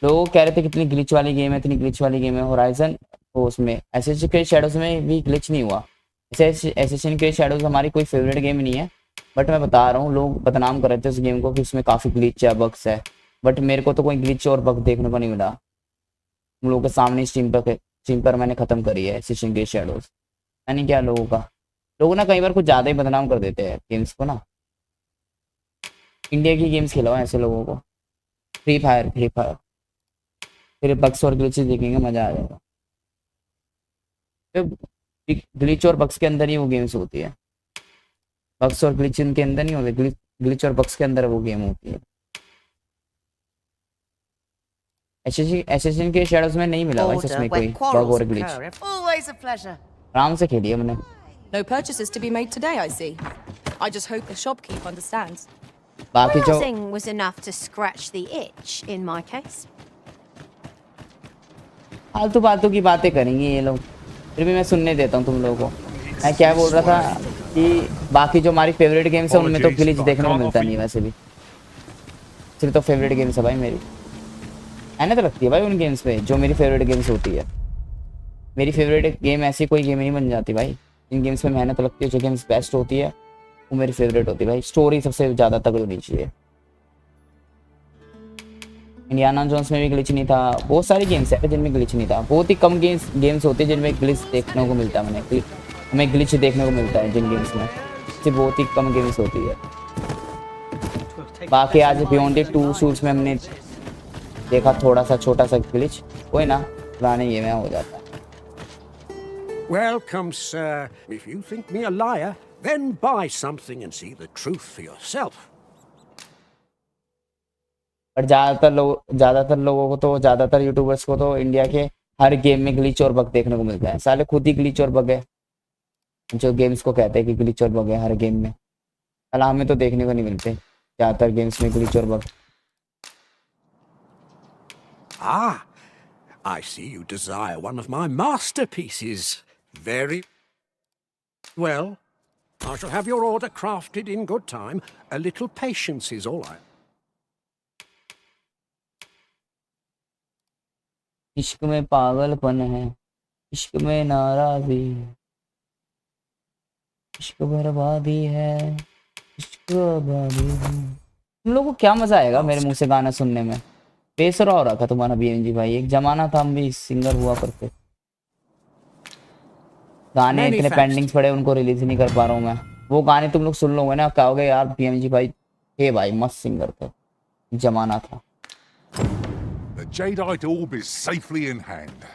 लोग कह रहे थे कितनी ग्लिच वाली गेम है, इतनी ग्लिच वाली गेम है होराइजन, तो उसमें एसेसिन क्रीड शैडोज में भी ग्लिच नहीं हुआ। एसेसिन क्रीड शैडोज हमारी कोई फेवरेट गेम नहीं है, बट मैं बता रहा हूँ लोग बदनाम कर रहे थे उस गेम को कि उसमें काफ़ी ग्लिच है, बग्स है, बट मेरे को तो कोई ग्लिच और बग देखने को नहीं मिला। हम लोगों के सामने स्टीम पर मैंने ख़त्म करी है एसेसिन क्रीड शैडोज। यानी क्या लोग ना कई बार कुछ ज़्यादा ही बदनाम कर देते हैं गेम्स को ना। इंडिया की गेम्स खिलाओ ऐसे लोगों को, फ्री फायर फिर बग्स और ग्लिचेस देखेंगे, मज़ा आ जाएगा। तो ग्लिच और बग्स के अंदर ही वो गेम्स होती है, बग्स और ग्लिच इनके अंदर नहीं होते, ग्लिच और बग्स के अंदर वो गेम होती है। एसेसिन के शैडोज में नहीं मिला भाई इसमें कोई बग और ग्लिच। आराम से खेलिए हमने। No purchases to be made today, I see. I just hope the shopkeep understands. बाकी जो Browsing was enough to scratch the itch in my case. फालतू की बातें करेंगे ये लोग, फिर भी मैं सुनने देता हूँ तुम लोगों को। मैं क्या बोल रहा था कि बाकी जो हमारी फेवरेट गेम्स है उनमें तो ग्लिच देखने को मिलता नहीं, वैसे भी सिर्फ तो फेवरेट गेम्स है भाई मेरी, मेहनत लगती है भाई उन गेम्स पे जो मेरी फेवरेट गेम्स होती है। मेरी फेवरेट गेम ऐसी कोई गेम नहीं बन जाती भाई, इन गेम्स में मेहनत लगती है, जो गेम्स बेस्ट होती है वो मेरी फेवरेट होती है भाई। स्टोरी सबसे ज़्यादा तगड़ी होनी चाहिए। इंडियाना जोन्स में भी ग्लिच नहीं था, बहुत सारी गेम्स है जिनमें ग्लिच नहीं था, बहुत ही कम गेम्स होती है जिनमें ग्लिच देखने को मिलता है। हमें ग्लिच देखने को मिलता है जिन गेम्स में, सिर्फ बहुत ही कम गेम्स होती है। बाकी आज बियॉन्ड द टू सूट्स में हमने देखा थोड़ा सा छोटा सा ग्लिच, कोई ना, पुराने गेम में हो जाता है। Welcome, sir. If you think me a liar, then buy something and see the truth for yourself. पर ज़्यादातर यूट्यूबर्स को तो इंडिया के हर गेम में ग्लिच और बग देखने को मिलता है। साले खुद ही ग्लिच और बग है जो गेम्स को कहते हैं कि ग्लिच और बग है हर गेम में, साला हमें तो देखने को नहीं मिलते ज़्यादातर गेम्स में ग्लिच और bug. Ah, I see you desire one of my masterpieces. Very well. I shall have your order crafted in good time. A little patience is all I... इश्क में पागलपन है, इश्क में नाराज़ी, इश्क बर्बादी है, इश्क बर्बादी है। तुम लोगों को क्या मजा आएगा मेरे मुंह से गाना सुनने में? बेसुरा हो रहा था तुम्हारा बीएनजी भाई, एक जमाना था हम भी सिंगर हुआ करते। गाने इतने पेंडिंग्स पड़े, उनको रिलीज नहीं कर पा रहा हूँ मैं। वो गाने तुम लोग सुन लोगे ना, कहोगे यार बीएनजी भाई हे भाई मस्त सिंगर थे, जमाना था। The Jadeite orb is safely in hand.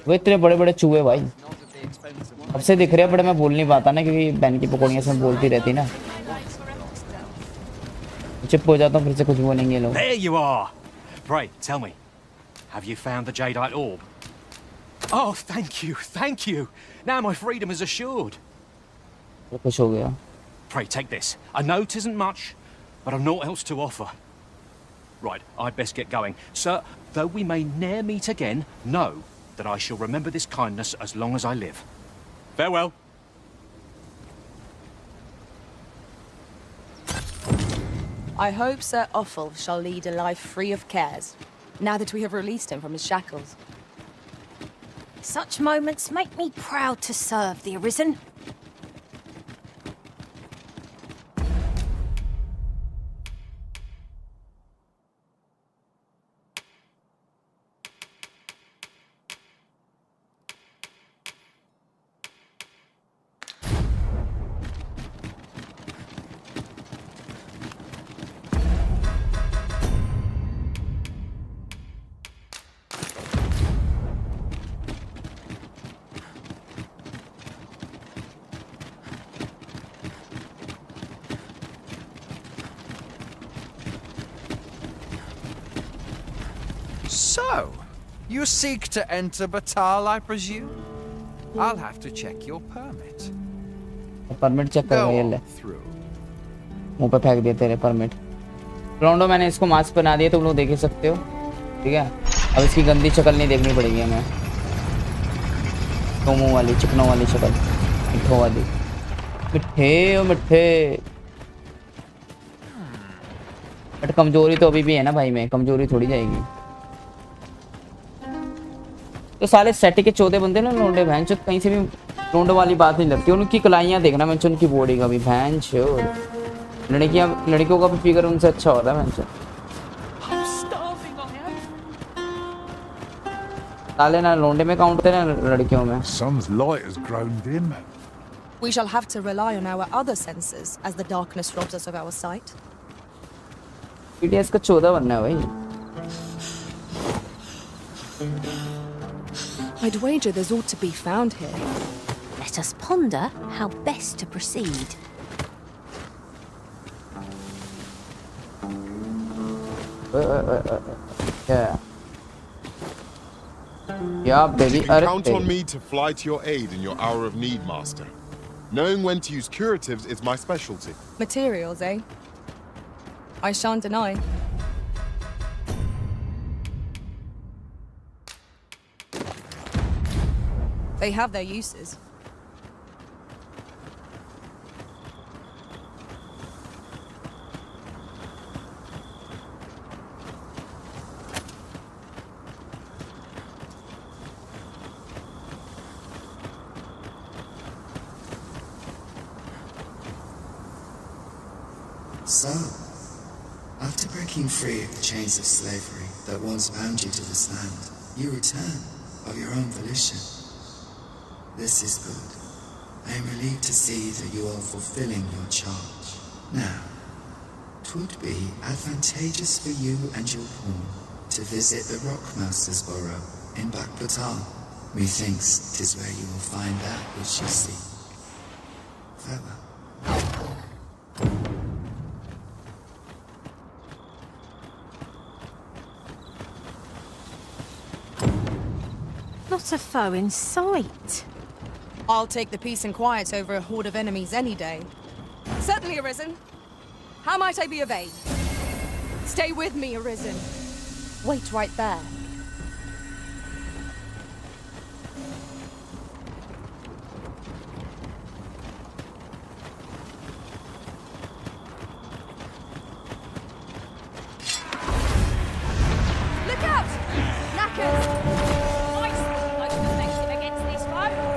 वो इतने बड़े बड़े चूहे भाई, अब से दिख रहे हैं, बट मैं बोल नहीं पाता ना क्योंकि बहन की पकौड़ियाँ सब बोलती रहती ना, चुप हो जाता हूँ, फिर से कुछ बोलेंगे लोग। There you are. Pray, tell me, have you found the jadeite orb? Oh, thank you, thank you. Now my freedom is assured. खुश हो गया। Pray, take this. I know it isn't much, but I've naught else to offer. Right, I'd best get going. Sir, though we may ne'er meet again, know that I shall remember this kindness as long as I live. Farewell. I hope Sir Offal shall lead a life free of cares, now that we have released him from his shackles. Such moments make me proud to serve the Arisen. So, you seek to enter Batal, I presume? I'll have to check your permit. Permit check कर ये ले, मुंह पे फेंक दिया तेरे permit. लॉन्डो मैंने इसको मास्क पहना दिया, तुम लोग देख ही सकते हो, ठीक है। अब इसकी गंदी शक्ल नहीं देखनी पड़ेगी हमें, तो मुंह वाली चिकनों वाली शक्ल, मिठों वाली, मिठे ओ मिठे। बट कमजोरी तो अभी भी है ना भाई, में कमजोरी थोड़ी जाएगी। तो साले सेट के 14 बंदे ना लोंडे, बहन चोद कहीं से भी लोंडे वाली बात नहीं लगती। उनकी कलाइयाँ देखना मैं, उनकी बॉडी का भी बहन चोद, लड़कियों का भी फिगर उनसे अच्छा होता है बहन चोद। साले ना लोंडे में काउंट होते हैं ना लड़कियों में। Sun's light has grown dim. We shall have to rely on our other senses as the darkness robs us of our sight. PTS का 14 बनना है भाई। I'd wager there's ought to be found here. Let us ponder how best to proceed. Yeah. Yeah, baby. You can count on me to fly to your aid in your hour of need, Master. Knowing when to use curatives is my specialty. Materials, eh? I shan't deny. They have their uses. So, after breaking free of the chains of slavery that once bound you to this land, you return of your own volition. This is good. I am relieved to see that you are fulfilling your charge. Now, 'twould be advantageous for you and your pawn to visit the Rockmaster's Burrow in Bakbatal. Methinks 'tis where you will find that which you seek. Farewell. Not a foe in sight. I'll take the peace and quiet over a horde of enemies any day. Certainly, Arisen. How might I be of aid? Stay with me, Arisen. Wait right there. Look out! Knackers! I can effective against this foe.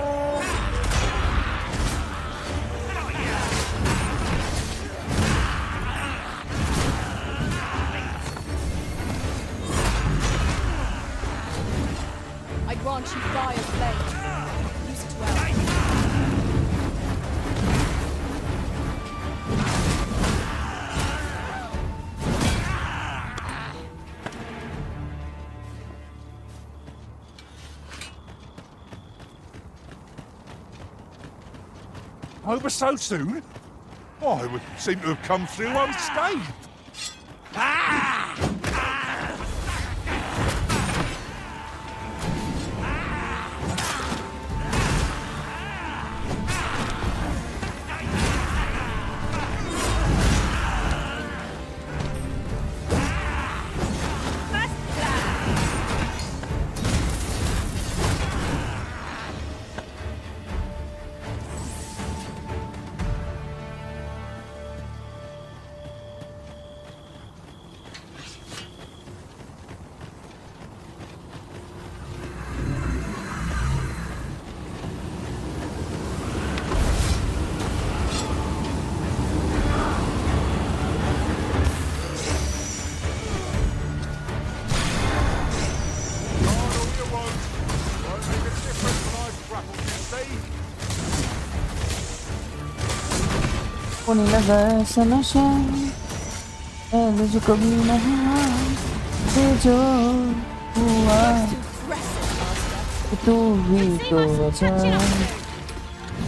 I grant you fire blade. Use it well. Over so soon? Oh, I would seem to have come through unscathed. होने लगा ऐसा नशा पहले जो कभी न हुआ से जो हुआ तू भी तो बचा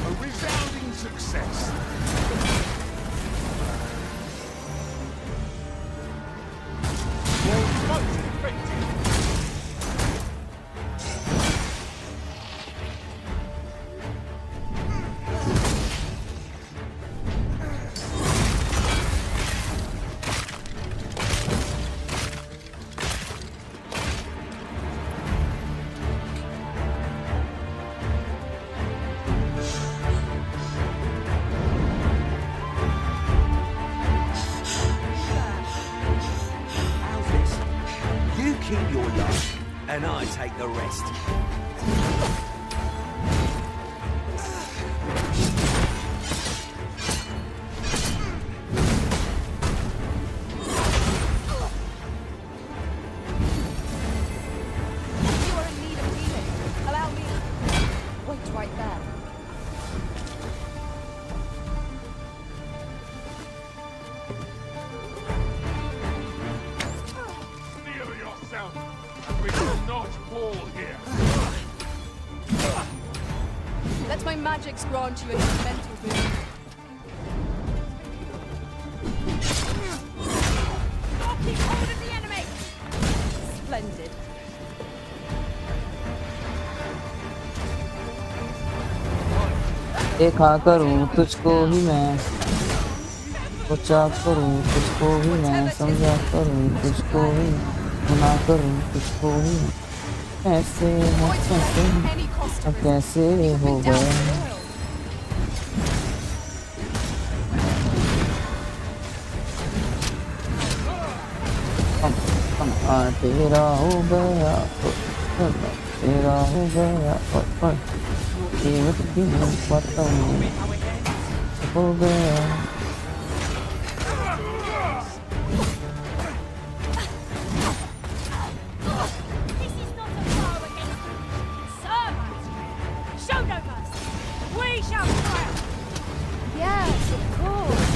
A resounding success. Well, most effective. You keep your life, and I take the rest. You are in need of healing. Allow me. Wait right there. Steal yourself, and we will not fall here. Let my magics grant you a new mental boon. Keep hold of the enemy! Splendid. देखा करूं तुझको ही मैं सोचा करूं तुझको ही मैं समझा करूं तुझको ही गुना करूं तुझको ही कैसे है कैसे अब कैसे हो गया तेरा हो गया तेरा हो गया कीमत की पता नहीं हो गया Show no mercy! We shall triumph! Yes, of course.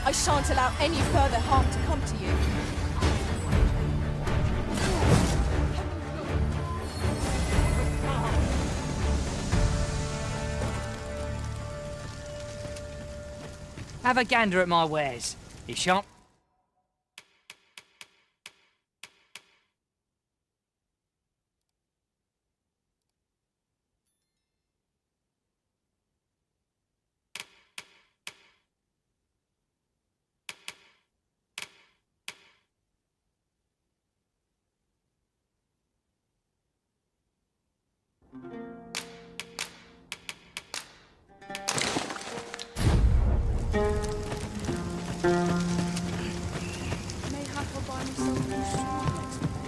I shan't allow any further harm to come to you. Have a gander at my wares. You shan't. Mayhap I'll buy myself a new sword next time.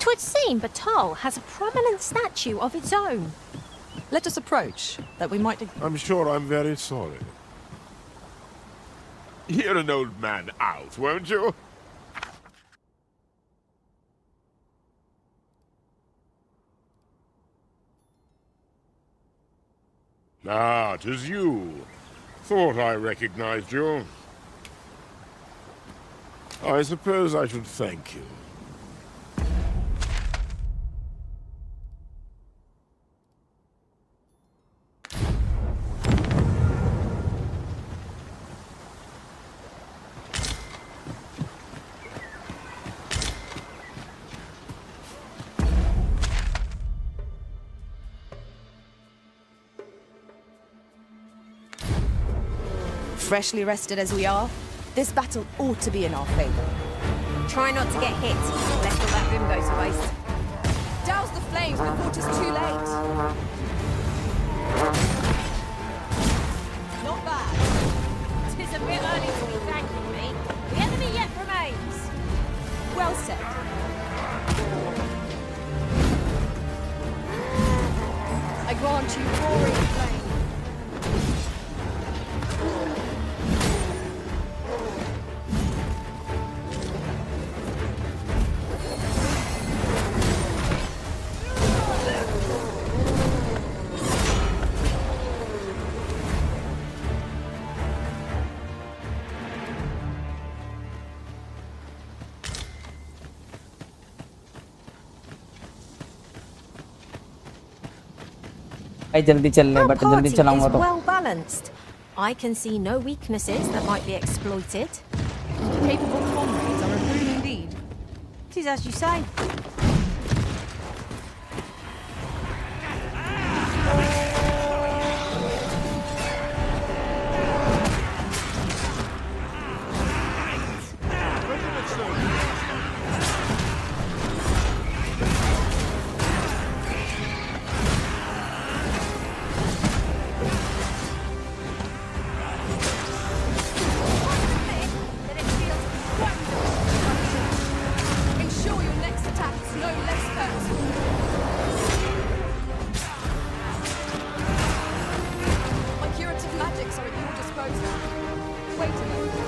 Twould seem Batal has a prominent statue of its own. Let us approach, that we might... I'm sure I'm very sorry. Hear an old man out, won't you? Ah, 'tis you. Thought I recognized you. I suppose I should thank you. Freshly rested as we are, this battle ought to be in our favor. Try not to get hit, lest all that room go to waste. Douse the flames before 'tis too late. Not bad. 'Tis a bit early to be thanking me. The enemy yet remains. Well said. I grant you roaring flame. भाई जल्दी चल ले Our but जल्दी party चलाऊंगा is तो well balanced. I can see no weaknesses that might be exploited. Capable comrades are a boon indeed. 'Tis as you say. Ensure your next attack is no less hurt. My curative magics are at your disposal. Wait a moment.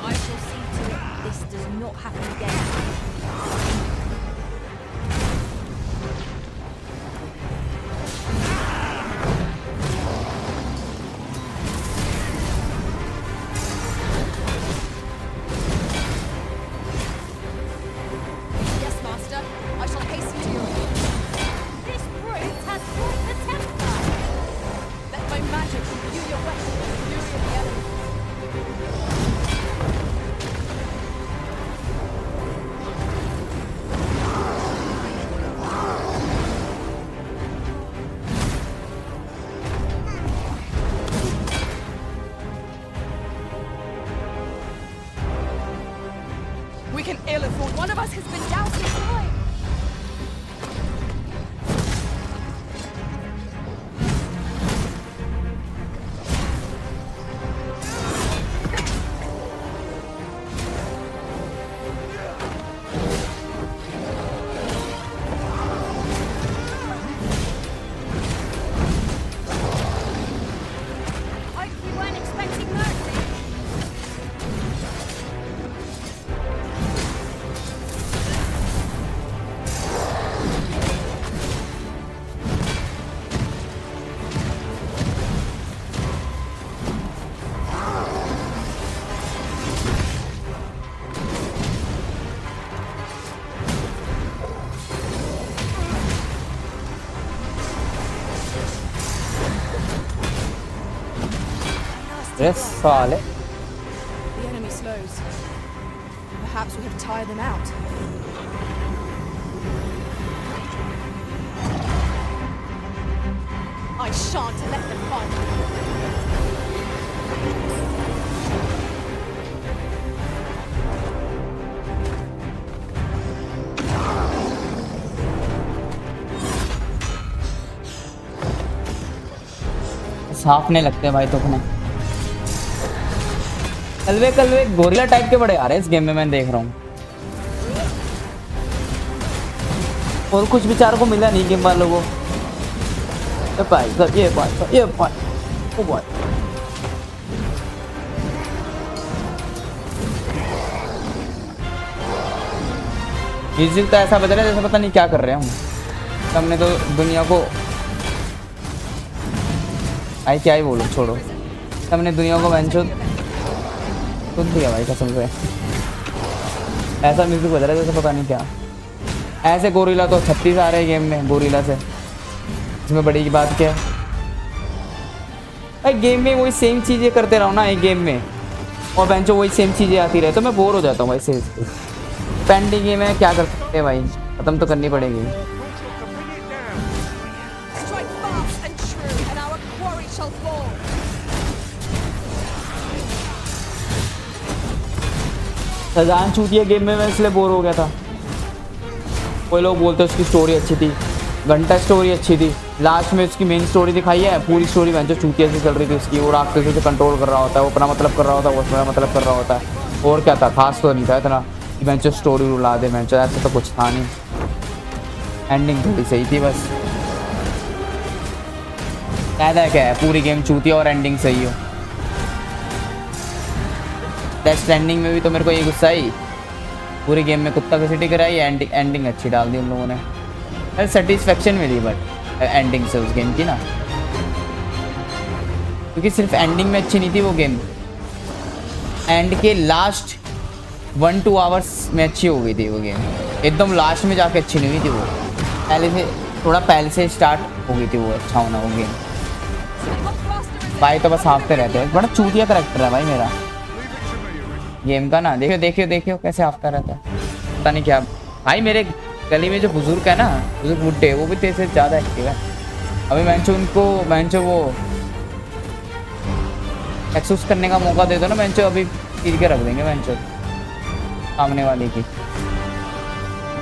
I shall see to it this does not happen again. Yes, master. I shall hasten to your aid. This brute has brought the temper. Let my magic imbue your weapon with the fury of the elements. We can ill afford. One of us has been doused in flame. अरे साले The enemy slows. Perhaps we have tired them out. I shan't let them find me. साफने लगते हैं भाई तो अपने कलवे gorilla type के बड़े आ रहे हैं इस गेम में, मैं देख रहा हूँ। और कुछ बेचारों को मिला नहीं गेम वालों को। ये भाई ओ भाई म्यूजिक तो ऐसा बज रहा है जैसे पता नहीं क्या कर रहे हैं हम। हमने तो दुनिया को आई क्या ही बोलो, छोड़ो। हमने दुनिया को बेंचो सुन दिया भाई कसम से। ऐसा म्यूजिक बज रहा है जैसे पता नहीं क्या। ऐसे गोरिल्ला तो 36 आ रहे हैं गेम में गोरिल्ला से, इसमें बड़ी की बात क्या है भाई। गेम में वही सेम चीज़ें करते रहो ना एक गेम में, और बेंचो वही सेम चीज़ें आती रहे तो मैं बोर हो जाता हूँ भाई। से पेंडिंग गेम है, क्या कर सकते हैं भाई, ख़त्म तो करनी पड़ेगी। Strike fast and true, and our quarry shall fall. सजान छूटी है गेम में, मैं इसलिए बोर हो गया था। कोई लोग बोलते हैं उसकी स्टोरी अच्छी थी, घंटा स्टोरी अच्छी थी, लास्ट में उसकी मेन स्टोरी दिखाई है, पूरी स्टोरी जो चूतिया से चल रही थी उसकी। वो राक्षसों से कंट्रोल कर रहा होता है, वो अपना मतलब कर रहा होता है, वो अपना मतलब कर रहा होता है। और क्या था, खास तो नहीं था इतना कि बेंचो स्टोरी रुला दे बेंचो, ऐसा तो कुछ था नहीं। एंडिंग थोड़ी सही थी बस। फायदा क्या है, पूरी गेम चूतिया और एंडिंग सही हो। डेथ एंडिंग में भी तो मेरे को ये गुस्सा आई, पूरी गेम में कुत्ता घसीटी कराई, एंडिंग अच्छी डाल दी उन लोगों ने। सेटिस्फेक्शन मिली बट एंडिंग से उस गेम की ना, क्योंकि सिर्फ एंडिंग में अच्छी नहीं थी वो गेम, एंड के लास्ट 1-2 आवर्स में अच्छी हो गई थी वो गेम। एकदम लास्ट में जाके अच्छी नहीं हुई थी वो, पहले से स्टार्ट हो गई थी वो अच्छा होना वो गेम। भाई तो बस हाँफते रहते हैं, बड़ा चूतिया करेक्टर है भाई मेरा गेम का ना। देखियो कैसे हाँफता रहता है, पता नहीं क्या। भाई मेरे गली में जो बुजुर्ग है ना, बुजुर्ग बुड्ढे, वो भी तेरे से ज़्यादा एक्टिव है। अभी मैंचो वो एक्सूस करने का मौका दे दो ना मैंचो, अभी पीर के रख देंगे मैंचो सामने वाले की।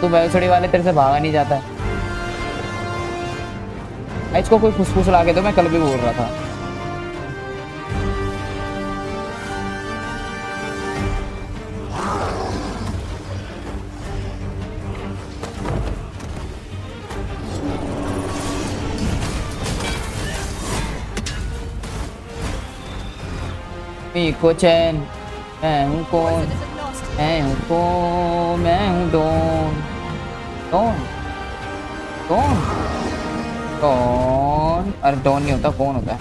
तो बैलसड़ी वाले तेरे से भागा नहीं जाता है। इसको कोई फुसफुस ला के दो, मैं कल भी बोल रहा था। को चैन मैं हूँ कौन, मैं हूँ कौन, मैं हूँ डॉन। अरे डॉन नहीं होता, कौन होता है?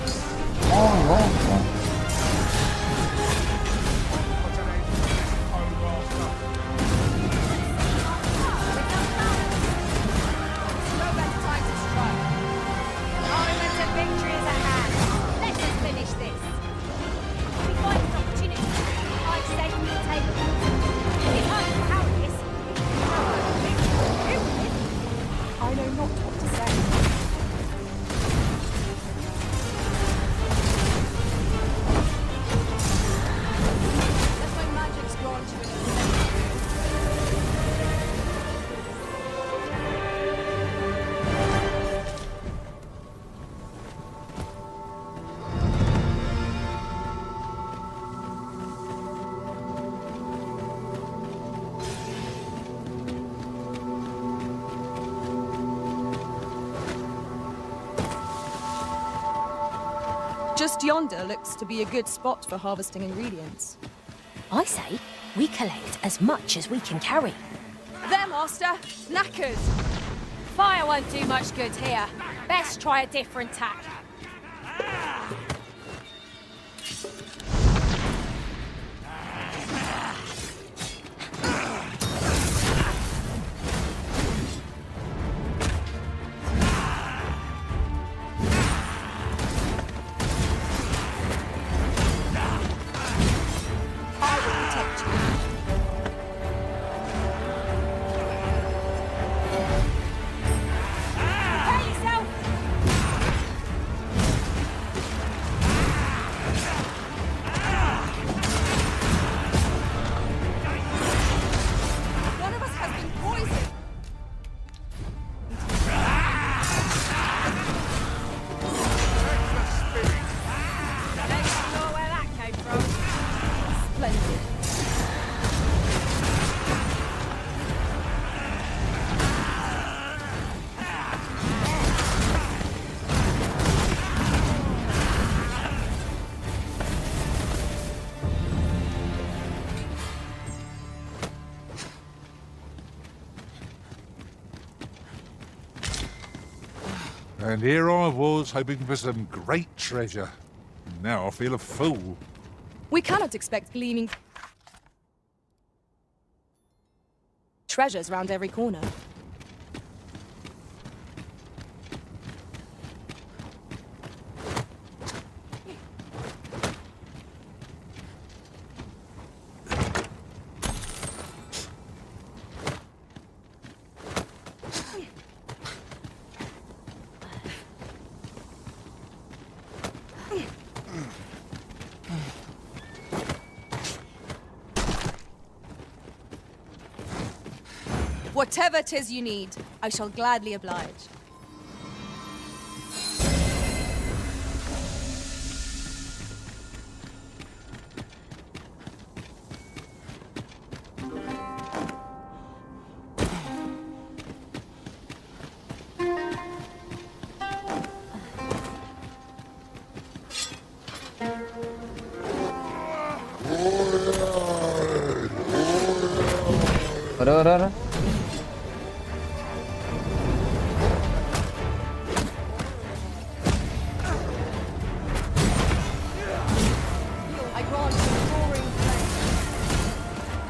कौन Just yonder looks to be a good spot for harvesting ingredients. I say we collect as much as we can carry. There, Master! Knackers! Fire won't do much good here. Best try a different tack. And here I was hoping for some great treasure. Now I feel a fool. We cannot expect gleaming treasures round every corner. Whatever 'tis you need, I shall gladly oblige. अरे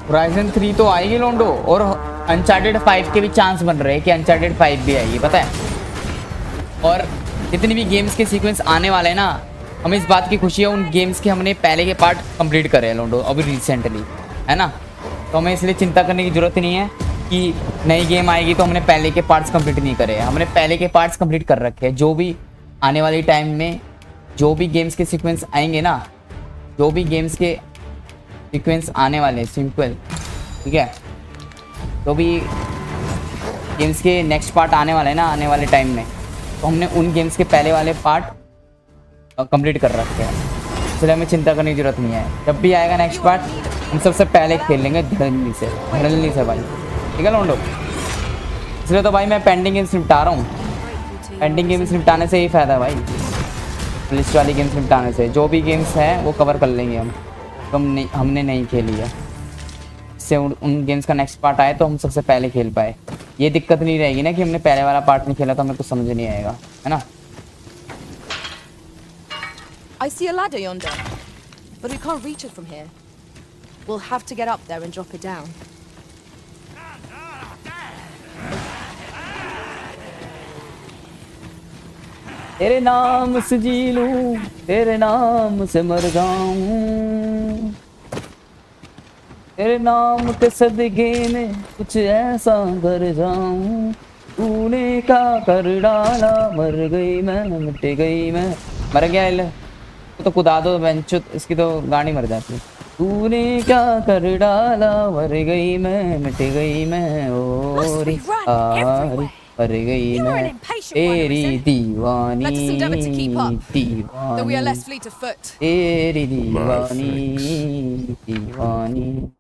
Horizon 3 तो आएगी लोंडो, और uncharted 5 के भी chance बन रहे हैं कि अनचार्टेड 5 भी आएगी, पता है। और जितनी भी गेम्स के सीक्वेंस आने वाले हैं ना, हमें इस बात की खुशी है उन गेम्स के हमने पहले के पार्ट कंप्लीट करे हैं लोंडो अभी रिसेंटली, है ना। तो हमें इसलिए चिंता करने की ज़रूरत नहीं है कि नई गेम आएगी तो हमने पहले के पार्ट्स कंप्लीट नहीं करे हैं। हमने पहले के पार्ट्स कंप्लीट कर रखे हैं। जो भी आने वाले टाइम में जो भी गेम्स के सीक्वेंस आएंगे ना, जो भी गेम्स के सीक्वेंस आने वाले सिंपल, ठीक है, तो भी गेम्स के नेक्स्ट पार्ट आने वाले हैं ना आने वाले टाइम में, तो हमने उन गेम्स के पहले वाले पार्ट कंप्लीट कर रखे हैं, इसलिए हमें चिंता करने की जरूरत नहीं है। जब भी आएगा नेक्स्ट पार्ट हम सबसे पहले खेल लेंगे धड़ल्ली से भाई, ठीक है लोंडो। इसलिए तो भाई मैं पेंडिंग गेम्स निपटा रहा हूँ। पेंडिंग गेम्स निपटाने से ही फ़ायदा है भाई, लिस्ट वाली गेम्स निपटाने से। जो भी गेम्स हैं वो कवर कर लेंगे हम, हमने नहीं खेली है, इससे उन गेम्स का नेक्स्ट पार्ट आए तो हम सबसे पहले खेल पाए। ये दिक्कत नहीं रहेगी ना कि हमने पहले वाला पार्ट नहीं खेला तो हमें कुछ समझ नहीं आएगा, है ना। I see a ladder yonder, but we can't reach it from here. We'll have to get up there and drop it down. तेरे नाम से जी लूं, तेरे नाम से मर जाऊं, तेरे नाम के सदके में कुछ ऐसा कर जाऊं, तूने क्या कर डाला, मर गई मैं, मिट गई मैं। मर गया तो कुदा दो बेंचो, इसकी तो गाड़ी मर जाती। तूने क्या कर डाला, मर गई मैं, मिट गई मैं, ओ रे आरी मर गई मैं, तेरी दीवानी दीवानी, तेरी दीवानी दीवानी।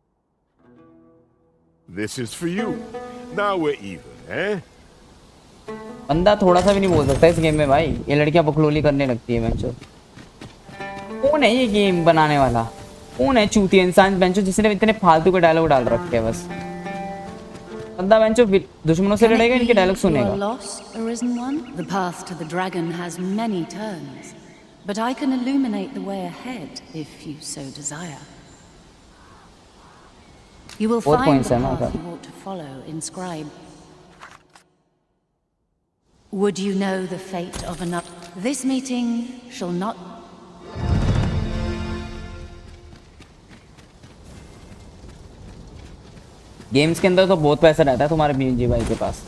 This is for you. Now we're even, eh? बंदा थोड़ा सा भी नहीं बोल सकता इस गेम में भाई, ये लड़कियां बकलोली करने लगती है बेंचो। कौन है ये गेम बनाने वाला, कौन है चूतिया इंसान बेंचो जिसने इतने फालतू के डायलॉग डाल रखे हैं। बस बंदा बेंचो दुश्मनों से लड़ेगा, इनके डायलॉग सुनेगा। Lost, Arisen One? The path to the dragon has many turns, but I can illuminate the way ahead if you so desire. You will find the path you ought to follow inscribed. Would you know the fate of another? This meeting shall not. Games के अंदर तो बहुत पैसा रहता है तुम्हारे बीजी भाई के पास,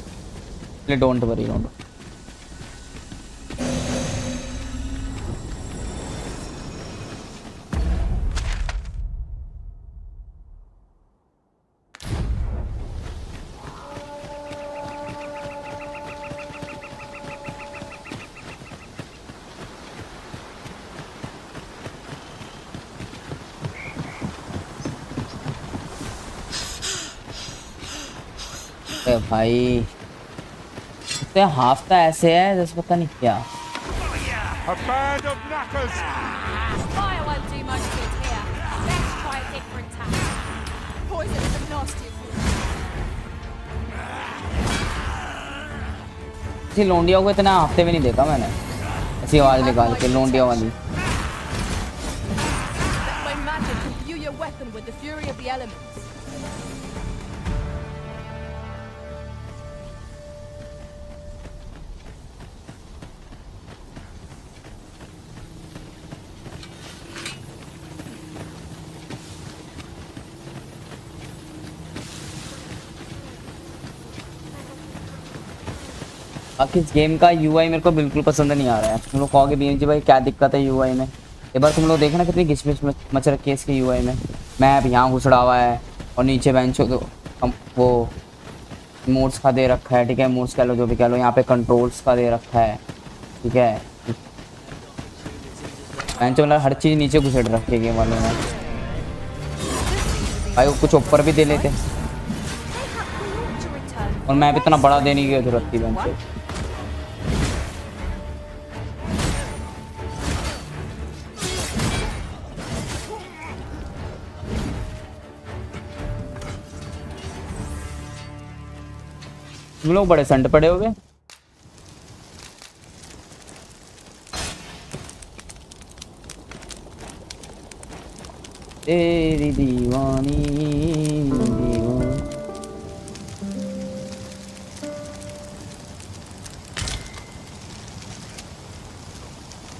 इसलिए डोंट वरी डोंट। भाई इतने हाफता ऐसे है जैसे पता नहीं क्या। A band of knackers! Fire won't do much good here. Let's try a different tack. Poison is a nasty food. ऐसी लोंडियों को इतना हफ्ते में नहीं देखा मैंने, ऐसी आवाज निकाल के लोंडियों वाली। My magic imbue your weapon with the fury of the elements. बाकी इस गेम का यूआई मेरे को बिल्कुल पसंद नहीं आ रहा है। तुम लोग कहोगे बीएमजी भाई क्या दिक्कत है यूआई में? एक बार तुम लोग देखना कितनी घिसमिस मच रखी है इसके यूआई में। मैप यहाँ घुसड़ा हुआ है और नीचे बेंच वो मोड्स का दे रखा है, ठीक है, मोड्स कह लो जो भी कह लो, यहाँ पे कंट्रोल्स का दे रखा है, ठीक है। बेंच मतलब हर चीज़ नीचे घुसड़ रखी है गेम वाले में भाई, वो कुछ ऊपर भी दे लेते और मैप इतना बड़ा देने की जरूरत थी बेंच। तुम लोग बड़े संट पड़े हो गए। तेरी दीवानी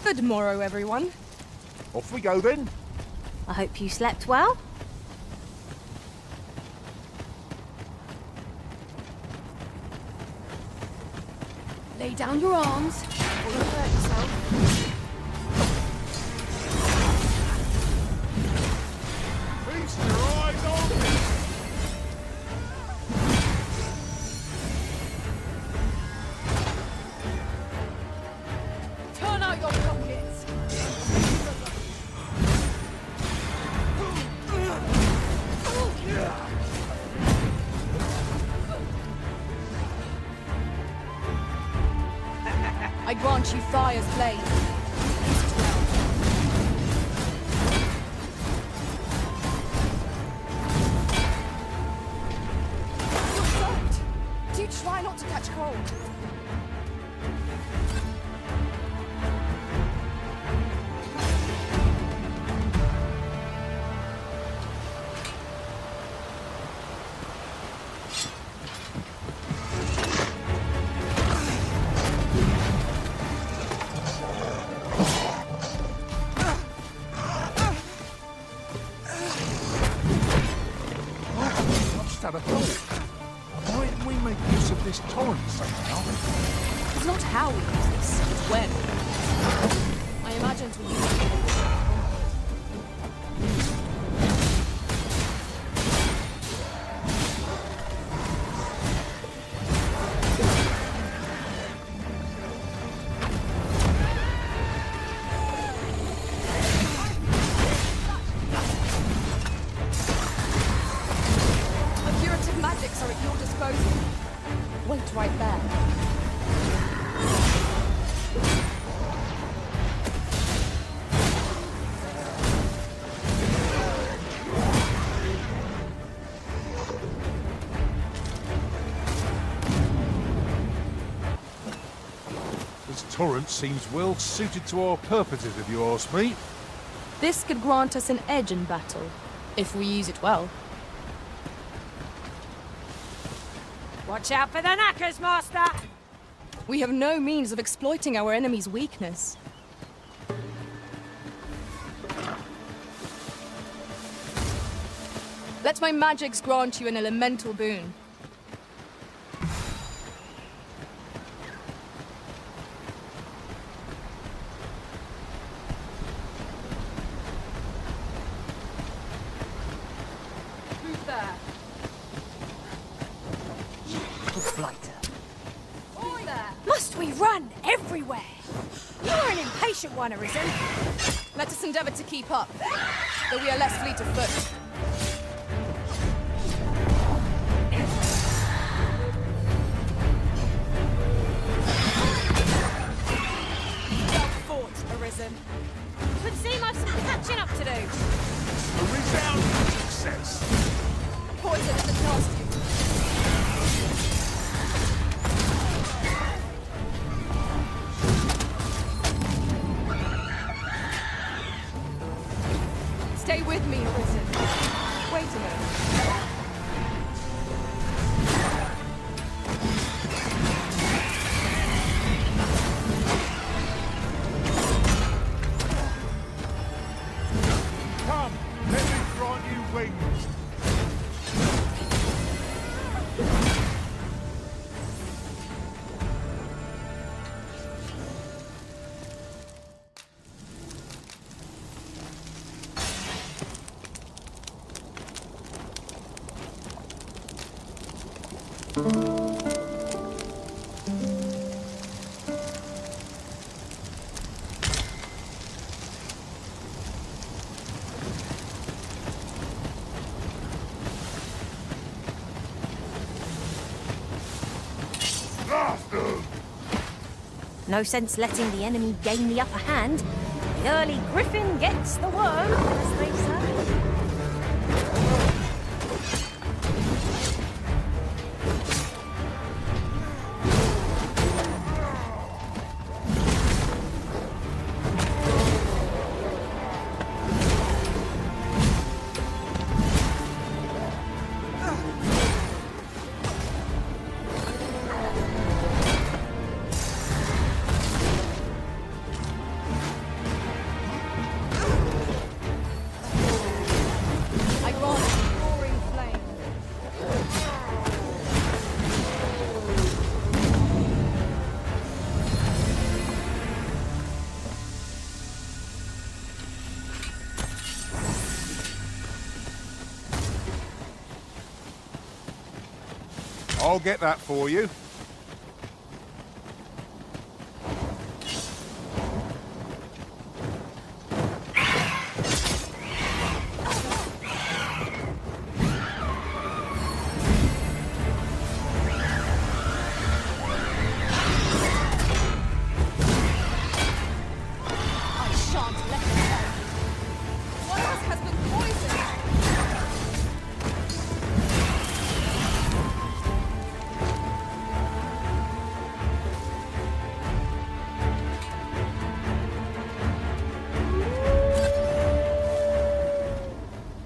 Good morrow, everyone. Off we go then. I hope you slept well. Lay down your arms or you'll hurt yourself. Feast your eyes on me. Turn out your pockets. I grant you fire's blaze. You're soaked. Do try not to catch cold. Had a thought. Why didn't we make use of this torrent somehow? It's not how we use this, it's when. I imagined we used it. Curative magics are at your disposal. Wait right there. This torrent seems well suited to our purposes, if you ask me. This could grant us an edge in battle, if we use it well. Watch out for the knackers, Master! We have no means of exploiting our enemy's weakness. Let my magics grant you an elemental boon. Who's there? Must we run everywhere? You're an impatient one, Arisen. Let us endeavor to keep up, though we are less fleet of foot. Well fought, Arisen. Would seem I've some catching up to do. A resounding success. Poison in the task you. Forgive me, Arisen. Wait a minute. Come, let me grant you wings. No sense letting the enemy gain the upper hand. The early griffin gets the worm, as they say. I'll get that for you. I shan't let it go. One of us has been poisoned.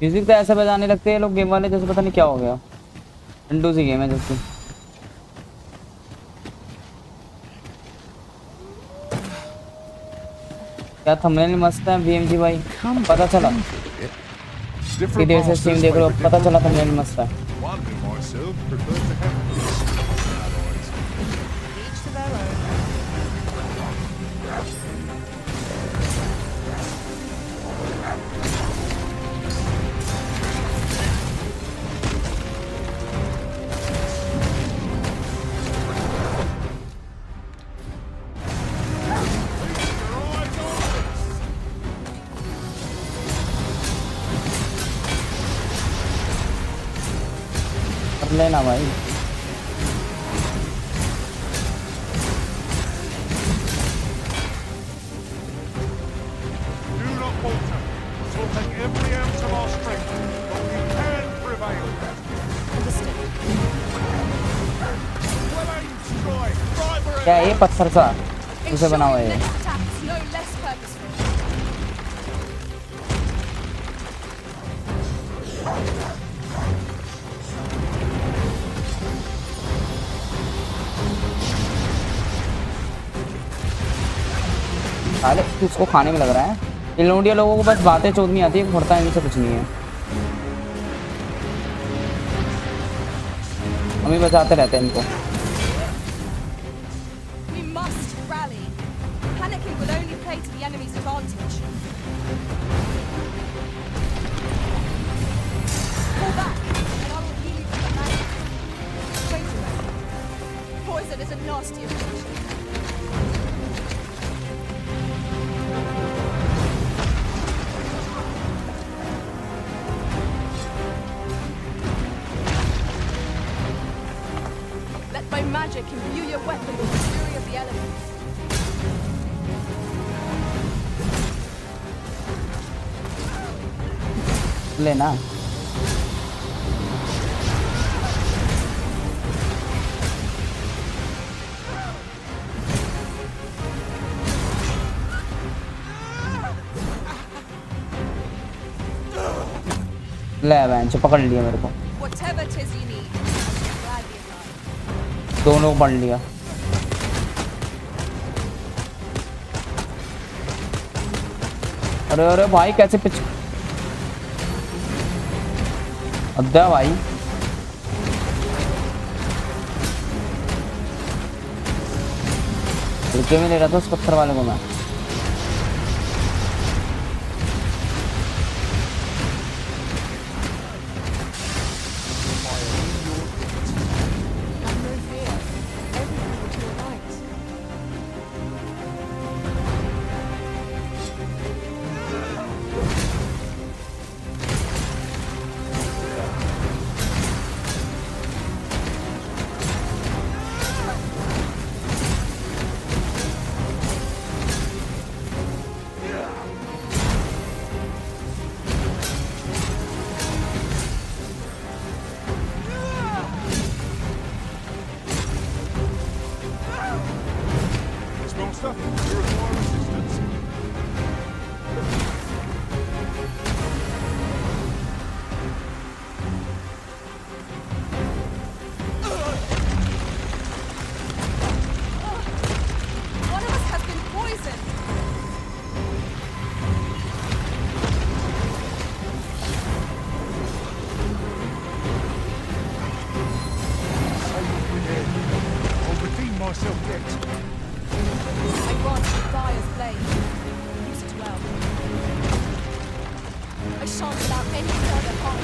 Music तो ऐसा बजाने लगते हैं लोग game वाले, जैसे पता नहीं क्या हो गया। अंडू सी गेम है जैसे। क्या थंबनेल मस्त है बीएमजी भाई, पता चला कि देर से स्ट्रीम देख रहे हो, पता चला थंबनेल मस्त है। लेना भाई। Do not falter. We'll take every ounce of our strength, but we can prevail. Well aimed strike, right where क्या ये पत्थर सा उसे बना हुआ है? No less purposeful. साले उसको खाने में लग रहा है। इन लोंडिया लोगों को बस बातें चोदनी आती है, फुर्ता इनसे कुछ नहीं है। हम ही बचाते रहते हैं इनको। We must rally. Panicking will only play to the enemy's advantage. Pull back, and I will heal you from the magic. Wait a minute. Poison is a nasty affliction. Let my magic imbue your weapon with the fury of the elements. लेना ले bench पकड़ लिया मेरे को। Whatever 'tis you need, I'm gladly obliged. दोनों पढ़ लिया। अरे अरे भाई कैसे पिच अद्दा भाई हल्के में ले रहा था उस पत्थर वाले को मैं। One of us has been poisoned. I'll redeem myself yet. I grant you fire's blade. Use it well. I shan't allow any further harm.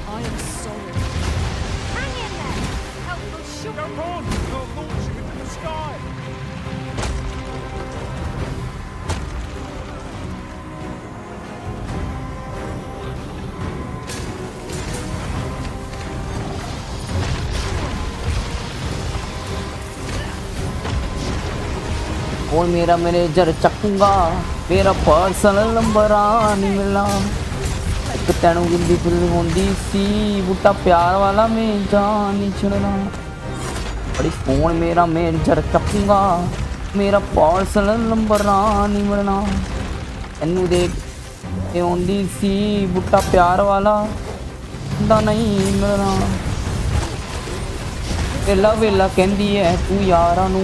I am sorry. Hang in there! Help will shoot! Come on! I'll launch you into the sky! और मेरा manager चकूंगा मेरा personal number आ नहीं मिलना एक तैनू गिंदी film होंदी सी बूटा प्यार वाला मैं जान नहीं छड़ना बड़ी फोन मेरा मैनेजर चकूंगा मेरा पर्सनल नंबर आ नहीं मिलना तैनू देख के होंदी सी बूटा प्यार वाला दा नहीं मिलना वेला वेला कहंदी है तू यारां नू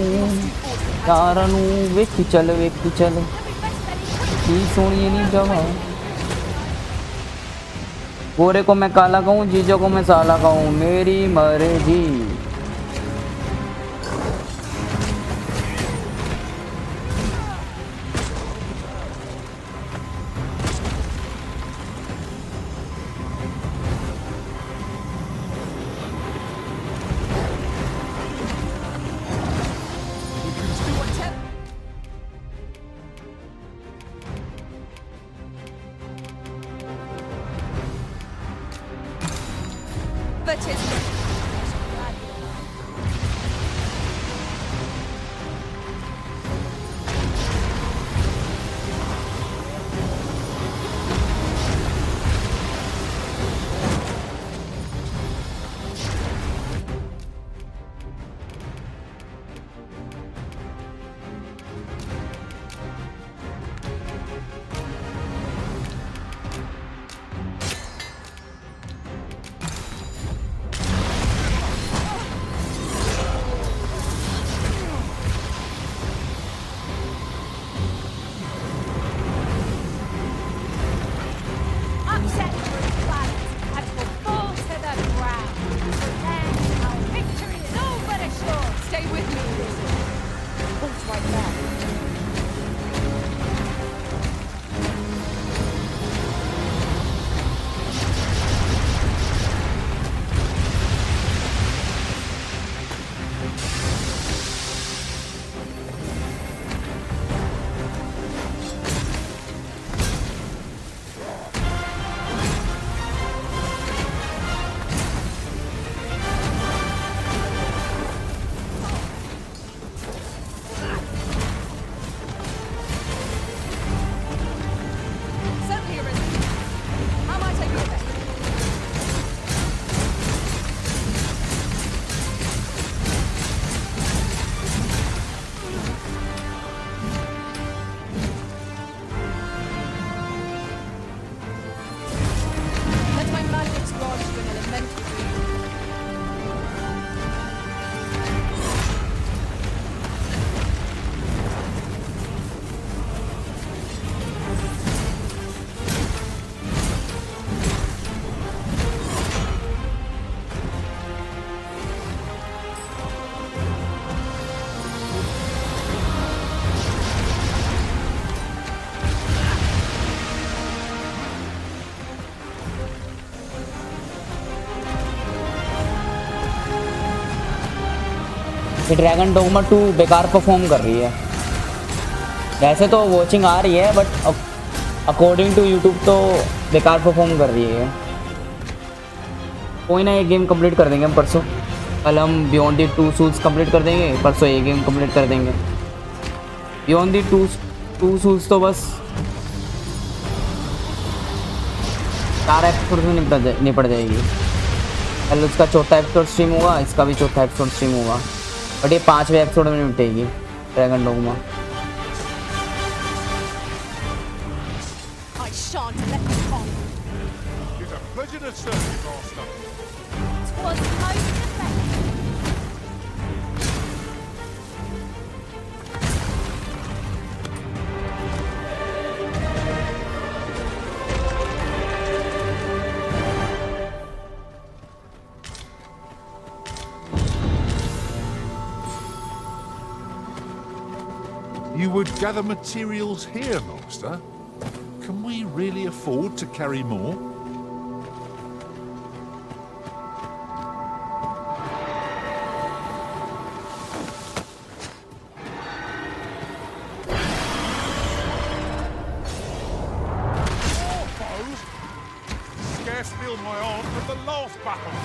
वेखी चल की सोनी नहीं जगह गोरे को मैं काला कहूँ जीजो को मैं साला कहूँ मेरी मर्जी। But 'tis कि ड्रैगन डोगमा 2 बेकार परफॉर्म कर रही है। वैसे तो वॉचिंग आ रही है बट अकॉर्डिंग टू यूट्यूब तो बेकार परफॉर्म कर रही है। कोई ना, एक गेम कंप्लीट कर देंगे हम परसों। कल हम बियॉन्ड दी 2 सूट्स कंप्लीट कर देंगे, परसों एक गेम कंप्लीट कर देंगे। बियॉन्ड दी 2 सूट्स तो बस 4 एपिसोड में निपट जाएगी। कल उसका चौथा एपिसोड स्ट्रीम होगा, इसका भी चौथा एपिसोड स्ट्रीम होगा, बट ये 5वें एपिसोड में निपटेगी Dragon Dogma. I shan't let you on. It's a pleasure to serve you, Master. 'Twas most effective. You would gather materials here, Master? Can we really afford to carry more? More foes? Scarce feel my arm from the last battle.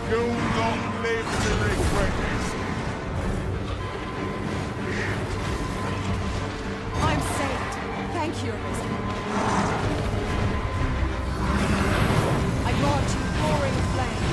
You'll not live to regret this. I'm saved. Thank you, Arisen. I grant you roaring flame.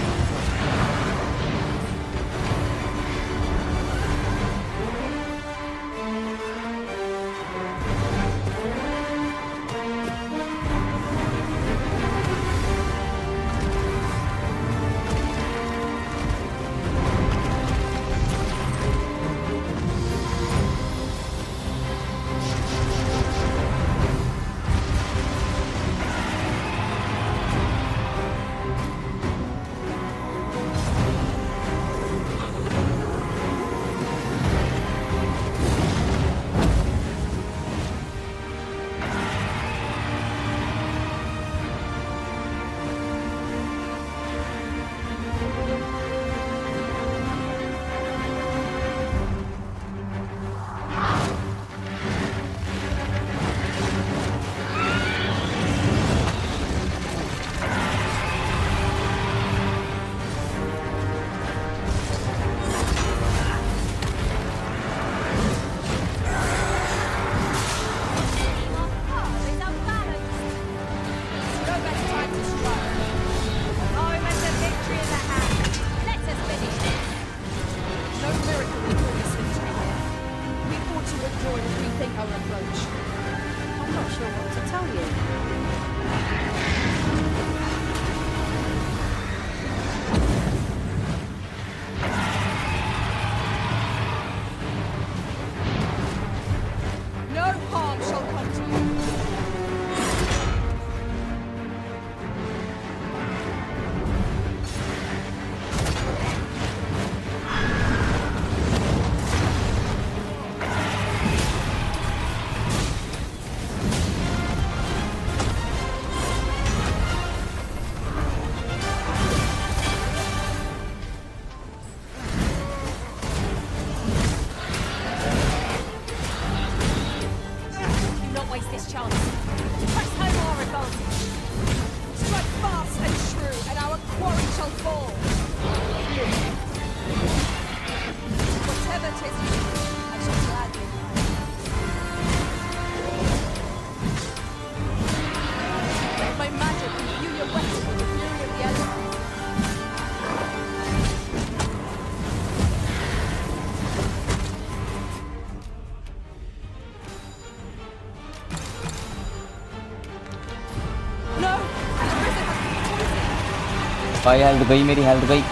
भाई health गई, मेरी health गई।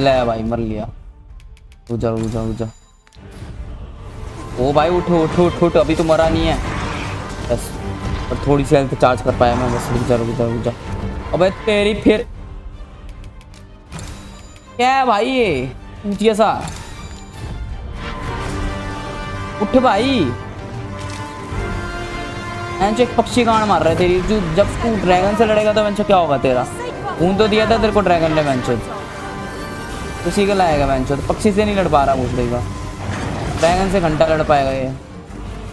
ले भाई मर लिया। रुक जा रुक जा रुक जा। ओ भाई उठ उठ उठ उठ, अभी तो मरा नहीं है। बस, और थोड़ी सी हेल्थ चार्ज कर पाया मैं, बस। रुक जा। अबे तेरी फिर क्या है भाई ये ऊँचिया सा? उठ भाई। मैंने एक पक्षी गान मार रहा है तेरी, जो जब तू ड्रैगन से लड़ेगा तो मैंने क्या होगा तेरा? खून तो दिया था तेरे को ड्रैगन ने, मैंने उसी का लाएगा मैंने, तो पक्षी से नहीं लड़ पा रहा, पूछ देगा। ड्रैगन से घंटा लड़ पाएगा ये।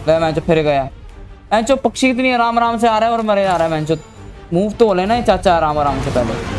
गया मैंने, फिर गया मैंने। पक्षी इतनी आराम से आ रहा है और मरे जा रहा है मैंने। मूव तो हो लेना चाचा आराम से पहले।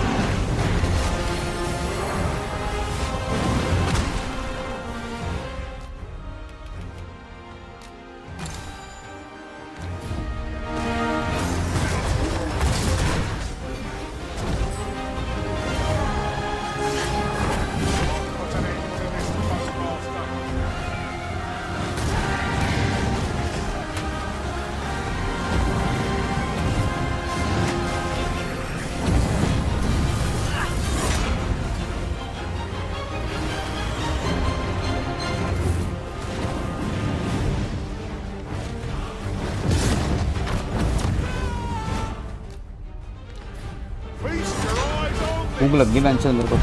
भूख लग गई बेंच मेरे को।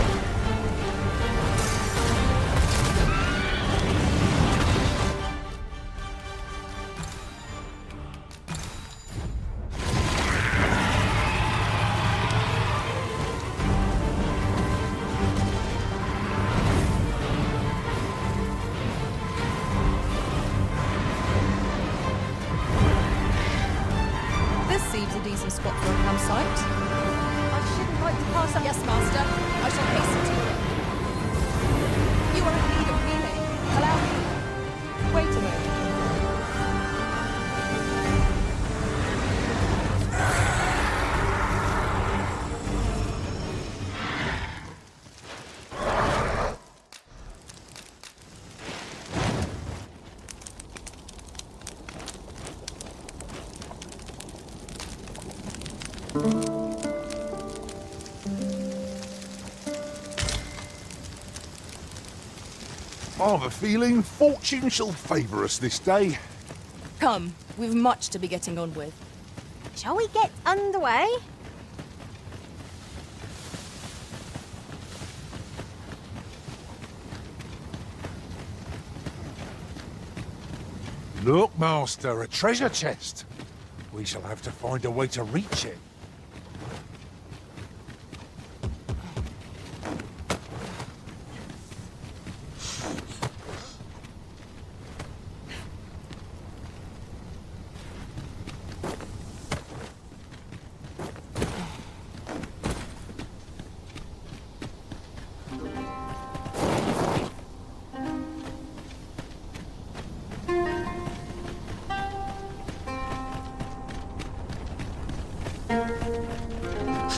This seems a decent spot for a campsite. I shouldn't like to pass up. Yes, Master. I shall hasten to it. You are in need of healing. Allow me. Wait a moment. I have a feeling fortune shall favour us this day. Come, we've much to be getting on with. Shall we get underway? Look, Master, a treasure chest. We shall have to find a way to reach it.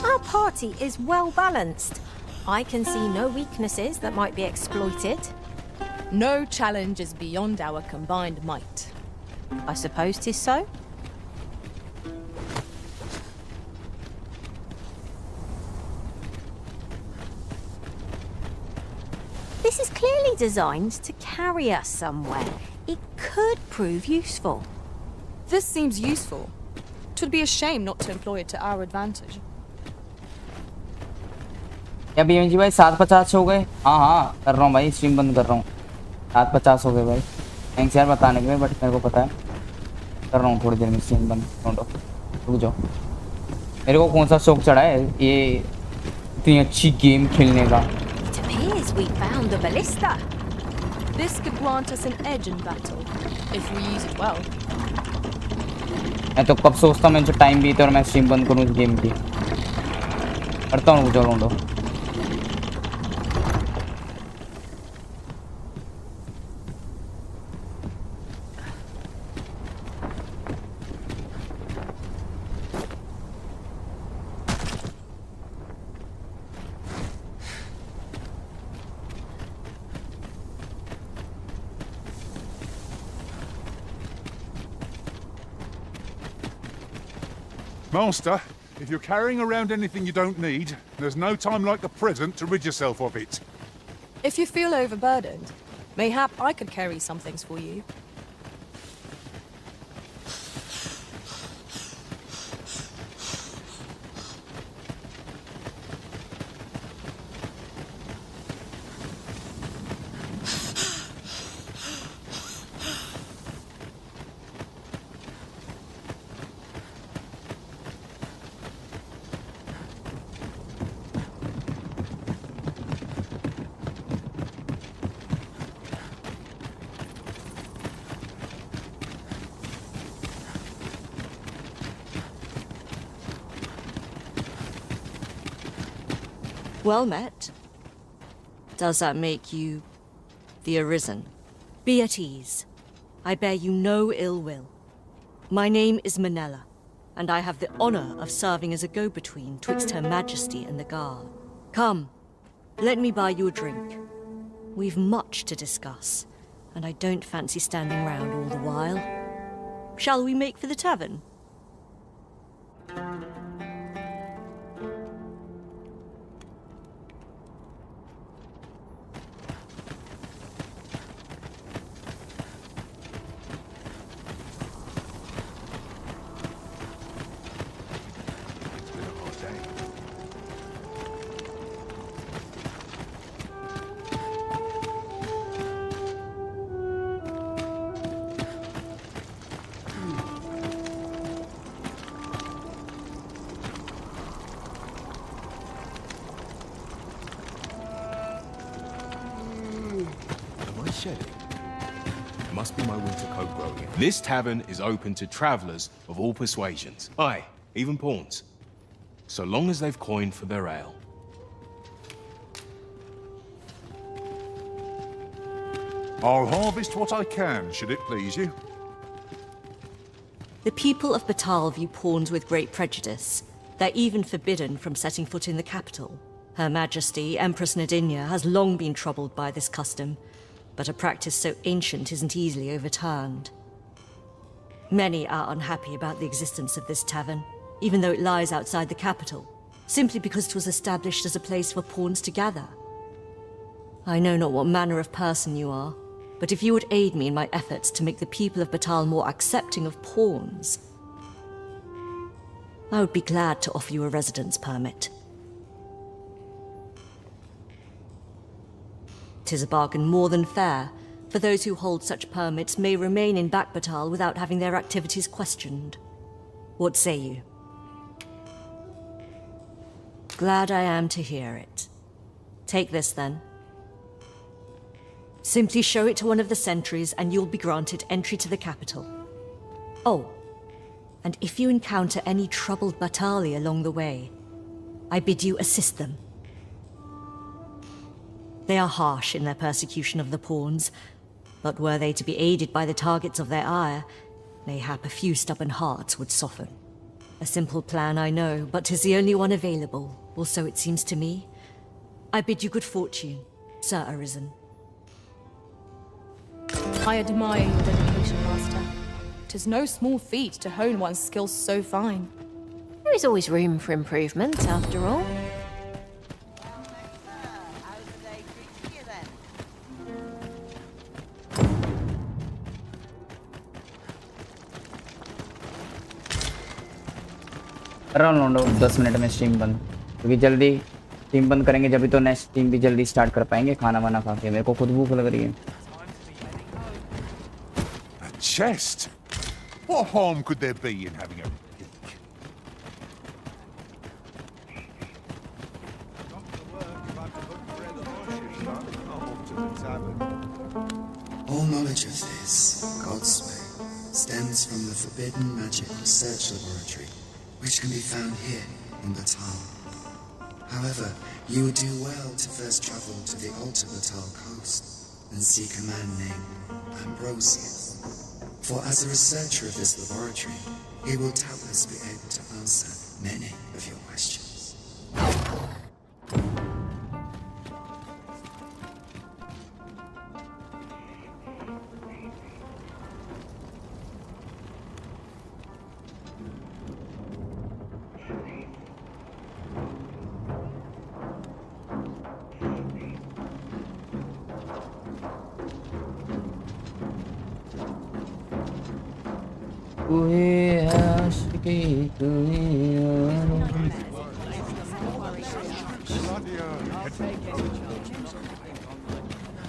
Our party is well balanced. I can see no weaknesses that might be exploited. No challenge is beyond our combined might. I suppose 'tis so. This is clearly designed to carry us somewhere. It could prove useful. This seems useful. 'Twould be a shame not to employ it to our advantage. क्या BMG भाई 7:50 हो गए? हाँ कर रहा हूँ भाई, stream बंद कर रहा हूँ। 7:50 हो गए भाई। थैंक्स यार बताने के लिए, बट मेरे को पता है। कर रहा हूँ थोड़ी देर में स्ट्रीम बंद। रुक जाओ। मेरे को कौन सा शौक चढ़ा है ये इतनी अच्छी गेम खेलने का? It appears we found the ballista. This could grant us an edge in battle, if we use it well. मैं तो कब सोचता मैं जो टाइम बीते और मैं स्ट्रीम बंद करूँ इस गेम की। करता हूँ, चलो ढूंढो। Master, if you're carrying around anything you don't need, there's no time like the present to rid yourself of it. If you feel overburdened, mayhap I could carry some things for you. Well met. Does that make you the Arisen? Be at ease. I bear you no ill will. My name is Manella, and I have the honor of serving as a go-between twixt Her Majesty and the Guard. Come, let me buy you a drink. We've much to discuss, and I don't fancy standing round all the while. Shall we make for the tavern? Must be my winter coat growing. This tavern is open to travelers of all persuasions. Aye, even pawns. So long as they've coined for their ale. I'll harvest what I can, should it please you. The people of Batal view pawns with great prejudice. They're even forbidden from setting foot in the capital. Her Majesty, Empress Nadinia, has long been troubled by this custom, but a practice so ancient isn't easily overturned. Many are unhappy about the existence of this tavern, even though it lies outside the capital, simply because it was established as a place for pawns to gather. I know not what manner of person you are, but if you would aid me in my efforts to make the people of Batal more accepting of pawns, I would be glad to offer you a residence permit. 'Tis a bargain more than fair, for those who hold such permits may remain in Batal without having their activities questioned. What say you? Glad I am to hear it. Take this, then. Simply show it to one of the sentries and you'll be granted entry to the capital. Oh, and if you encounter any troubled Batali along the way, I bid you assist them. They are harsh in their persecution of the pawns, but were they to be aided by the targets of their ire, mayhap a few stubborn hearts would soften. A simple plan, I know, but 'tis the only one available, or so it seems to me. I bid you good fortune, Sir Arisen. I admire your dedication, Master. 'Tis no small feat to hone one's skills so fine. There is always room for improvement, after all. कर रहा हूँ 10 minute में stream बंद, क्योंकि जल्दी stream बंद करेंगे जब भी तो नेक्स्ट स्ट्रीम भी जल्दी स्टार्ट कर पाएंगे। खाना वाना खा के मेरे को खुद भूख लग रही है। A chest? What harm could there be in having a peek? All knowledge of this, God's way, stems from the forbidden magic research laboratory, which can be found here in Batal. However, you would do well to first travel to the Alta Batal coast and seek a man named Ambrosius. For as a researcher of this laboratory, he will doubtless be able to answer many of your questions.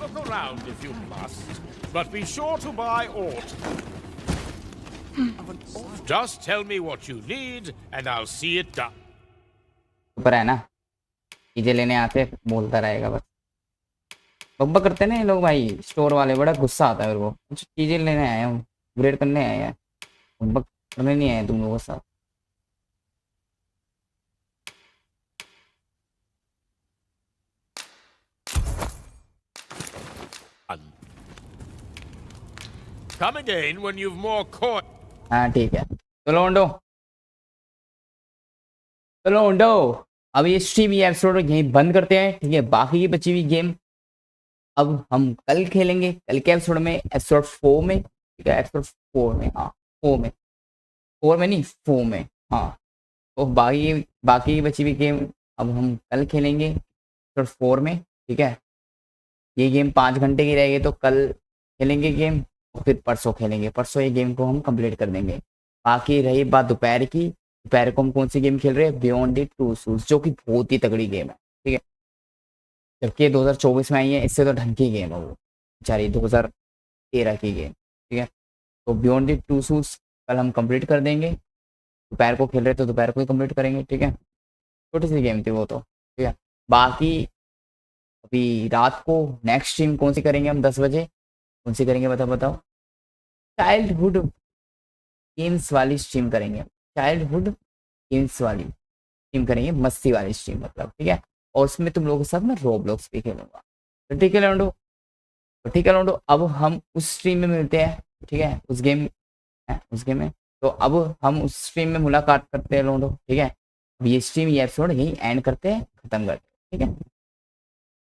Look around if you must, but be sure to buy aught. Just tell me what you need, and I'll see it done. ऊपर है ना, चीजें लेने आते बोलता रहेगा बस। बब्बा करते ना ये लोग भाई, स्टोर वाले, बड़ा गुस्सा आता है मेरे को। कुछ चीजें लेने आए हूँ, अपग्रेड करने आए हैं, बब्बा करने नहीं आए तुम लोगों के साथ। Come again when you've more coin. हाँ ठीक है, चलो उंडो, चलो उंडो। अब ये स्ट्रीम ये एपिसोड यहीं बंद करते हैं, ठीक है। बाकी की बची हुई गेम अब हम कल खेलेंगे, कल के एपिसोड में, एपिसोड 4 में, ठीक है। एपिसोड 4 में, हाँ 4 में, 4 में नहीं 4 में, हाँ। तो बाकी की बची हुई गेम अब हम कल खेलेंगे एपिसोड 4 में, ठीक है। ये गेम 5 घंटे की रहेगी, तो कल खेलेंगे गेम और फिर परसों खेलेंगे, परसों ये गेम को हम कंप्लीट कर देंगे। बाकी रही बात दोपहर की, दोपहर को हम कौन सी गेम खेल रहे हैं, बियॉन्ड इट टू सूज, जो कि बहुत ही तगड़ी गेम है, ठीक है। जबकि 2024 में आई है, इससे तो ढंग की गेम है वो, बेचारी 2013 की गेम, ठीक है। तो बियॉन्ड इट टू सूज कल हम कंप्लीट कर देंगे। दोपहर को खेल रहे तो दोपहर को ही कंप्लीट करेंगे, ठीक है। छोटी सी गेम थी वो तो, ठीक है। बाकी अभी रात को नेक्स्ट स्ट्रीम कौन सी करेंगे हम, 10 बजे कौन सी करेंगे बताओ। चाइल्डहुड गेम्स वाली स्ट्रीम करेंगे, चाइल्डहुड गेम्स वाली स्ट्रीम करेंगे, मस्ती वाली स्ट्रीम मतलब, ठीक है। और उसमें तुम लोगों के साथ मैं रोब्लॉक्स भी खेलूंगा, तो ठीक है लौंडो, तो ठीक है लौंडो। अब हम उस स्ट्रीम में मिलते हैं, ठीक है, उस गेम में। तो अब हम उस स्ट्रीम में मुलाकात करते हैं लौंडो, ठीक है। अब ये स्ट्रीम ये एपिसोड यहीं एंड करते हैं, खत्म करते हैं, ठीक है,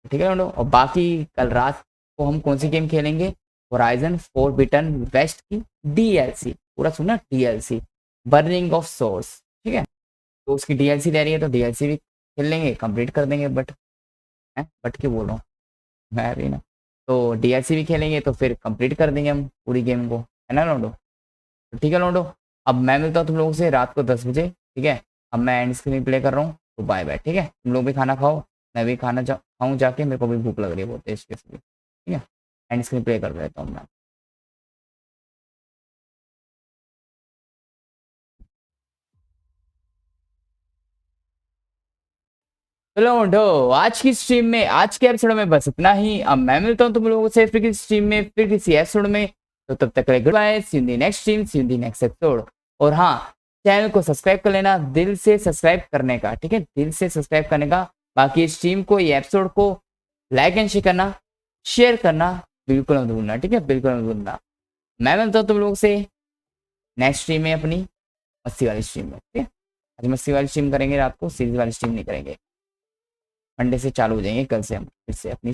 ठीक है लौंडो। और बाकी कल रात को हम कौन सी गेम खेलेंगे, होराइजन फोरबिडन वेस्ट की डीएलसी, पूरा सुना, डीएलसी बर्निंग ऑफ सोर्स, ठीक है। तो उसकी डीएलसी ले रही है, तो डीएलसी भी खेल लेंगे, कंप्लीट कर देंगे। बट क्यों बोल रहा हूँ मैं भी ना, तो डीएलसी भी खेलेंगे तो फिर कंप्लीट कर देंगे हम पूरी गेम को, है ना लौंडो। तो ठीक है लौंडो, अब मैं मिलता हूँ तुम लोगों से रात को 10 बजे, ठीक है। अब मैं एंड स्क्रीन प्ले कर रहा हूँ, तो बाय बाय, ठीक है। तुम लोग भी खाना खाओ, मैं भी खाना खाऊँ जाके, मेरे को भी भूख लग रही है बहुत तेज से, ठीक है। एंड स्क्रीन प्ले कर देता हूँ मैं। चलो उठो, आज की स्ट्रीम में, आज के एपिसोड में बस इतना ही। अब मैं मिलता हूँ तुम लोगों से फिर किसी स्ट्रीम में, फिर किसी एपिसोड में। तो तब तक good bye, see you in the next stream, see you in the next episode. और हाँ, चैनल को सब्सक्राइब कर लेना, दिल से सब्सक्राइब करने का, ठीक है, दिल से सब्सक्राइब करने का। बाकी स्ट्रीम को, ये एपिसोड को लाइक एंड शेयर करना बिल्कुल मत भूलना, ठीक है, बिल्कुल मत भूलना। मैं मिलता हूँ तुम लोगों से नेक्स्ट स्ट्रीम में, अपनी मस्ती वाली स्ट्रीम में, ठीक है। आज मस्ती वाली स्ट्रीम करेंगे रात को, सीरीज वाली स्ट्रीम नहीं करेंगे। मंडे से चालू हो जाएंगे, कल से हम फिर से अपनी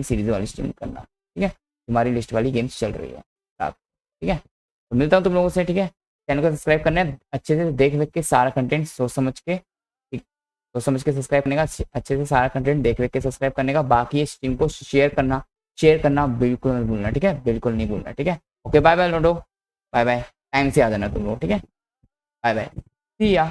सीरीज वाली स्ट्रीम करना, ठीक है। तुम्हारी लिस्ट वाली गेम्स चल रही है रात, ठीक है। तो मिलता हूँ तुम लोगों से, ठीक है। चैनल को सब्सक्राइब करना है, अच्छे से देख के सारा कंटेंट सोच समझ के, सोच समझ के सब्सक्राइब करने का, अच्छे से सारा कंटेंट देख के सब्सक्राइब करने का। बाकी स्ट्रीम को शेयर करना बिल्कुल नहीं भूलना, ठीक है, बिल्कुल नहीं भूलना, ठीक है। ओके बाय बाय लोडो, बाय बाय, टाइम से आ जाना तुम लोग, ठीक है। बाय बाय, सी या।